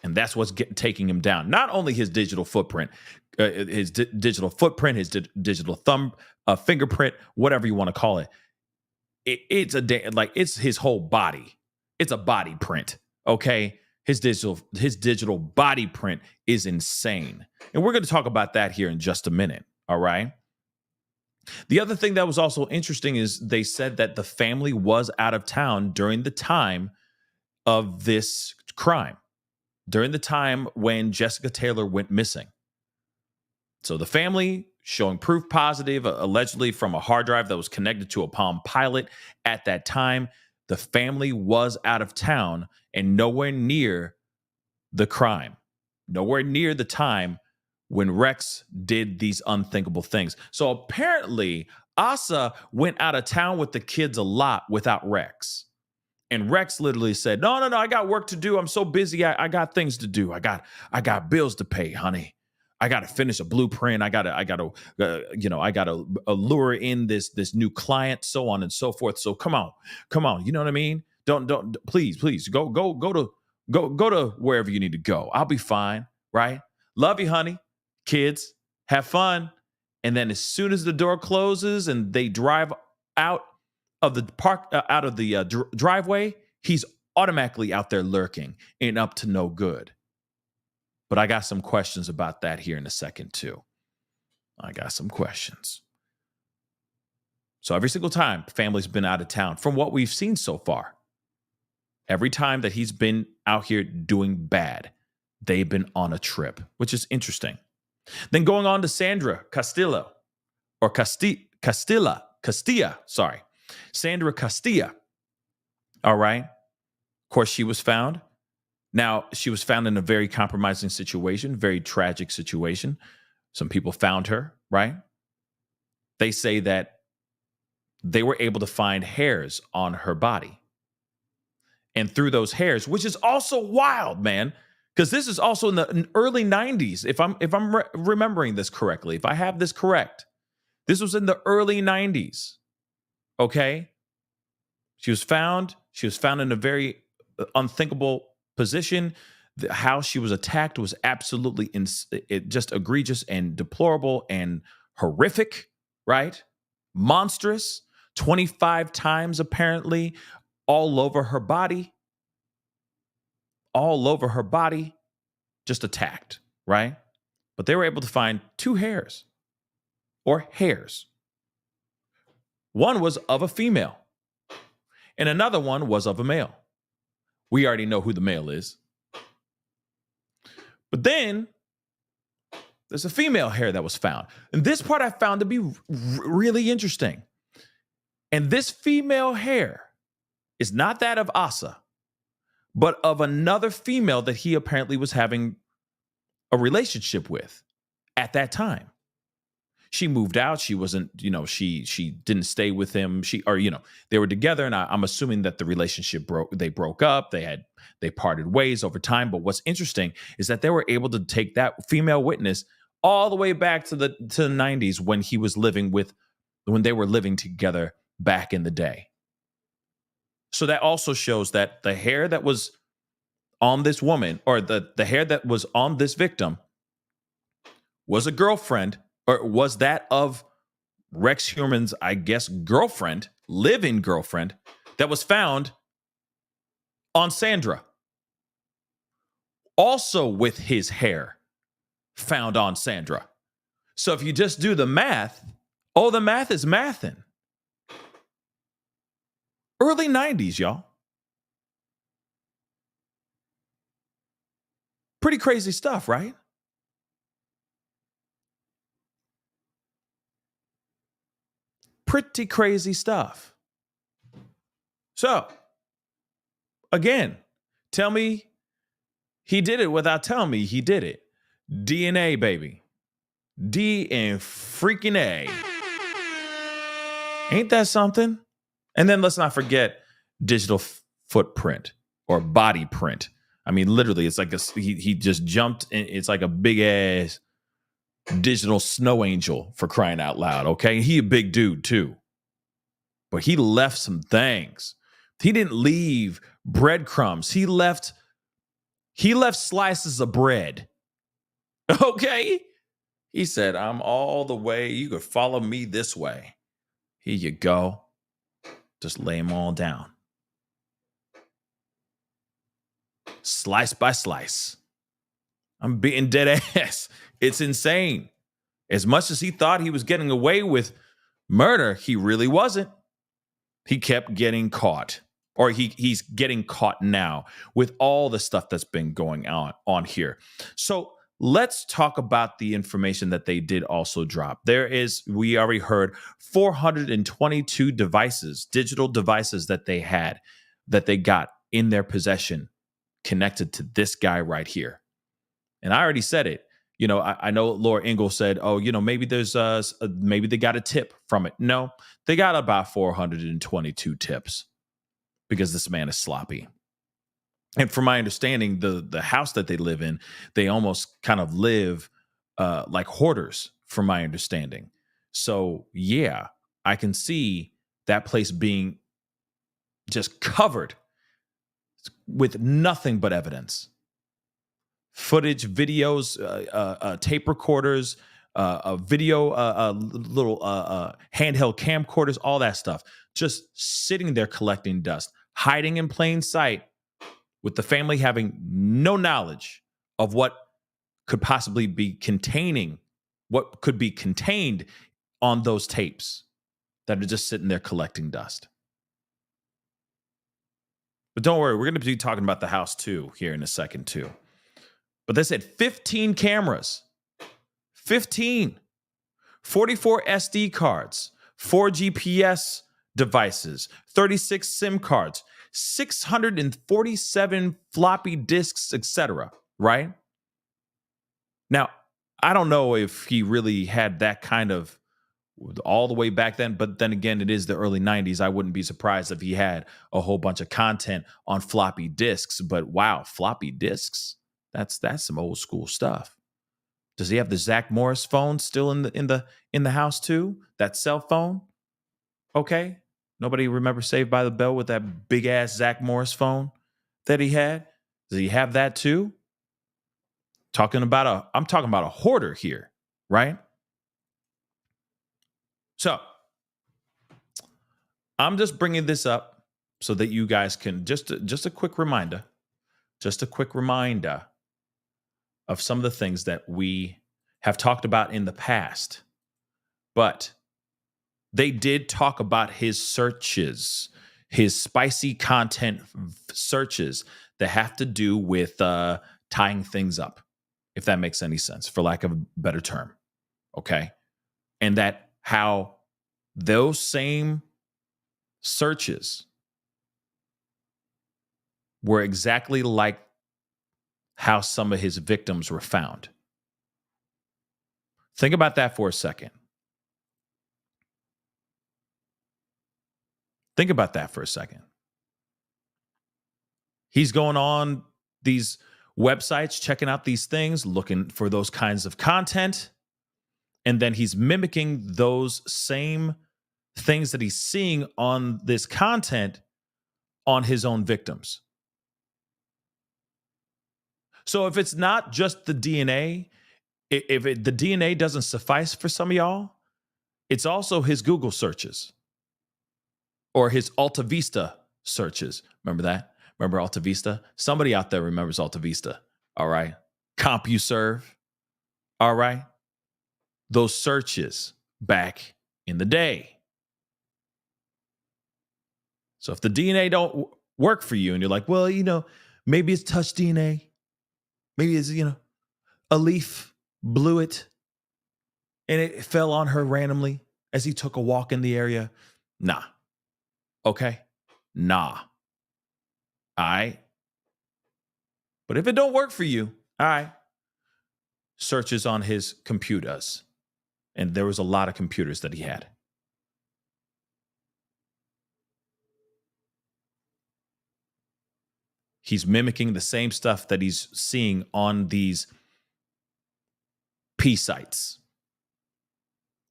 And that's what's taking him down. Not only his digital footprint, his digital thumb, fingerprint, whatever you want to call it. It's his whole body. It's a body print. Okay. His digital body print is insane. And we're going to talk about that here in just a minute. All right. The other thing that was also interesting is they said that the family was out of town during the time of this crime, during the time when Jessica Taylor went missing. So the family showing proof positive, allegedly from a hard drive that was connected to a Palm Pilot at that time. The family was out of town and nowhere near the crime, nowhere near the time when Rex did these unthinkable things. So apparently, Asa went out of town with the kids a lot without Rex. And Rex literally said, no, I got work to do. I'm so busy. I got things to do. I got bills to pay, honey. I got to finish a blueprint. I got to lure in this new client, so on and so forth. So come on. You know what I mean? Don't please go to wherever you need to go. I'll be fine. Right. Love you, honey. Kids, have fun. And then as soon as the door closes and they drive out of the park, out of the driveway, he's automatically out there lurking and up to no good. But I got some questions about that here in a second, too. I got some questions. So every single time family's been out of town, from what we've seen so far, every time that he's been out here doing bad, they've been on a trip, which is interesting. Then going on to Sandra Castilla. Sandra Castilla. All right. Of course, she was found. Now, she was found in a very compromising situation, very tragic situation. Some people found her, right? They say that they were able to find hairs on her body. And through those hairs, which is also wild, man, because this is also in the early 90s. If I'm remembering this correctly, if I have this correct, this was in the early 90s. Okay. She was found in a very unthinkable position. How she was attacked was absolutely just egregious and deplorable and horrific, right? Monstrous, 25 times apparently, all over her body, just attacked, right? But they were able to find 2 hairs or hairs. One was of a female and another one was of a male. We already know who the male is. But then there's a female hair that was found. And this part I found to be really interesting. And this female hair is not that of Asa, but of another female that he apparently was having a relationship with at that time. She moved out. She wasn't, she didn't stay with him. They were together, and I'm assuming that the relationship broke up. They parted ways over time. But what's interesting is that they were able to take that female witness all the way back to the 90s when they were living together back in the day. So that also shows that the hair that was on this woman, or the hair that was on this victim, was a girlfriend, or was that of Rex Heuermann's, I guess, girlfriend, live-in girlfriend, that was found on Sandra. Also with his hair found on Sandra. So if you just do the math, the math is mathin'. Early 90s, y'all. Pretty crazy stuff, right? Pretty crazy stuff. So, again, tell me he did it without telling me he did it. DNA, baby. D and freaking A. Ain't that something? And then let's not forget digital footprint or body print. I mean, literally, it's like he just jumped. It's like a big ass digital snow angel, for crying out loud. Okay, he a big dude too, but he left some things. He didn't leave breadcrumbs. He left slices of bread. Okay, he said, "I'm all the way. You could follow me this way. Here you go. Just lay them all down, slice by slice." I'm being dead ass. It's insane. As much as he thought he was getting away with murder, he really wasn't. He kept getting caught, or he's getting caught now with all the stuff that's been going on here. So let's talk about the information that they did also drop. We already heard 422 devices, digital devices that they got in their possession connected to this guy right here. And I already said it. I know Laura Ingle said, maybe maybe they got a tip from it. No, they got about 422 tips because this man is sloppy. And from my understanding, the house that they live in, they almost kind of live like hoarders, from my understanding. So yeah, I can see that place being just covered with nothing but evidence. Footage, videos, tape recorders, video, little handheld camcorders, all that stuff, just sitting there collecting dust, hiding in plain sight, with the family having no knowledge of what could possibly be what could be contained on those tapes that are just sitting there collecting dust. But don't worry, we're going to be talking about the house too here in a second too. But they said 15 cameras, 44 SD cards, 4 GPS devices, 36 SIM cards, 647 floppy disks, etc. Right? Now, I don't know if he really had that kind of all the way back then, but then again, it is the early 90s. I wouldn't be surprised if he had a whole bunch of content on floppy disks. But wow, floppy disks? That's some old school stuff. Does he have the Zach Morris phone still in the house too? That cell phone? Okay. Nobody remember Saved by the Bell with that big ass Zach Morris phone that he had? Does he have that too? I'm talking about a hoarder here, right? So I'm just bringing this up so that you guys can just a quick reminder of some of the things that we have talked about in the past. But they did talk about his searches, his spicy content searches that have to do with tying things up, if that makes any sense, for lack of a better term. Okay. And that how those same searches were exactly like how some of his victims were found. Think about that for a second. Think about that for a second. He's going on these websites, checking out these things, looking for those kinds of content. And then he's mimicking those same things that he's seeing on this content on his own victims. So if it's not just the DNA, the DNA doesn't suffice for some of y'all, it's also his Google searches or his Alta Vista searches. Remember that? Remember Alta Vista? Somebody out there remembers Alta Vista. All right. CompuServe. All right. Those searches back in the day. So if the DNA don't work for you and you're like, well, maybe it's touch DNA. Maybe it's, a leaf blew it and it fell on her randomly as he took a walk in the area. Nah. Okay. Nah. All right. But if it don't work for you, all right. Searches on his computers. And there was a lot of computers that he had. He's mimicking the same stuff that he's seeing on these P sites.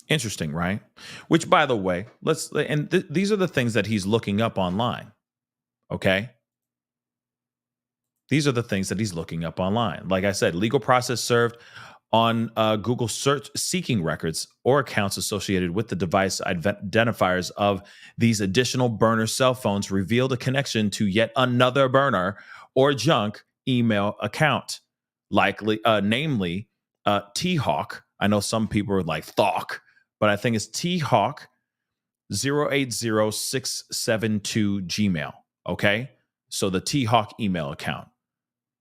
Interesting, right? Which, by the way, these are the things that he's looking up online. Okay? These are the things that he's looking up online. Like I said, legal process served on Google search seeking records or accounts associated with the device identifiers of these additional burner cell phones revealed a connection to yet another burner or junk email account, namely T-Hawk. I know some people are like Thawk, but I think it's T-Hawk 080672 Gmail. Okay, so the T-Hawk email account.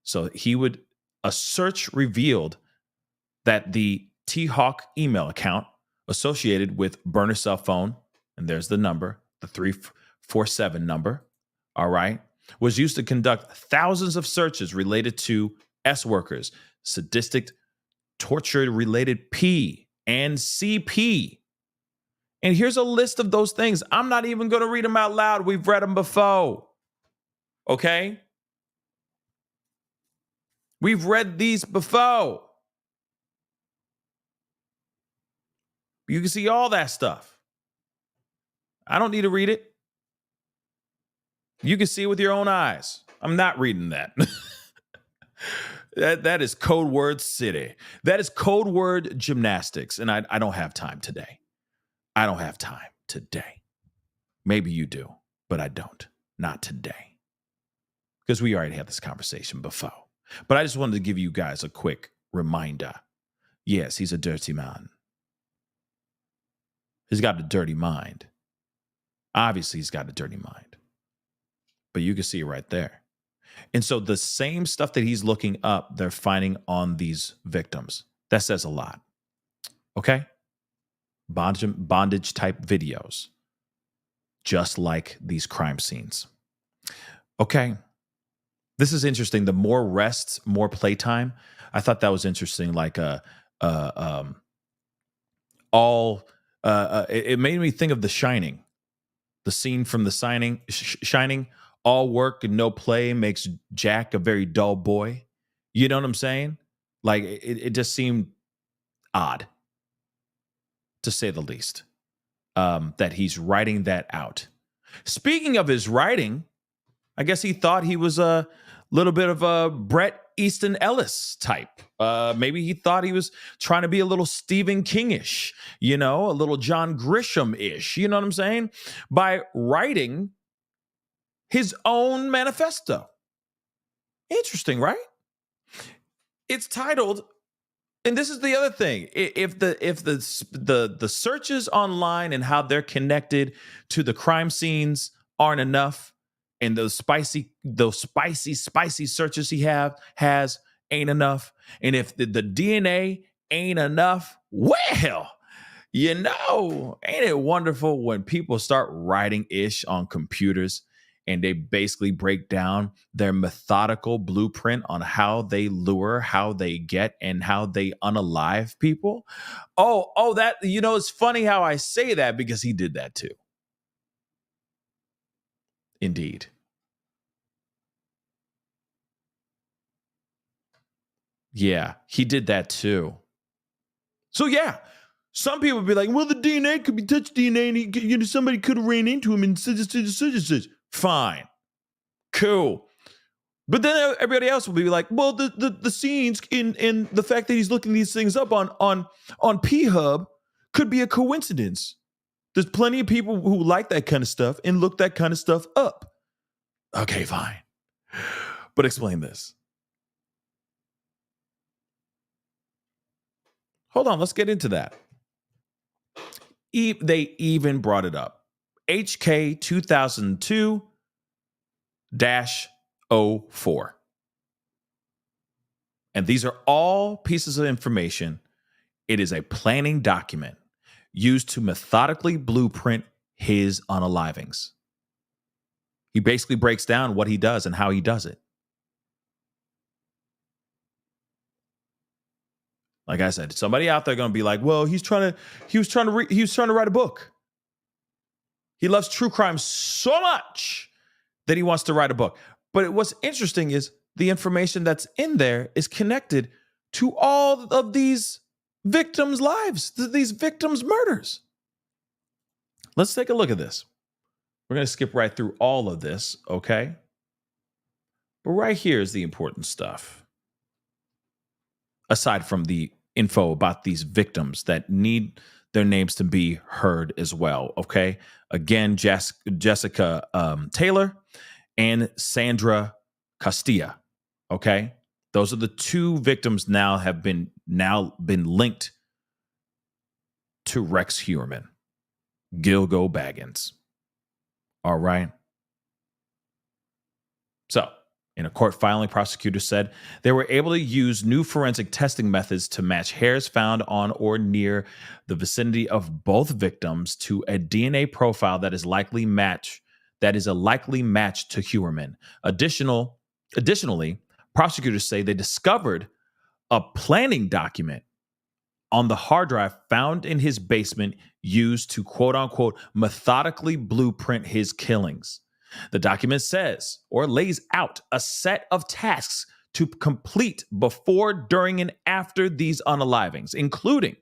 So a search revealed that the T-Hawk email account associated with burner cell phone, and there's the number, the 347 number, all right, was used to conduct thousands of searches related to S workers, sadistic, torture-related P and CP. And here's a list of those things. I'm not even going to read them out loud. We've read them before. Okay? We've read these before. You can see all that stuff. I don't need to read it. You can see it with your own eyes. I'm not reading that. That is code word city. That is code word gymnastics. And I don't have time today. I don't have time today. Maybe you do, but I don't. Not today. Because we already had this conversation before. But I just wanted to give you guys a quick reminder. Yes, he's a dirty man. He's got a dirty mind. Obviously, he's got a dirty mind. But you can see it right there. And so the same stuff that he's looking up, they're finding on these victims. That says a lot. Okay? Bondage type videos. Just like these crime scenes. Okay. This is interesting. The more rests, more playtime. I thought that was interesting. Like it made me think of The Shining. The scene from The Shining. All work and no play makes Jack a very dull boy. You know what I'm saying? Like it just seemed odd, to say the least, that he's writing that out. Speaking of his writing, I guess he thought he was a little bit of a Bret Easton Ellis type. Maybe he thought he was trying to be a little Stephen King-ish, a little John Grisham-ish, you know what I'm saying? By writing his own manifesto. Interesting, right? It's titled, and this is the other thing. If the searches online and how they're connected to the crime scenes aren't enough, and those spicy searches he has ain't enough, and if the DNA ain't enough, well, ain't it wonderful when people start writing ish on computers and they basically break down their methodical blueprint on how they lure, how they get, and how they unalive people. Oh, that, it's funny how I say that because he did that too. Indeed. Yeah, he did that too. So yeah, some people would be like, well, the DNA could be touched DNA and somebody could have ran into him and such. Fine. Cool. But then everybody else will be like, well, the scenes in the fact that he's looking these things up on P-Hub could be a coincidence. There's plenty of people who like that kind of stuff and look that kind of stuff up. Okay, fine. But explain this. Hold on, let's get into that. They even brought it up. HK 2002-04. And these are all pieces of information. It is a planning document used to methodically blueprint his unalivings. He basically breaks down what he does and how he does it. Like I said, somebody out there going to be like, well, he was trying to write a book. He loves true crime so much that he wants to write a book. But what's interesting is the information that's in there is connected to all of these victims' lives, these victims' murders. Let's take a look at this. We're going to skip right through all of this, okay? But right here is the important stuff. Aside from the info about these victims that need their names to be heard as well, okay? Again, Jessica Taylor and Sandra Castilla, okay? Those are the two victims now have been linked to Rex Heuermann, Gilgo Baggins. All right. So, in a court filing, prosecutors said they were able to use new forensic testing methods to match hairs found on or near the vicinity of both victims to a DNA profile that is a likely match to Heuermann. Additionally, prosecutors say they discovered a planning document on the hard drive found in his basement used to quote unquote methodically blueprint his killings. The document says or lays out a set of tasks to complete before, during, and after these unalivings, including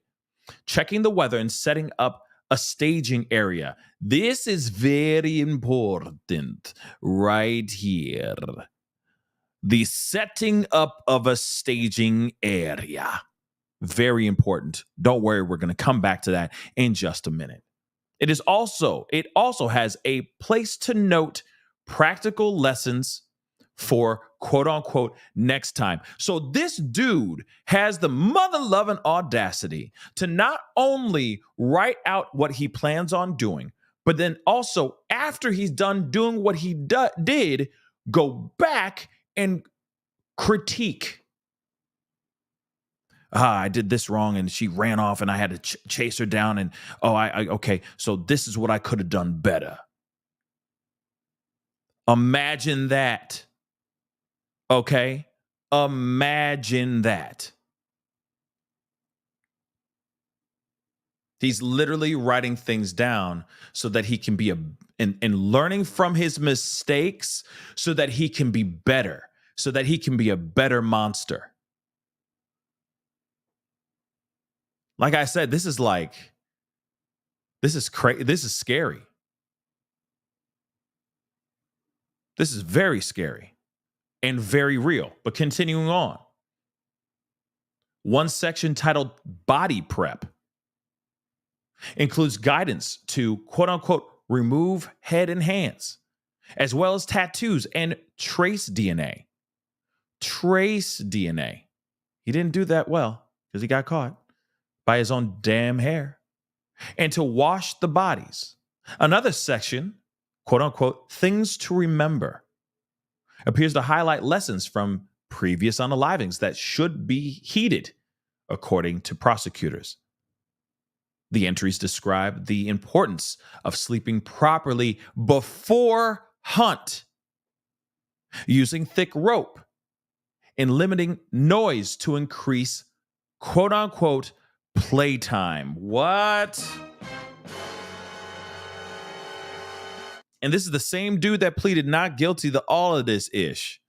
checking the weather and setting up a staging area. This is very important right here. The setting up of a staging area. Very important. Don't worry, we're going to come back to that in just a minute. It also has a place to note practical lessons for quote unquote next time. So this dude has the mother-loving audacity to not only write out what he plans on doing, but then also after he's done doing what he did, go back and critique. I did this wrong and she ran off and I had to chase her down and okay, so this is what I could have done better. Imagine that. Okay? Imagine that. He's literally writing things down so that he can be and learning from his mistakes so that he can be better. so that he can be a better monster. Like I said, this is crazy. This is scary. This is very scary and very real. But continuing on, one section titled Body Prep includes guidance to quote unquote remove head and hands, as well as tattoos and trace DNA. Trace DNA. He didn't do that well because he got caught by his own damn hair. And to wash the bodies. Another section, quote unquote, things to remember, appears to highlight lessons from previous unalivings that should be heeded, according to prosecutors. The entries describe the importance of sleeping properly before hunt, using thick rope, and limiting noise to increase, quote unquote, playtime. What? And this is the same dude that pleaded not guilty to all of this ish.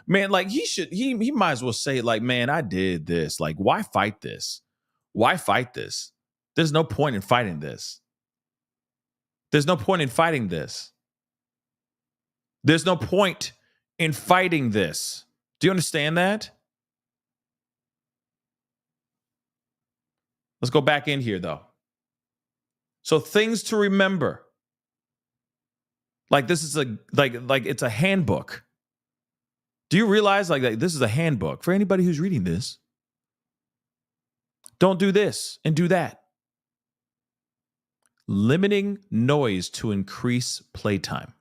Man, like he might as well say, like, man, I did this. Like, why fight this? Why fight this? There's no point in fighting this. There's no point in fighting this. There's no point in fighting this. Do you understand that? Let's go back in here, though. So things to remember. Like this is like it's a handbook. Do you realize like this is a handbook for anybody who's reading this? Don't do this and do that. Limiting noise to increase playtime.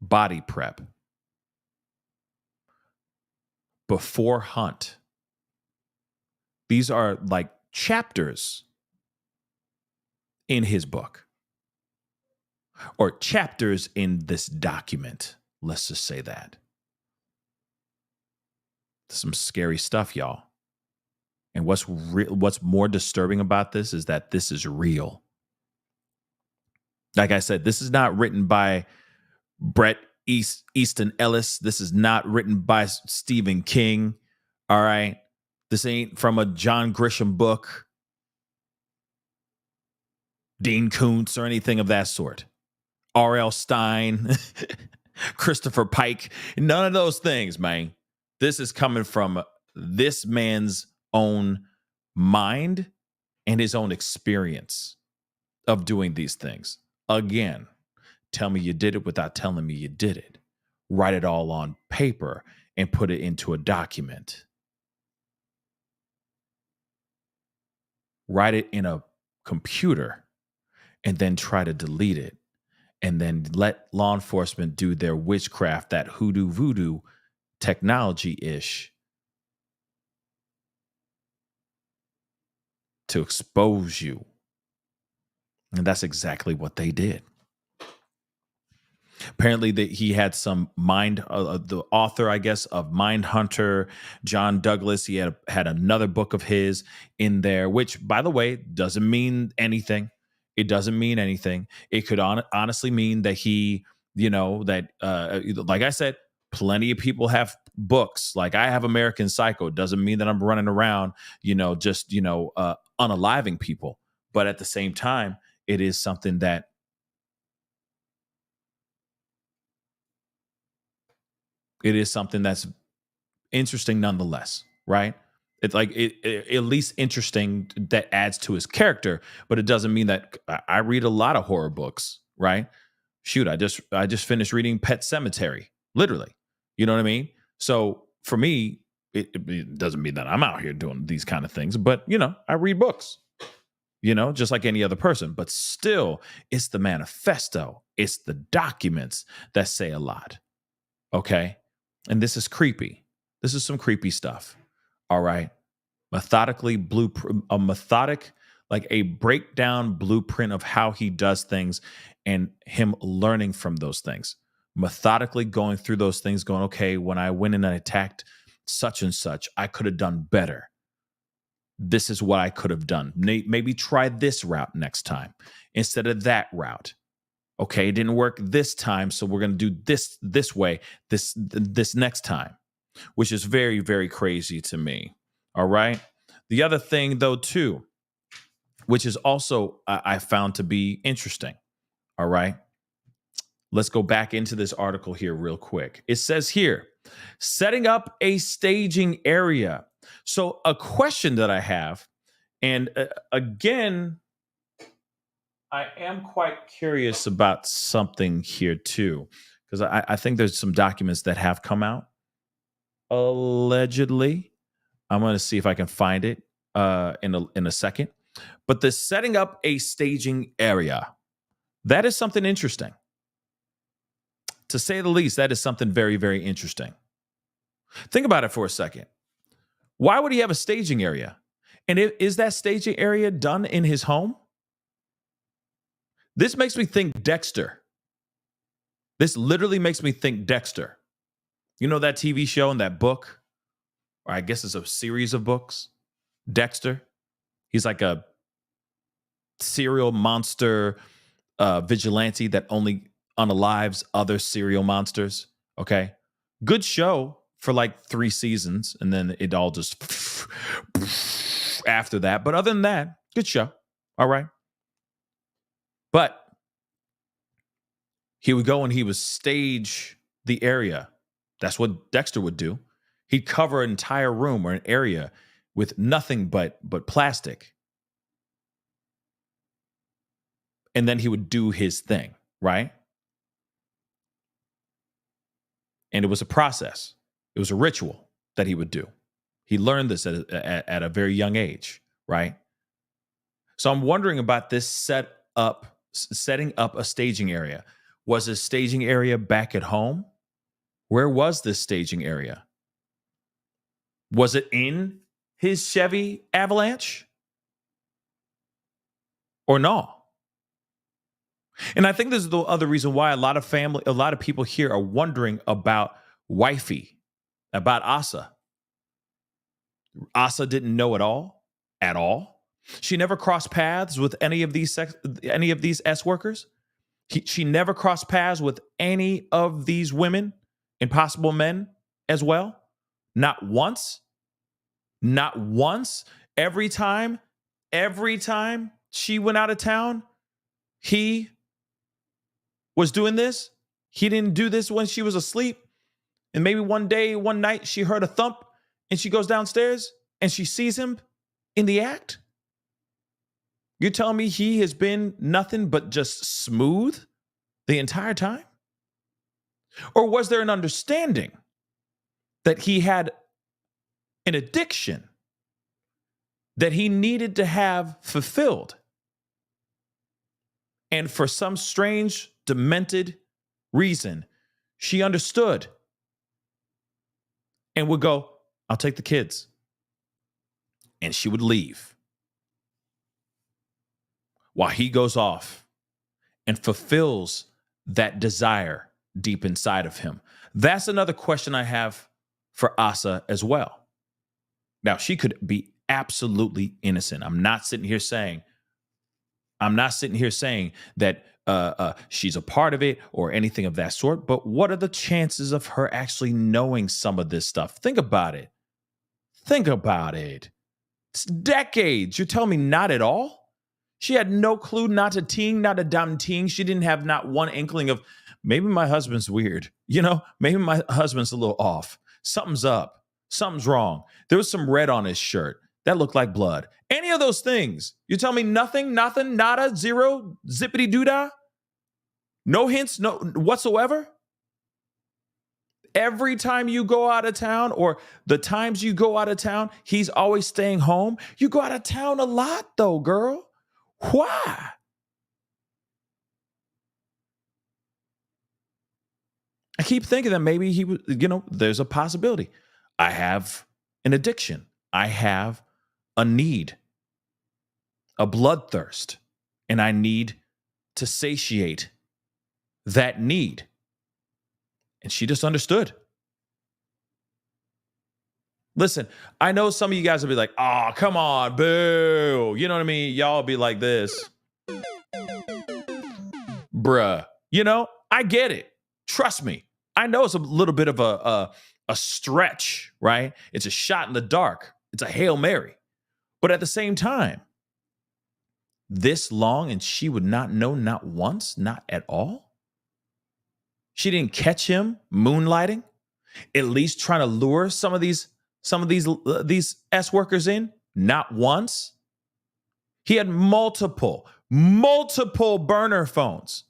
Body prep. Before hunt. These are like chapters in his book. Or chapters in this document. Let's just say that. Some scary stuff, y'all. And what's more disturbing about this is that this is real. Like I said, this is not written by Bret Easton Ellis. This is not written by Stephen King. All right. This ain't from a John Grisham book, Dean Koontz, or anything of that sort. R.L. Stein, Christopher Pike, none of those things, man. This is coming from this man's own mind and his own experience of doing these things. Again, tell me you did it without telling me you did it. Write it all on paper and put it into a document. Write it in a computer and then try to delete it. And then let law enforcement do their witchcraft, that hoodoo voodoo technology-ish, to expose you. And that's exactly what they did. Apparently he had some the author, I guess, of Mindhunter, John Douglas. He had another book of his in there, which, by the way, doesn't mean anything. It doesn't mean anything. It could honestly mean that he, like I said, plenty of people have books. Like I have American Psycho. It doesn't mean that I'm running around, just, unaliving people. But at the same time, it is something that that's interesting nonetheless, right? It's like at least interesting that adds to his character, but it doesn't mean that I read a lot of horror books, right? Shoot, I just finished reading Pet Sematary, literally. You know what I mean? So for me, it doesn't mean that I'm out here doing these kind of things, but I read books, just like any other person. But still, it's the manifesto, it's the documents that say a lot. Okay, and this is creepy. This is some creepy stuff. All right. Like a breakdown blueprint of how he does things and him learning from those things. Methodically going through those things, going, okay, when I went in and attacked such and such, I could have done better. This is what I could have done. Maybe try this route next time instead of that route. Okay, it didn't work this time, so we're going to do this way this next time, which is very, very crazy to me. All right. The other thing, though, too, which is also I found to be interesting. All right. Let's go back into this article here real quick. It says here, setting up a staging area. So a question that I have, and again, I am quite curious about something here too, because I think there's some documents that have come out. Allegedly, I'm going to see if I can find it in a second. But the setting up a staging area, that is something interesting. To say the least, that is something very, very interesting. Think about it for a second. Why would he have a staging area? And is that staging area done in his home? This makes me think Dexter. This literally makes me think Dexter. You know that TV show and that book? Or I guess it's a series of books. Dexter. He's like a serial monster vigilante that only unalives other serial monsters. Okay. Good show for like 3 seasons. And then it all just after that. But other than that, good show. All right. But he would go and he would stage the area. That's what Dexter would do. He'd cover an entire room or an area with nothing but plastic. And then he would do his thing, right? And it was a process. It was a ritual that he would do. He learned this at a very young age, right? So I'm wondering about this setting up a staging area. Was his staging area back at home? Where was this staging area? Was it in his Chevy Avalanche? Or no? And I think this is the other reason why a lot of people here are wondering about wifey, about Asa. Asa didn't know it all, at all. She never crossed paths with any of these S workers. She never crossed paths with any of these women and possible men as well. Not once. Not once. Every time she went out of town, he was doing this. He didn't do this when she was asleep. And maybe one night, she heard a thump and she goes downstairs and she sees him in the act. You're telling me he has been nothing but just smooth the entire time? Or was there an understanding that he had an addiction that he needed to have fulfilled? And for some strange, demented reason, she understood and would go, I'll take the kids. And she would leave while he goes off and fulfills that desire deep inside of him. That's another question I have for Asa as well. Now, she could be absolutely innocent. I'm not sitting here saying that she's a part of it or anything of that sort, but what are the chances of her actually knowing some of this stuff? Think about it. It's decades. You're telling me not at all? She had no clue, not a ting, not a damn ting. She didn't have not one inkling of, maybe my husband's weird. Maybe my husband's a little off. Something's up. Something's wrong. There was some red on his shirt. That looked like blood. Any of those things. You tell me nothing, nada, zero, zippity doodah? No hints, no whatsoever? Every time you go out of town or the times you go out of town, he's always staying home. You go out of town a lot though, girl. Why? I keep thinking that maybe he was, there's a possibility. I have an addiction. I have a need, a bloodthirst, and I need to satiate that need. And she just understood. Listen, I know some of you guys will be like, oh, come on, boo. You know what I mean? Y'all be like this. bruh, you know, I get it. Trust me. I know it's a little bit of a stretch, right? It's a shot in the dark. It's a Hail Mary. But at the same time, this long and she would not know, not once, not at all. She didn't catch him moonlighting, at least trying to lure some of these S workers in, not once. He had multiple burner phones,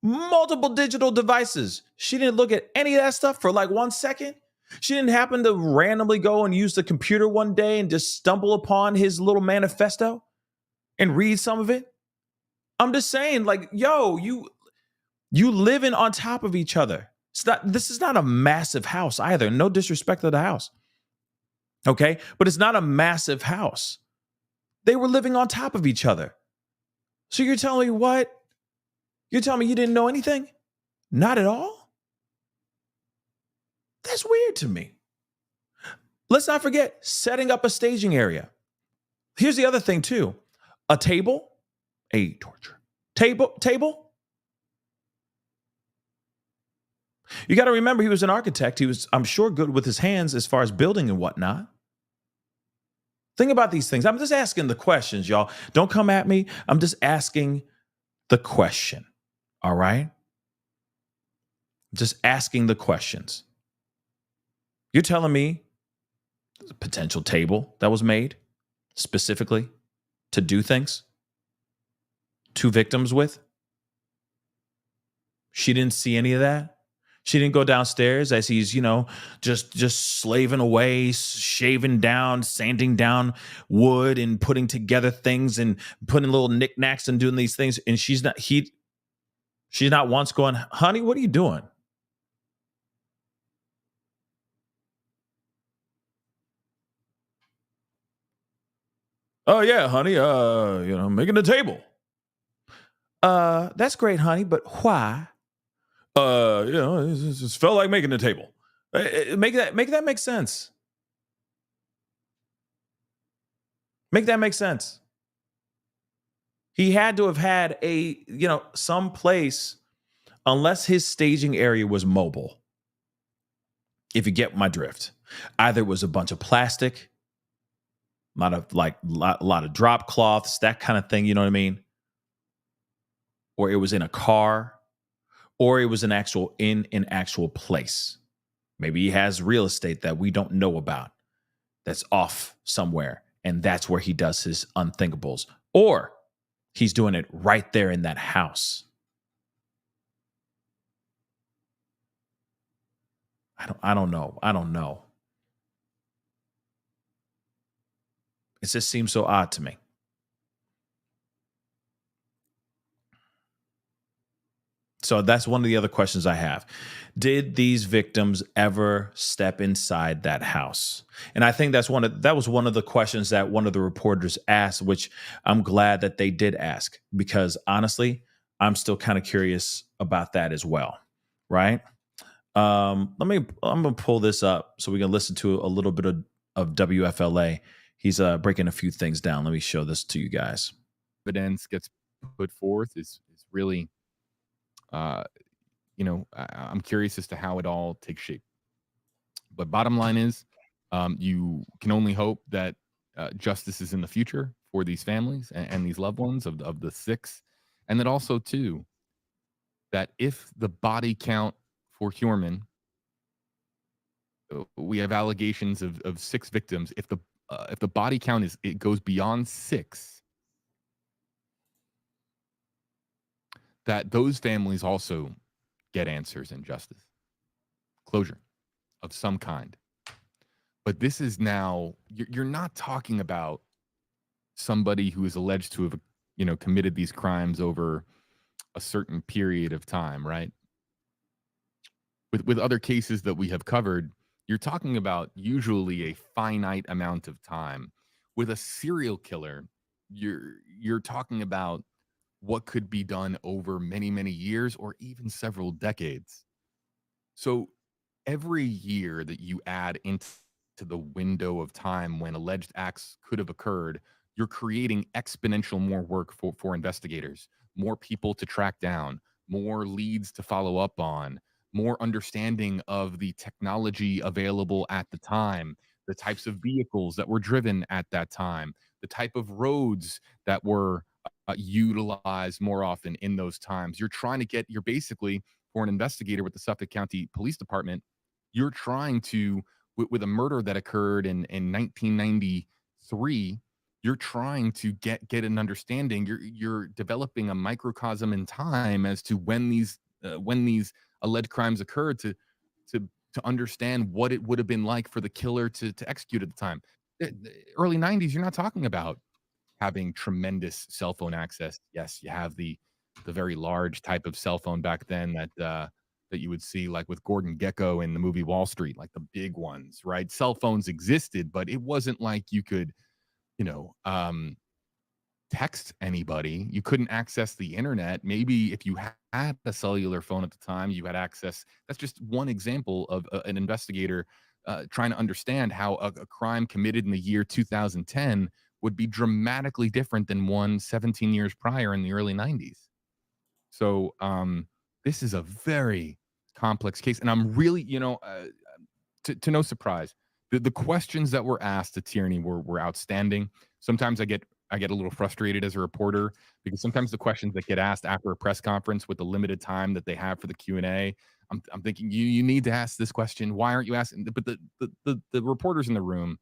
multiple digital devices. She didn't look at any of that stuff for like 1 second. She didn't happen to randomly go and use the computer one day and just stumble upon his little manifesto and read some of it. I'm just saying, like, yo, you living on top of each other. This is not a massive house either. No disrespect to the house. Okay? But it's not a massive house. They were living on top of each other. So you're telling me what? You're telling me you didn't know anything? Not at all? That's weird to me. Let's not forget setting up a staging area. Here's the other thing too. A table, a torture. Table. You got to remember he was an architect. He was, I'm sure, good with his hands as far as building and whatnot. Think about these things. I'm just asking the questions, y'all. Don't come at me. I'm just asking the question. All right? Just asking the questions. You're telling me there's a potential table that was made specifically to do things? 2 victims with? She didn't see any of that? She didn't go downstairs as he's, just slaving away, shaving down, sanding down wood and putting together things and putting little knickknacks and doing these things. And she's not once going, honey, what are you doing? Oh yeah, honey, making a table. That's great, honey, but why? It just felt like making a table. Make that make sense. Make that make sense. He had to have had some place, unless his staging area was mobile. If you get my drift, either it was a bunch of plastic, a lot of drop cloths, that kind of thing. You know what I mean? Or it was in a car. Or it was in an actual place. Maybe he has real estate that we don't know about that's off somewhere, and that's where he does his unthinkables. Or he's doing it right there in that house. I don't know. It just seems so odd to me. So that's one of the other questions I have. Did these victims ever step inside that house? And I think that was one of the questions that one of the reporters asked, which I'm glad that they did ask, because honestly, I'm still kind of curious about that as well. Right? I'm gonna pull this up so we can listen to a little bit of WFLA. He's breaking a few things down. Let me show this to you guys. Evidence gets put forth is really I'm curious as to how it all takes shape. But bottom line is, you can only hope that justice is in the future for these families and these loved ones of the 6. And that also, too, that if the body count for Heuermann, we have allegations of 6 victims. If the body count it goes beyond 6, that those families also get answers and justice, closure of some kind. But this is now, you're not talking about somebody who is alleged to have, committed these crimes over a certain period of time, right? With other cases that we have covered, you're talking about usually a finite amount of time. With a serial killer, you're talking about what could be done over many, many years or even several decades. So every year that you add into the window of time when alleged acts could have occurred, you're creating exponential more work for investigators, more people to track down, more leads to follow up on, more understanding of the technology available at the time, the types of vehicles that were driven at that time, the type of roads that were utilized more often in those times. You're basically, for an investigator with the Suffolk County Police Department, you're trying to, with a murder that occurred in 1993, you're trying to get an understanding. You're developing a microcosm in time as to when these alleged crimes occurred to understand what it would have been like for the killer to execute at the time. The early 90s, you're not talking about having tremendous cell phone access. Yes, you have the very large type of cell phone back then that you would see like with Gordon Gekko in the movie Wall Street, like the big ones, right? Cell phones existed, but it wasn't like you could, text anybody. You couldn't access the internet. Maybe if you had a cellular phone at the time, you had access. That's just one example of an investigator trying to understand how a crime committed in the year 2010 would be dramatically different than one 17 years prior in the early 90s. So this is a very complex case. And I'm really, to no surprise, the questions that were asked to Tierney were outstanding. Sometimes I get a little frustrated as a reporter because sometimes the questions that get asked after a press conference with the limited time that they have for the Q&A, I'm thinking you need to ask this question. Why aren't you asking? But the reporters in the room,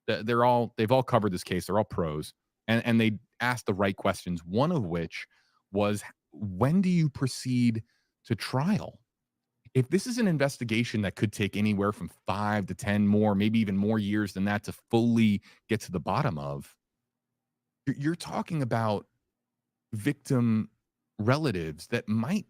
they've all covered this case. They're all pros, and they asked the right questions. One of which was, when do you proceed to trial? If this is an investigation that could take anywhere from 5 to 10 more, maybe even more years than that to fully get to the bottom of, you're talking about victim relatives that might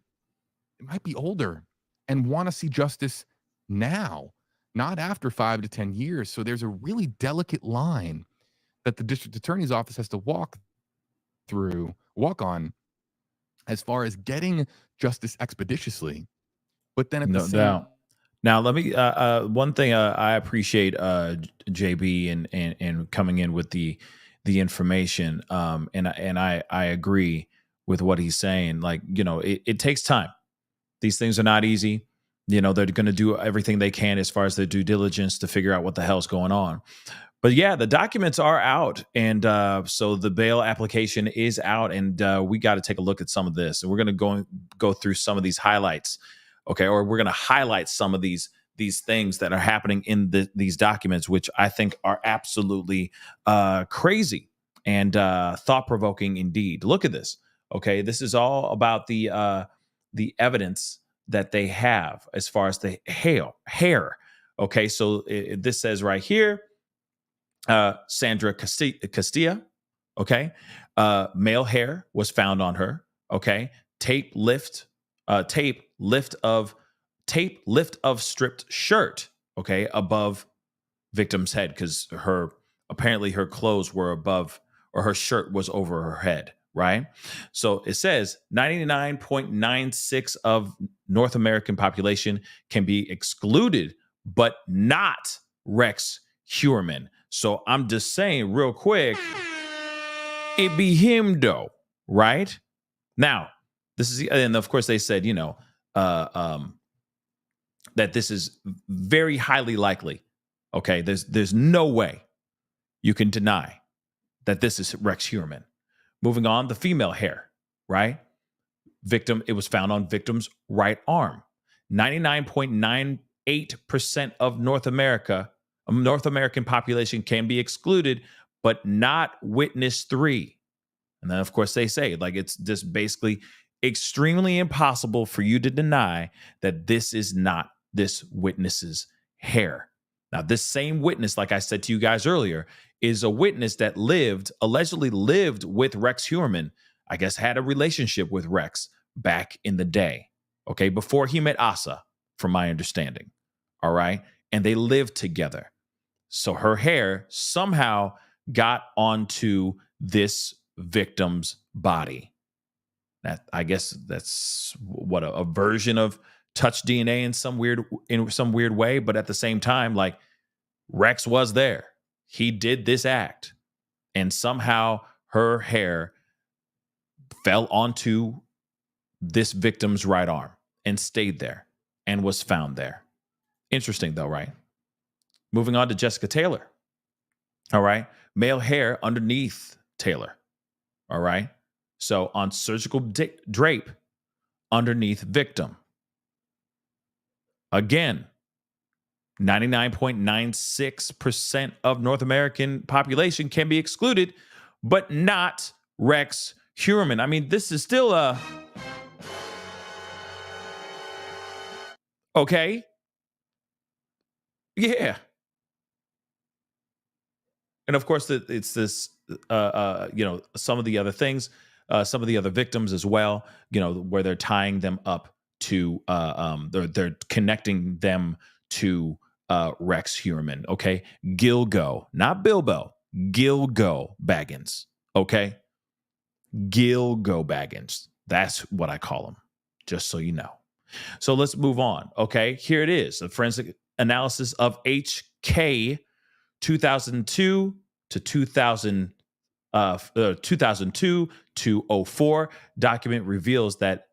be older and want to see justice now, not after 5 to 10 years. So there's a really delicate line that the district attorney's office has to walk on as far as getting justice expeditiously. But then at the same Now, let me. One thing I appreciate JB and coming in with the information, and I agree with what he's saying. Like, it takes time. These things are not easy. They're going to do everything they can as far as their due diligence to figure out what the hell's going on. But yeah, the documents are out, and so the bail application is out, and we got to take a look at some of this, and we're going to go through some of these highlights. Okay, or we're going to highlight some of these things that are happening in these documents, which I think are absolutely crazy and thought-provoking indeed. Look at this. Okay, this is all about the evidence that they have as far as the hair. Okay, so this says right here, Sandra Castilla. Okay, male hair was found on her. Okay, tape lift of stripped shirt, okay, above victim's head, because apparently her clothes were above, or her shirt was over her head, right? So it says 99.96 of North American population can be excluded, but not Rex Heuermann. So I'm just saying real quick, it be him though, right? Now, this is, and of course they said, that this is very highly likely. Okay, there's no way you can deny that this is Rex Heuermann. Moving on, the female hair, right? Victim, it was found on victim's right arm. 99.98% of North American population can be excluded, but not witness 3. And then, of course, they say, like, it's just basically extremely impossible for you to deny that this is not this witness's hair. Now, this same witness, like I said to you guys earlier, is a witness that allegedly lived with Rex Heuermann. I guess had a relationship with Rex back in the day, okay, before he met Asa, from my understanding. All right. And they lived together. So her hair somehow got onto this victim's body. That, I guess that's what a version of touch DNA in some weird way. But at the same time, like, Rex was there. He did this act, and somehow her hair fell onto this victim's right arm and stayed there and was found there. Interesting though, right? Moving on to Jessica Taylor. All right. Male hair underneath Taylor. All right. So on surgical drape underneath victim. Again, 99.96% of North American population can be excluded, but not Rex Heuermann. I mean, this is still a... Okay. Yeah. And of course, it's this, some of the other things, some of the other victims as well, where they're tying them up to, they're connecting them to Rex Heuermann. Okay. Gilgo, not Bilbo, Gilgo Baggins. Okay. Gilgo Baggins. That's what I call him, just so you know. So let's move on. Okay. Here it is. A forensic analysis of HK 2002 to 2002 to 04 document reveals that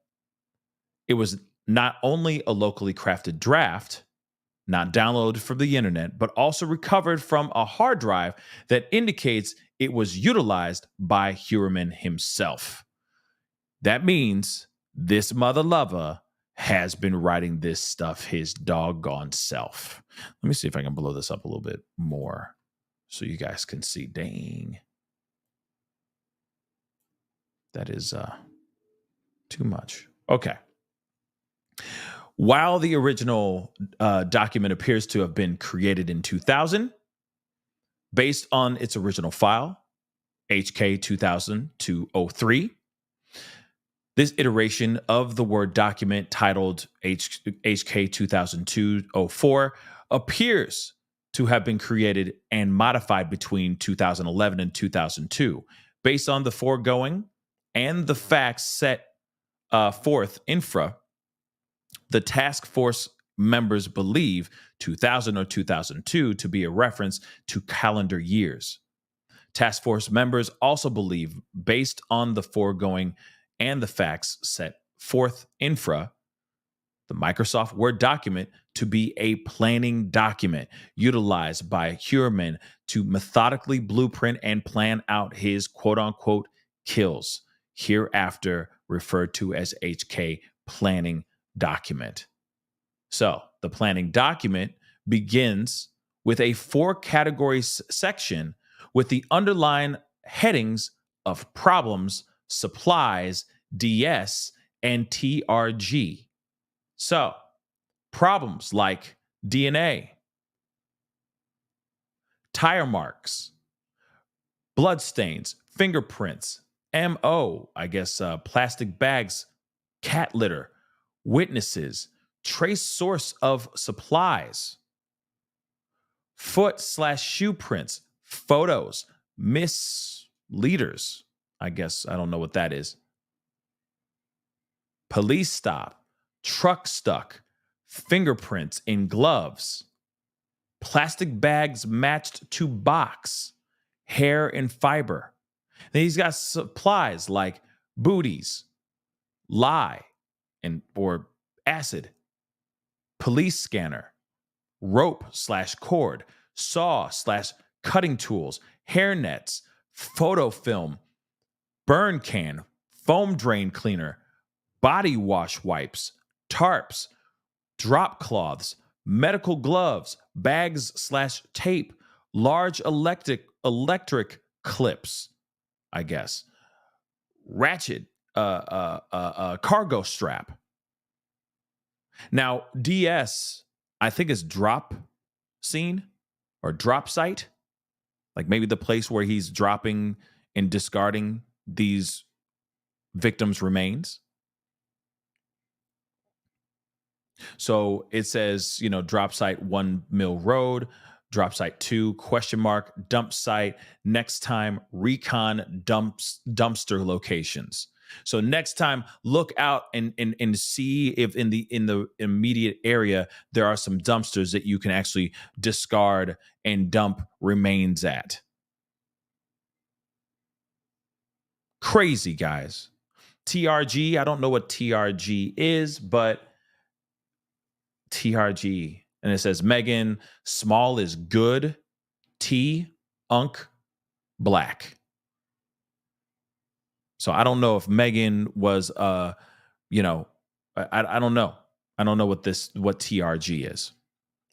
it was not only a locally crafted draft, not downloaded from the internet, but also recovered from a hard drive that indicates it was utilized by Heuermann himself. That means this mother lover has been writing this stuff his doggone self. Let me see if I can blow this up a little bit more so you guys can see. Dang. That is too much. Okay. While the original document appears to have been created in 2000, based on its original file, HK 2000 to 03, this iteration of the Word document titled HK 2002-04 appears to have been created and modified between 2011 and 2002. Based on the foregoing and the facts set forth infra, the task force members believe 2000 or 2002 to be a reference to calendar years. Task force members also believe, based on the foregoing and the facts set forth infra, the Microsoft Word document to be a planning document utilized by Heuermann to methodically blueprint and plan out his quote-unquote kills, hereafter referred to as HK planning document. So the planning document begins with a 4-category section with the underlying headings of problems, supplies, DS, and TRG. So, problems like DNA, tire marks, bloodstains, fingerprints, MO, plastic bags, cat litter, witnesses, trace source of supplies, foot/shoe prints, photos, misleaders. I don't know what that is. Police stop, truck stuck, fingerprints in gloves, plastic bags matched to box, hair and fiber. Then he's got supplies like booties, lye or acid, police scanner, rope/cord, saw/cutting tools, hair nets, photo film, burn can, foam drain cleaner, body wash wipes, tarps, drop cloths, medical gloves, bags/tape, large electric clips, ratchet, cargo strap. Now, DS, I think is drop scene or drop site, like maybe the place where he's dropping and discarding these victims' remains. So it says, drop site 1 Mill Road, drop site 2, ? Dump site, next time recon dumpster locations. So next time, look out and see if in the immediate area there are some dumpsters that you can actually discard and dump remains at. Crazy, guys. TRG, I don't know what TRG is, but TRG. And it says Megan, small is good, T, unk, black. So I don't know if Megan was, I don't know. I don't know what TRG is.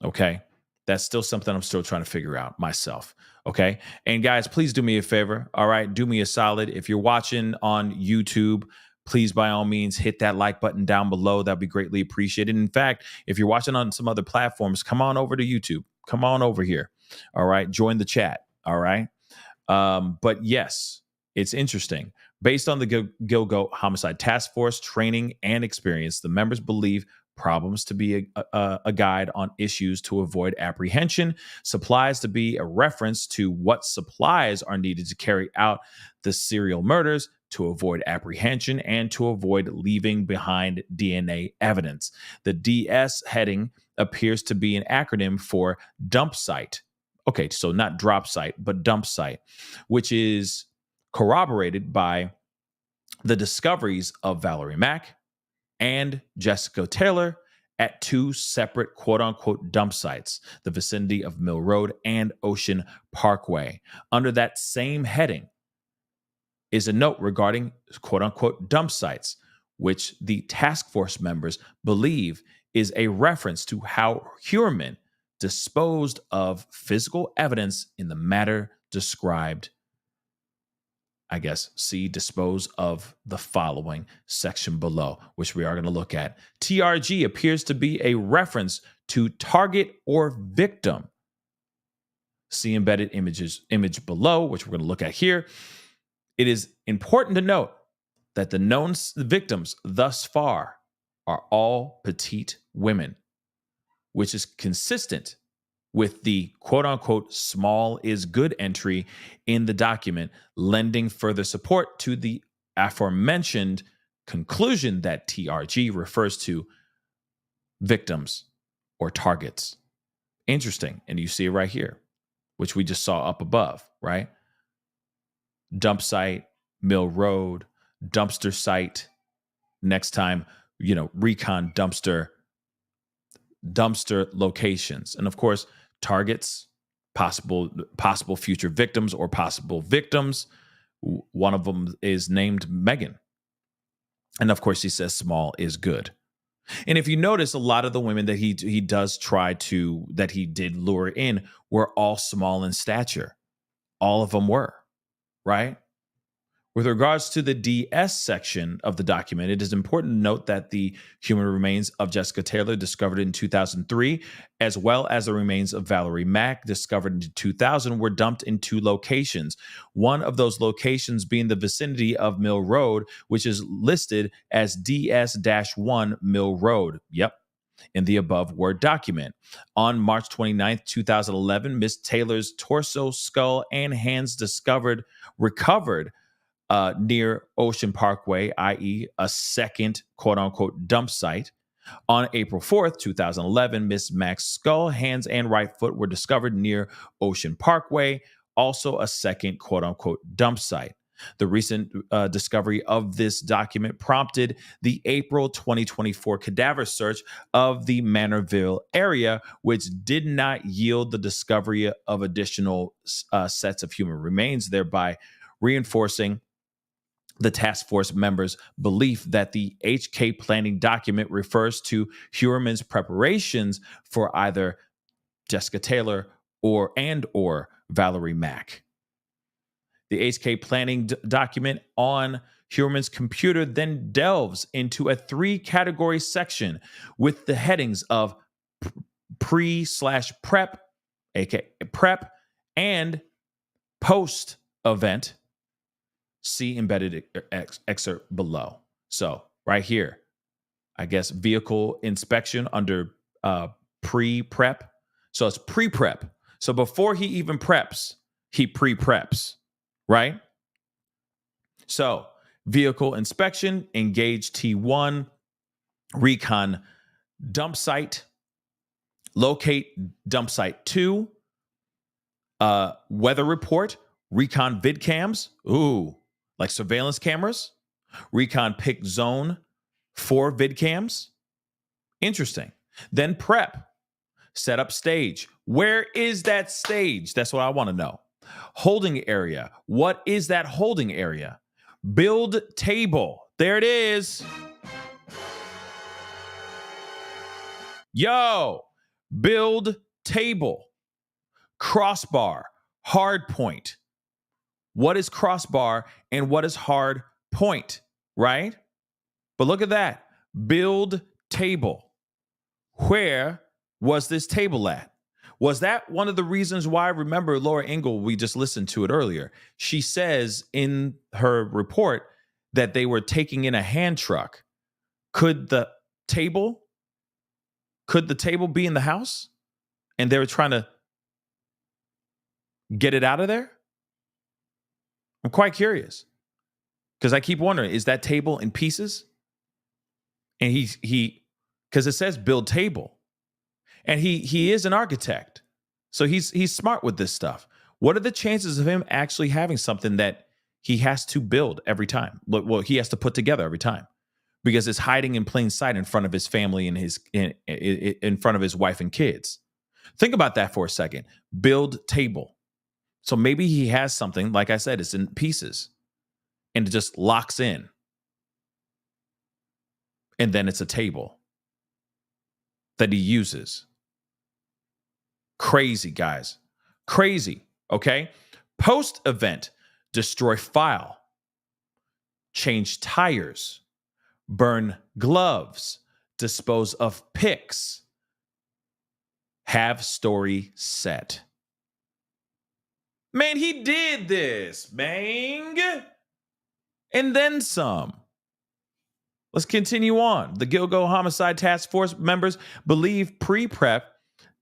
Okay. That's still something I'm still trying to figure out myself. Okay. And guys, please do me a favor. All right. Do me a solid. If you're watching on YouTube, please, by all means, hit that like button down below. That'd be greatly appreciated. In fact, if you're watching on some other platforms, come on over to YouTube. Come on over here. All right. Join the chat. All right. But yes, it's interesting. Based on the Gilgo Homicide Task Force training and experience, the members believe problems to be a guide on issues to avoid apprehension, supplies to be a reference to what supplies are needed to carry out the serial murders, to avoid apprehension, and to avoid leaving behind DNA evidence. The DS heading appears to be an acronym for dump site. Okay, so not drop site, but dump site, which is corroborated by the discoveries of Valerie Mack and Jessica Taylor at two separate quote-unquote dump sites, the vicinity of Mill Road and Ocean Parkway. Under that same heading is a note regarding quote-unquote dump sites, which the task force members believe is a reference to how Heuerman disposed of physical evidence in the manner described. I guess, see, dispose of the following section below, which we are going to look at. TRG appears to be a reference to target or victim. See embedded image below, which we're going to look at here. It is important to note that the known victims thus far are all petite women, which is consistent with the quote-unquote small is good entry in the document, lending further support to the aforementioned conclusion that TRG refers to victims or targets. Interesting. And you see it right here, which we just saw up above, right? Dump site, Mill Road, dumpster site. Next time, recon dumpster locations. And of course, targets, possible future victims or possible victims. One of them is named Megan. And of course, he says small is good. And if you notice, a lot of the women that he did lure in were all small in stature. All of them were, right? With regards to the DS section of the document, it is important to note that the human remains of Jessica Taylor discovered in 2003, as well as the remains of Valerie Mack discovered in 2000, were dumped in two locations. One of those locations being the vicinity of Mill Road, which is listed as DS-1 Mill Road. Yep. In the above Word document. On March 29th, 2011, Miss Taylor's torso, skull, and hands recovered near Ocean Parkway, i.e. a second quote-unquote dump site. On April 4th, 2011, Miss Mack's skull, hands, and right foot were discovered near Ocean Parkway, also a second quote-unquote dump site. The recent discovery of this document prompted the April 2024 cadaver search of the Manorville area, which did not yield the discovery of additional sets of human remains, thereby reinforcing the task force members' belief that the HK planning document refers to Heuerman's preparations for either Jessica Taylor or Valerie Mack. The HK planning document on Heuerman's computer then delves into a 3-category section with the headings of pre/prep, aka prep, and post-event. See embedded excerpt below. So right here, I guess vehicle inspection under pre-prep. So it's pre-prep. So before he even preps, he pre-preps, right? So vehicle inspection, engage T1, recon dump site, locate dump site 2, weather report, recon vid cams, like surveillance cameras, Recon picked zone for vidcams. Interesting. Then prep. Set up stage. Where is that stage? That's what I want to know. Holding area. What is that holding area? Build table. There it is. Yo, build table. Crossbar, hard point. What is crossbar and what is hard point, right? But look at that. Build table. Where was this table at? Was that one of the reasons why? Remember Laura Ingle, we just listened to it earlier. She says in her report that they were taking in a hand truck. Could the table be in the house? And they were trying to get it out of there? I'm quite curious. Because I keep wondering, is that table in pieces? And he because it says build table. And he is an architect. So he's smart with this stuff. What are the chances of him actually having something that he has to build every time? Well, he has to put together every time because it's hiding in plain sight in front of his family and in front of his wife and kids. Think about that for a second. Build table. So maybe he has something, like I said, it's in pieces and it just locks in. And then it's a table that he uses. Crazy, guys. Crazy, okay? Post-event, destroy file, change tires, burn gloves, dispose of pics, have story set. Man, he did this, man. And then some. Let's continue on. The Gilgo Homicide Task Force members believe pre-prep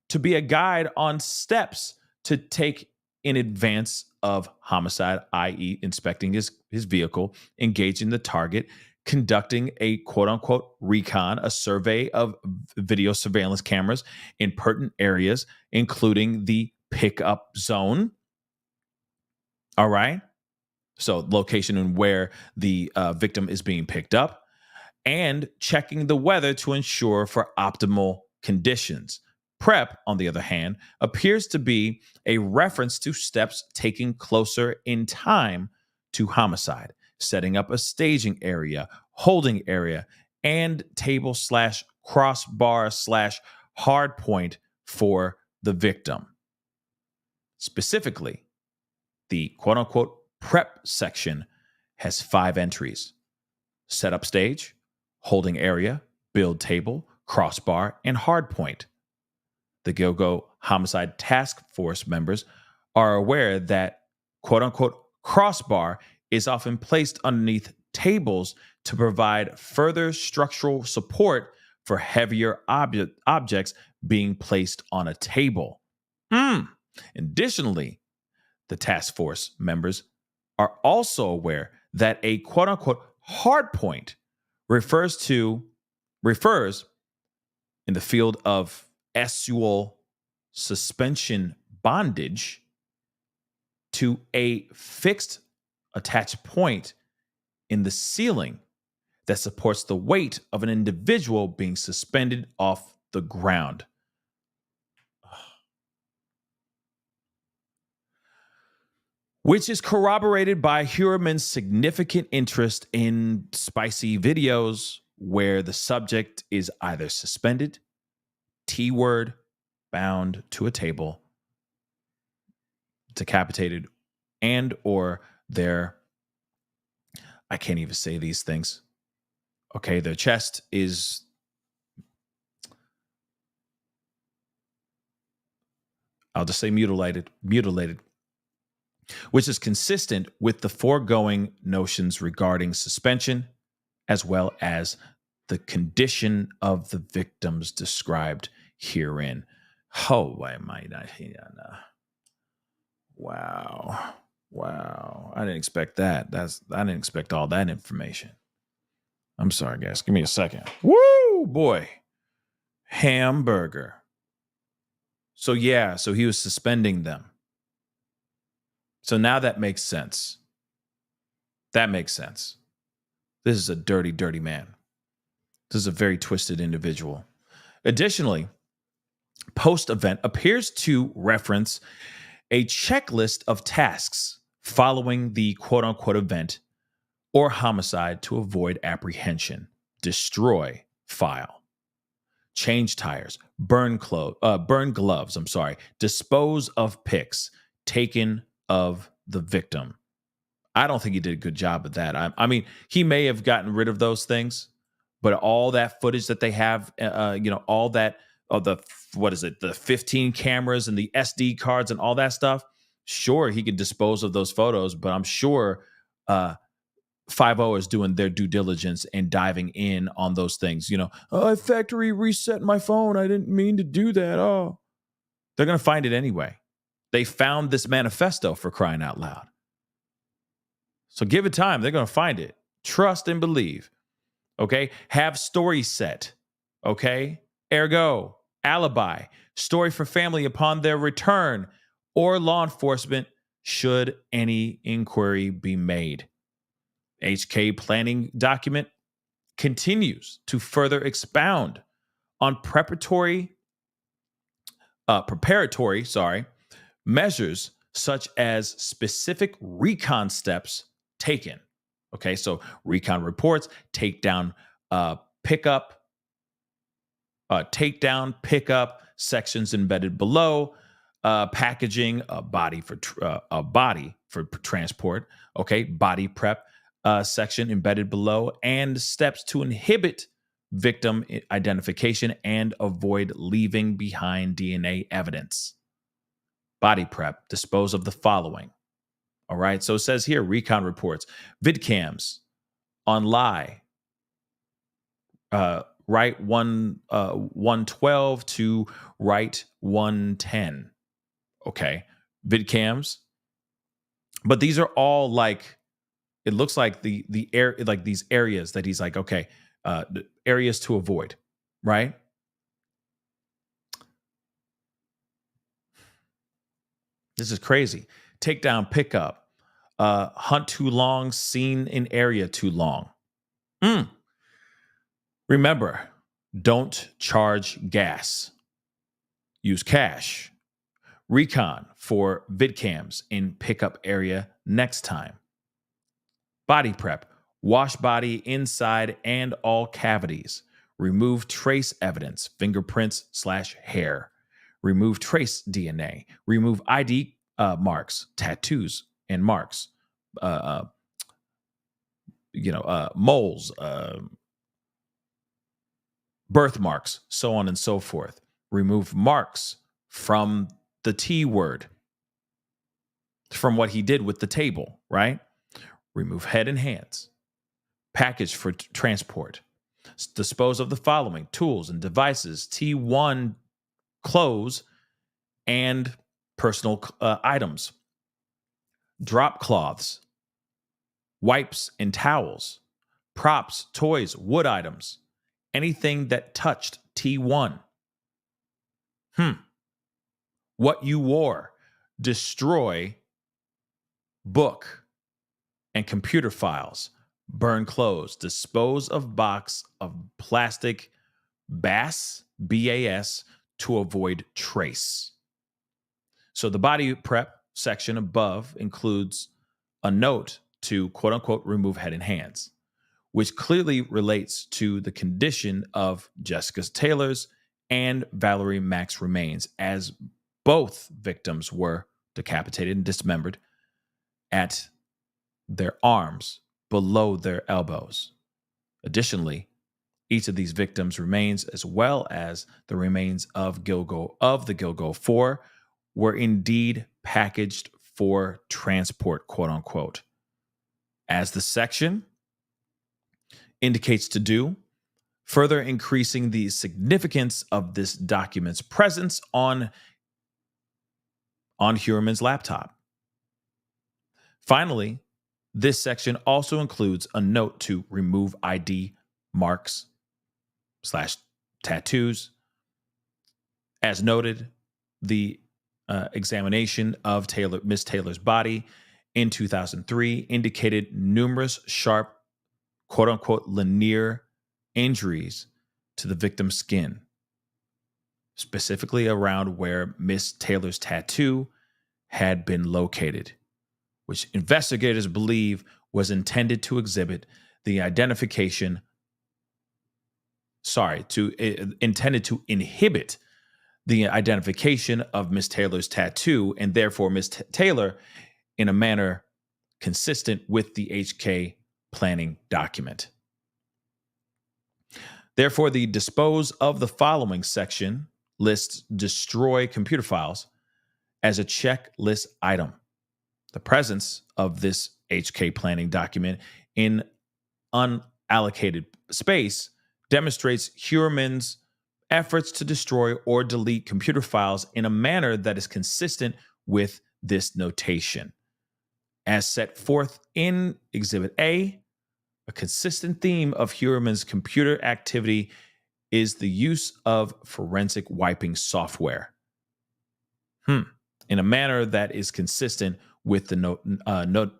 to be a guide on steps to take in advance of homicide, i.e. inspecting his vehicle, engaging the target, conducting a quote-unquote recon, a survey of video surveillance cameras in pertinent areas, including the pickup zone. All right? So location and where the victim is being picked up, and checking the weather to ensure for optimal conditions. Prep, on the other hand, appears to be a reference to steps taken closer in time to homicide, setting up a staging area, holding area, and table / crossbar / hard point for the victim. Specifically, the quote unquote prep section has 5 entries: set up stage, holding area, build table, crossbar, and hard point. The Gilgo Homicide Task Force members are aware that quote-unquote crossbar is often placed underneath tables to provide further structural support for heavier objects being placed on a table. Additionally, the task force members are also aware that a quote-unquote hard point refers in the field of SUL suspension bondage to a fixed attached point in the ceiling that supports the weight of an individual being suspended off the ground. Which is corroborated by Heuermann's significant interest in spicy videos where the subject is either suspended, T-word, bound to a table, decapitated, and or I can't even say these things. Okay, their chest is I'll just say mutilated, which is consistent with the foregoing notions regarding suspension, as well as the condition of the victims described herein. Oh, why might I? Wow. I didn't expect that. I didn't expect all that information. I'm sorry, guys. Give me a second. Woo, boy. Hamburger. So he was suspending them. So now that makes sense. That This is a dirty, dirty man. This is a very twisted individual. Additionally, post-event appears to reference a checklist of tasks following the quote-unquote event or homicide to avoid apprehension. Destroy file. Change tires. Burn gloves. Dispose of pics taken of the victim. I don't think he did a good job of that. I mean, he may have gotten rid of those things, but all that footage that they have, all that of the 15 cameras and the SD cards and all that stuff. Sure, he could dispose of those photos, but I'm sure 5-0 is doing their due diligence and diving in on those things. I factory reset my phone. I didn't mean to do that. Oh, they're going to find it anyway. They found this manifesto, for crying out loud. So give it time. They're going to find it. Trust and believe. Okay. Have story set. Okay. Ergo, alibi, story for family upon their return or law enforcement should any inquiry be made. HK planning document continues to further expound on preparatory measures such as specific recon steps taken. Okay, so recon reports, takedown, pickup, sections embedded below, packaging, a body for transport. Okay, body prep section embedded below, and steps to inhibit victim identification and avoid leaving behind DNA evidence. Body prep, dispose of the following. All right, so it says here, recon reports, vidcams on lie, right 112 to right 110. Okay, vidcams, but these are all like, it looks like the like these areas that he's like, okay, areas to avoid, right? This is crazy. Takedown, pickup, hunt too long, seen in area too long. Remember, don't charge gas. Use cash. Recon for vidcams in pickup area next time. Body prep. Wash body inside and all cavities. Remove trace evidence, fingerprints/hair. Remove trace DNA. Remove ID marks, tattoos and marks, moles, birthmarks, so on and so forth. Remove marks from the T word, from what he did with the table, right? Remove head and hands. Package for transport. Dispose of the following: tools and devices, T1 clothes, and personal items. Drop cloths, wipes and towels, props, toys, wood items, anything that touched T1. What you wore. Destroy book and computer files. Burn clothes. Dispose of box of plastic BAS, B-A-S, to avoid trace. So the body prep section above includes a note to quote unquote remove head and hands, which clearly relates to the condition of Jessica Taylor's and Valerie Mack's remains, as both victims were decapitated and dismembered at their arms below their elbows. Additionally, each of these victims' remains, as well as the remains of the Gilgo 4, were indeed packaged for transport, quote unquote, as the section indicates to do, further increasing the significance of this document's presence on Heuermann's laptop. Finally, this section also includes a note to remove ID marks / tattoos. As noted, the examination of Miss Taylor's body in 2003 indicated numerous sharp quote unquote linear injuries to the victim's skin, specifically around where Miss Taylor's tattoo had been located, which investigators believe was intended to exhibit the identification, intended to inhibit the identification of Miss Taylor's tattoo, and therefore Miss Taylor in a manner consistent with the HK planning document. Therefore, the dispose of the following section lists destroy computer files as a checklist item. The presence of this HK planning document in unallocated space demonstrates Heuermann's efforts to destroy or delete computer files in a manner that is consistent with this notation. As set forth in Exhibit A, a consistent theme of Heuermann's computer activity is the use of forensic wiping software. In a manner that is consistent with the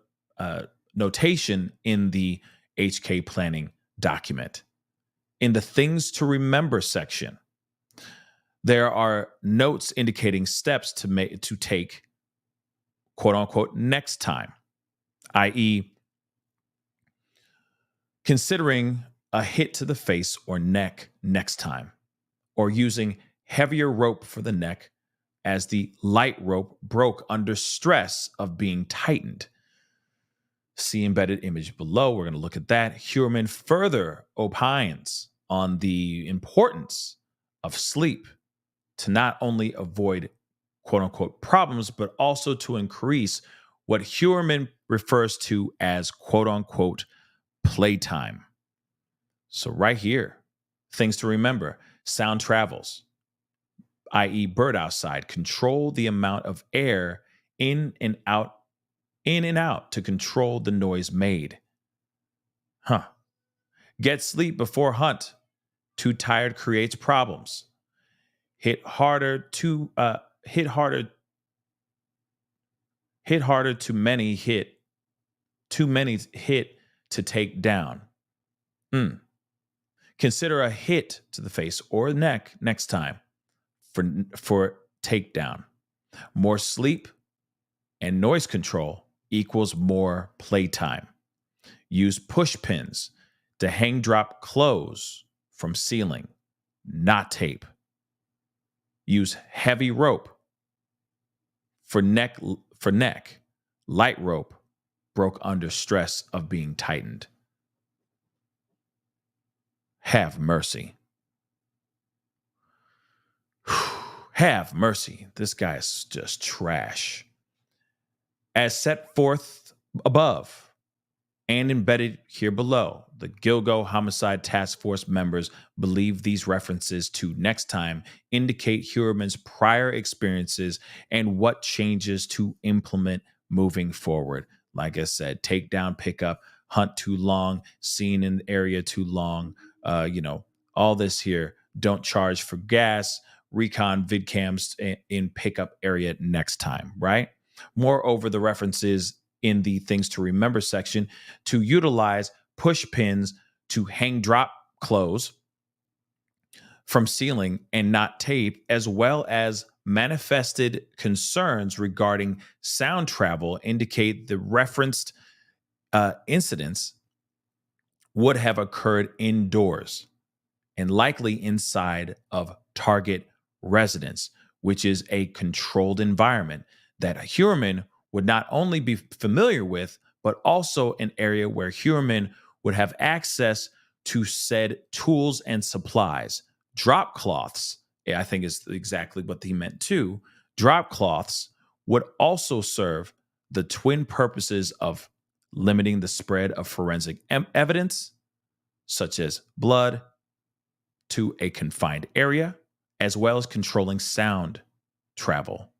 notation in the HK planning document. In the things to remember section, there are notes indicating steps to take, quote unquote, next time, i.e., considering a hit to the face or neck next time, or using heavier rope for the neck as the light rope broke under stress of being tightened. See embedded image below. We're going to look at that. Heuermann further opines on the importance of sleep to not only avoid quote unquote problems, but also to increase what Heuermann refers to as quote unquote playtime. So right here, things to remember: sound travels, i.e. bird outside. Control the amount of air in and out to control the noise made. Get sleep before hunt. Too tired creates problems. Hit harder to many hit. Too many hit to take down. Consider a hit to the face or neck next time for takedown. More sleep and noise control equals more playtime. Use push pins to hang drop clothes from ceiling, not tape. Use heavy rope for neck. Light rope broke under stress of being tightened. Have mercy. Have mercy. This guy is just trash. As set forth above and embedded here below, the Gilgo Homicide Task Force members believe these references to next time indicate Heuermann's prior experiences and what changes to implement moving forward. Like I said, takedown, pickup, hunt too long, seen in the area too long, all this here. Don't charge for gas, recon vidcams in pickup area next time, right? Moreover, the references in the things to remember section to utilize push pins to hang drop clothes from ceiling and not tape, as well as manifested concerns regarding sound travel, indicate the referenced incidents would have occurred indoors and likely inside of target residence, which is a controlled environment that Heuermann would not only be familiar with, but also an area where Heuermann would have access to said tools and supplies. Drop cloths, I think is exactly what he meant too. Drop cloths would also serve the twin purposes of limiting the spread of forensic evidence, such as blood, to a confined area, as well as controlling sound travel,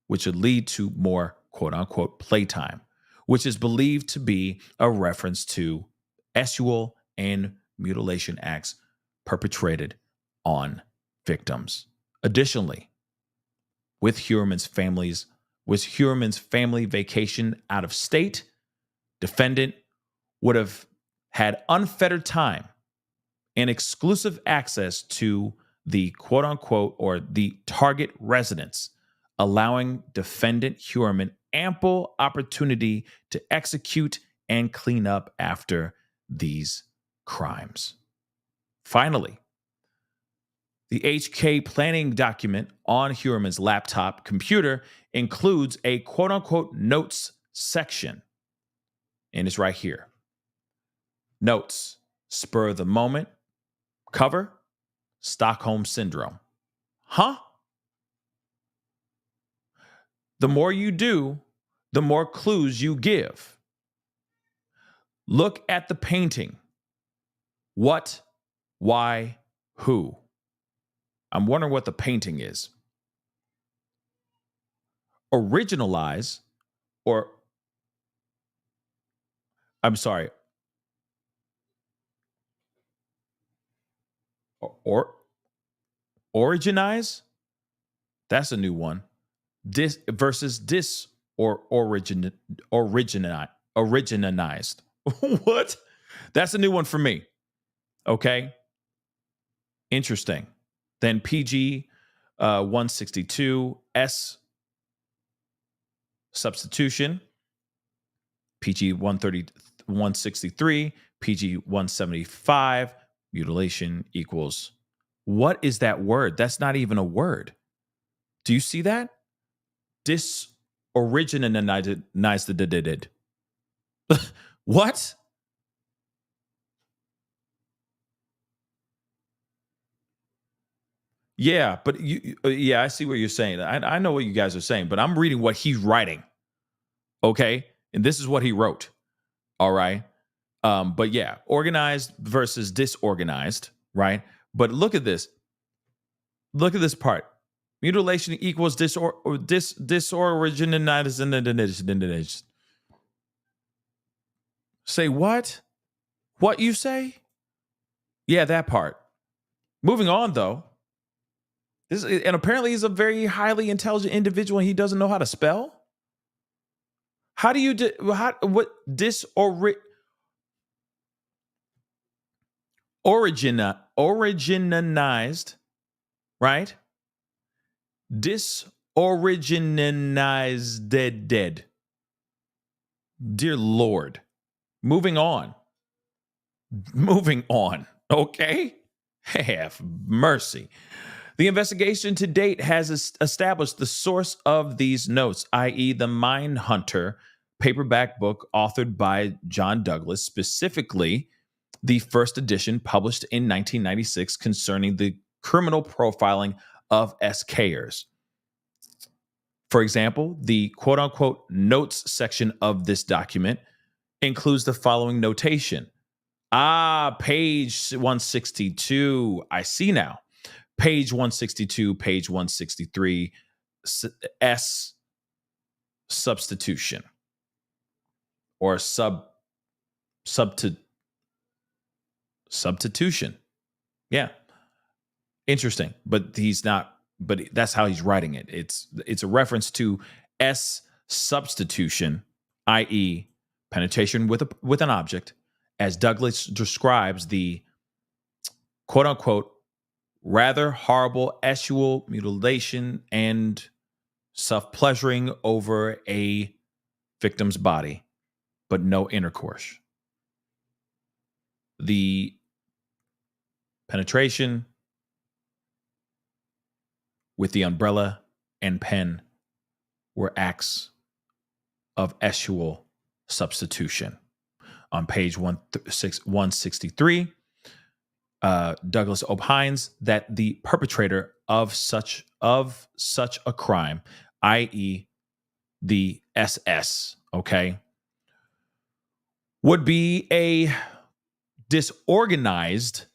which would lead to more quote unquote playtime, which is believed to be a reference to sexual and mutilation acts perpetrated on victims. Additionally, with Heuermann's family vacation out of state, defendant would have had unfettered time and exclusive access to the quote unquote or the target residence, allowing defendant Heuerman ample opportunity to execute and clean up after these crimes. Finally, the HK planning document on Heuerman's laptop computer includes a quote unquote notes section. And it's right here. Notes, spur of the moment, cover, Stockholm Syndrome. Huh? The more you do, the more clues you give. Look at the painting. What, why, who? I'm wondering what the painting is. Originalize, or I'm sorry, or originize? That's a new one. Dis versus dis or originized. What? That's a new one for me. Okay. Interesting. Then PG 162 S substitution. PG 163, PG 175, mutilation equals. What is that word? That's not even a word. Do you see that? Disoriginated. What? Yeah, but yeah, I see what you're saying. I know what you guys are saying, but I'm reading what he's writing. Okay. And this is what he wrote. All right. But yeah, organized versus disorganized. Right. But look at this. Look at this part. Mutilation equals disoriginated. Say what? What you say? Yeah, that part. Moving on, though. And apparently he's a very highly intelligent individual and he doesn't know how to spell. How do you originalized, right? Disoriginated dead. Dear Lord. Moving on. Okay? Have mercy. The investigation to date has established the source of these notes, i.e. the Mindhunter paperback book authored by John Douglas, specifically the first edition published in 1996 concerning the criminal profiling of SKers. For example, the quote-unquote notes section of this document includes the following notation. Page 162. I see now. Page 162, page 163, S substitution or substitution. Yeah. Interesting. But that's how he's writing it. It's a reference to S substitution, i.e. penetration with an object, as Douglas describes the quote unquote rather horrible sexual mutilation and self-pleasuring over a victim's body, but no intercourse. The penetration with the umbrella and pen were acts of sexual substitution. On page 163, Douglas opines that the perpetrator of such a crime, i.e. the SS, okay, would be a disorganized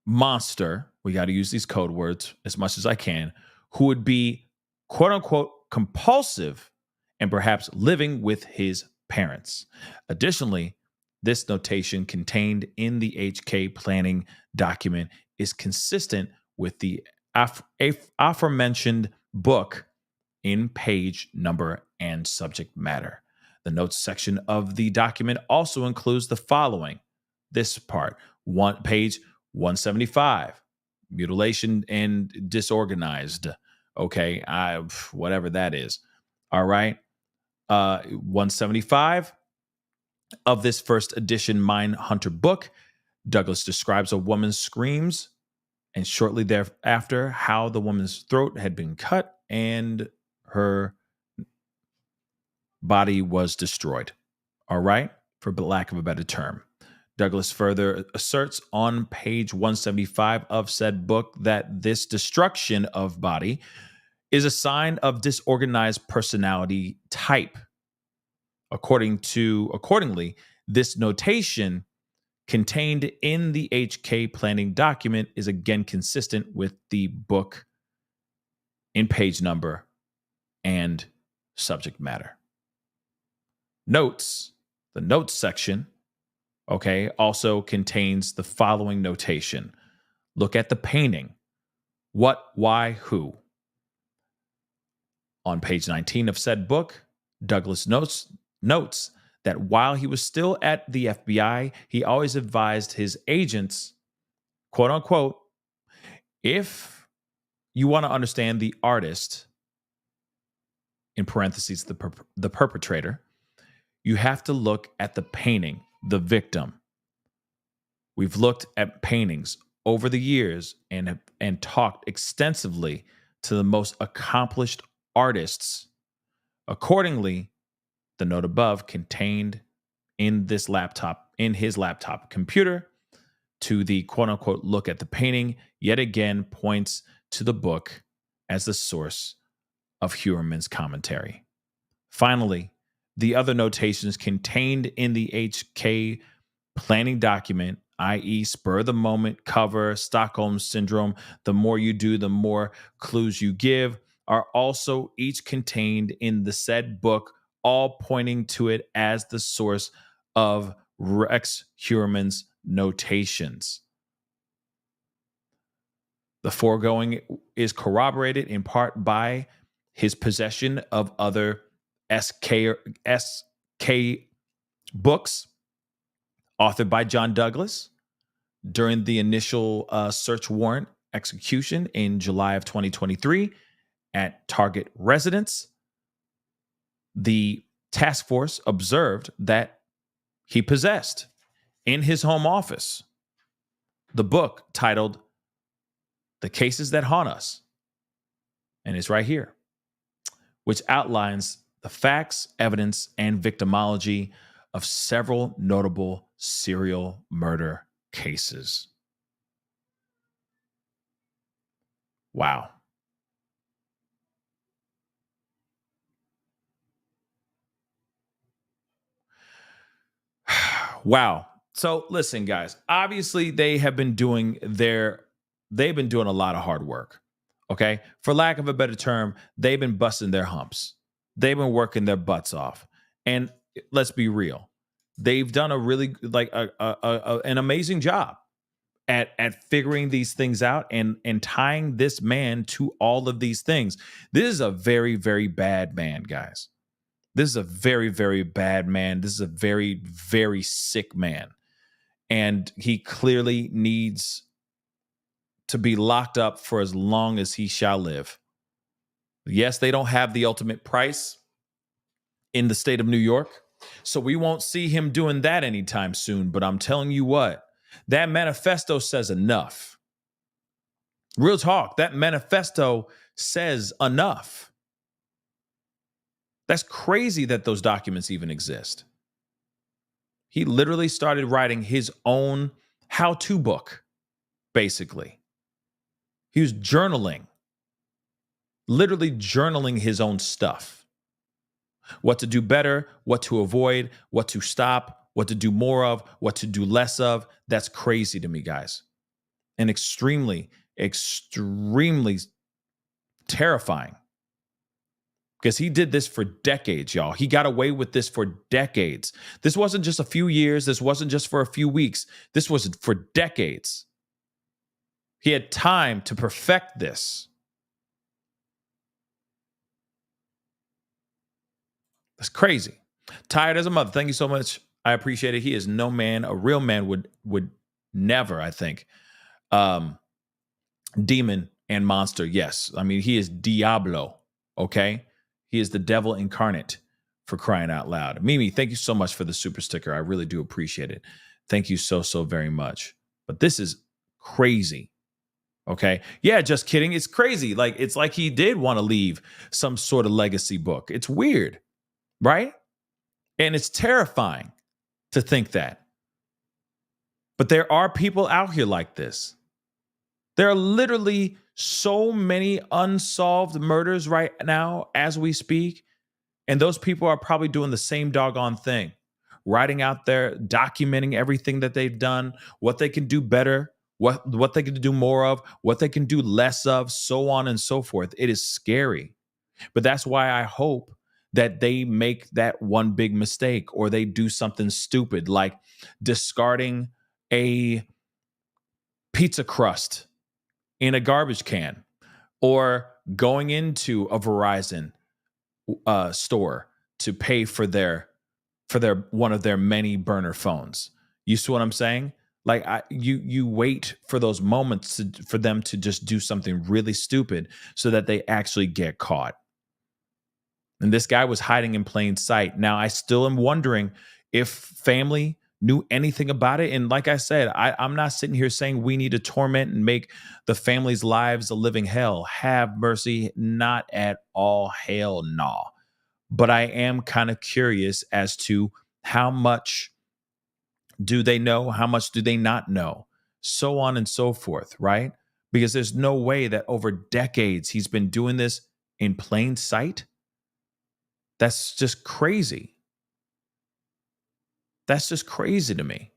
monster. We got to use these code words as much as I can, who would be quote unquote compulsive and perhaps living with his parents. Additionally, this notation contained in the HK planning document is consistent with the aforementioned book in page number and subject matter. The notes section of the document also includes the following. this part. Page 175, mutilation and disorganized. Okay, whatever that is. All right. 175 of this first edition Mindhunter book, Douglas describes a woman's screams and shortly thereafter how the woman's throat had been cut and her body was destroyed. All right, for lack of a better term. Douglas further asserts on page 175 of said book that this destruction of body is a sign of disorganized personality type. Accordingly, this notation contained in the HK planning document is again consistent with the book in page number and subject matter. Notes, the notes section, okay, also contains the following notation. Look at the painting. What, why, who? On page 19 of said book, Douglas notes that while he was still at the FBI, he always advised his agents, quote unquote, if you want to understand the artist, in parentheses, the perpetrator, you have to look at the painting, the victim. We've looked at paintings over the years and talked extensively to the most accomplished artists. Accordingly, the note above contained in his laptop computer to the quote unquote look at the painting yet again points to the book as the source of Heuermann's commentary. Finally, the other notations contained in the HK planning document, i.e. spur of the moment, cover, Stockholm syndrome, the more you do, the more clues you give, are also each contained in the said book, all pointing to it as the source of Rex Heuermann's notations. The foregoing is corroborated in part by his possession of other SK books authored by John Douglas during the initial search warrant execution in July of 2023 at Target residence. The task force observed that he possessed in his home office the book titled The Cases That Haunt Us, and it's right here, which outlines the facts, evidence, and victimology of several notable serial murder cases. Wow. Wow. So listen, guys, obviously they've been doing a lot of hard work. Okay. For lack of a better term, they've been busting their humps. They've been working their butts off. And let's be real. They've done a really an amazing job at figuring these things out and tying this man to all of these things. This is a very, very bad man, guys. This is a very, very bad man. This is a very, very sick man. And he clearly needs to be locked up for as long as he shall live. Yes, they don't have the ultimate price in the state of New York, so we won't see him doing that anytime soon. But I'm telling you what, that manifesto says enough. Real talk, that manifesto says enough. That's crazy that those documents even exist. He literally started writing his own how-to book, basically. He was journaling, literally journaling his own stuff. What to do better, what to avoid, what to stop, what to do more of, what to do less of. That's crazy to me, guys. And extremely, extremely terrifying. Because he did this for decades, y'all. He got away with this for decades. This wasn't just a few years. This wasn't just for a few weeks. This was for decades. He had time to perfect this. That's crazy. Tired as a mother. Thank you so much I appreciate it. He is no man. A real man would never, I think. Demon and monster, yes. I mean, he is Diablo, okay? He is the devil incarnate, for crying out loud. Mimi, thank you so much for the super sticker. I really do appreciate it. Thank you so very much. But this is crazy. Okay. Yeah, just kidding. It's crazy. Like, it's like he did want to leave some sort of legacy book. It's weird, right? And it's terrifying to think that. But there are people out here like this. There are literally so many unsolved murders right now as we speak. And those people are probably doing the same doggone thing, writing out there, documenting everything that they've done, what they can do better, what they can do more of, what they can do less of, so on and so forth. It is scary. But that's why I hope that they make that one big mistake, or they do something stupid like discarding a pizza crust in a garbage can, or going into a Verizon store to pay for their one of their many burner phones. You see what I'm saying? Like, you wait for those moments for them to just do something really stupid so that they actually get caught. And this guy was hiding in plain sight. Now, I still am wondering if family knew anything about it. And like I said, I'm not sitting here saying we need to torment and make the family's lives a living hell. Have mercy. Not at all. Hell no. But I am kind of curious as to how much do they know? How much do they not know? So on and so forth, right? Because there's no way that over decades he's been doing this in plain sight. That's just crazy. That's just crazy to me.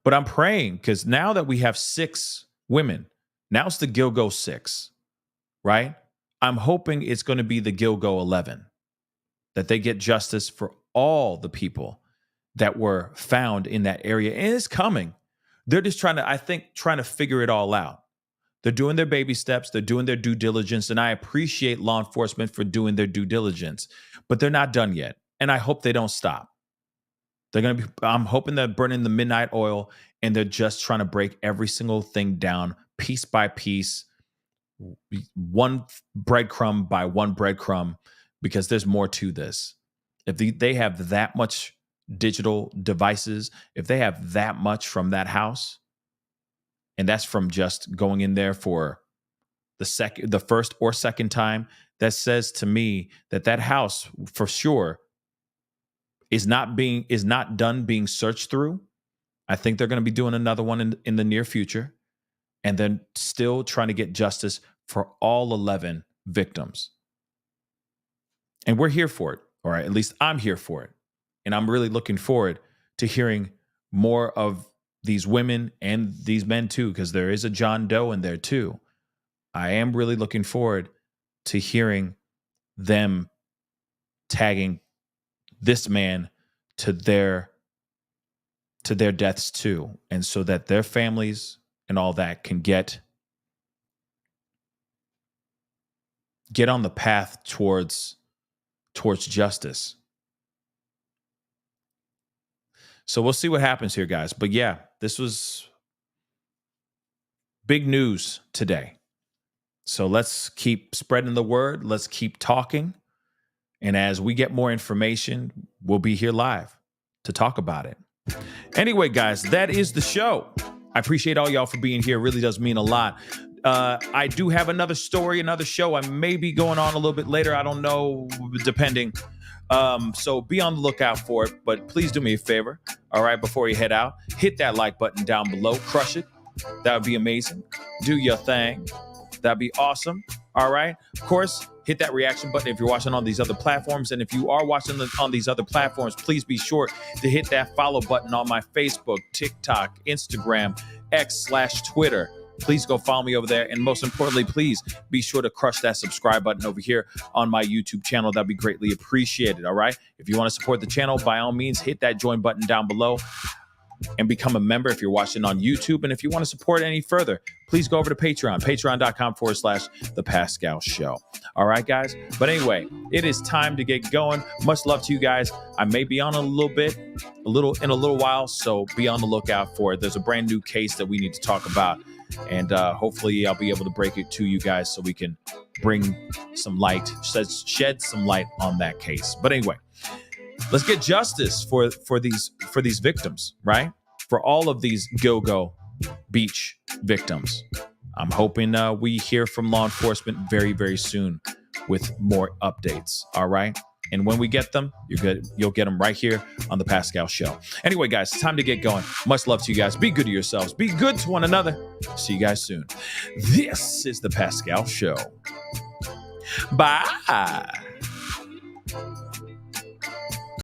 But I'm praying, because now that we have 6 women, now it's the Gilgo 6, right? I'm hoping it's going to be the Gilgo 11, that they get justice for all the people that were found in that area. And it's coming. They're just trying to figure it all out. They're doing their baby steps. They're doing their due diligence. And I appreciate law enforcement for doing their due diligence, but they're not done yet. And I hope they don't stop. I'm hoping they're burning the midnight oil, and they're just trying to break every single thing down piece by piece, one breadcrumb by one breadcrumb, because there's more to this. If they have that much digital devices, if they have that much from that house, and that's from just going in there for the first or second time, that says to me that that house for sure is not done being searched through. I think they're going to be doing another one in the near future, and then still trying to get justice for all 11 victims. And we're here for it, or at least I'm here for it. And I'm really looking forward to hearing more of these women and these men too, because there is a John Doe in there too. I am really looking forward to hearing them tagging this man to their deaths too, and so that their families and all that can get on the path towards justice. So we'll see what happens here, guys. But yeah, this was big news today. So let's keep spreading the word. Let's keep talking. And as we get more information, we'll be here live to talk about it. Anyway, guys, that is the show. I appreciate all y'all for being here. It really does mean a lot. I do have another story, another show. I may be going on a little bit later. I don't know, depending. So be on the lookout for it. But please do me a favor. All right, before you head out, hit that like button down below. Crush it. That would be amazing. Do your thing. That'd be awesome. All right. Of course, hit that reaction button if you're watching on these other platforms. And if you are watching on these other platforms, please be sure to hit that follow button on my Facebook, TikTok, Instagram, X/Twitter. Please go follow me over there. And most importantly, please be sure to crush that subscribe button over here on my YouTube channel. That'd be greatly appreciated. All right. If you want to support the channel, by all means, hit that join button down below and become a member if you're watching on YouTube. And if you want to support any further, please go over to Patreon, patreon.com/The Pascal Show. All right, guys. But anyway, it is time to get going. Much love to you guys. I may be on in a little while, so be on the lookout for it. There's a brand new case that we need to talk about, and hopefully I'll be able to break it to you guys so we can bring some light, shed some light on that case. But anyway, let's get justice for these victims, right? For all of these Gilgo Beach victims. I'm hoping we hear from law enforcement very, very soon with more updates. All right. And when we get them, you'll get them right here on the Pascal Show. Anyway, guys, it's time to get going. Much love to you guys. Be good to yourselves. Be good to one another. See you guys soon. This is the Pascal Show. Bye.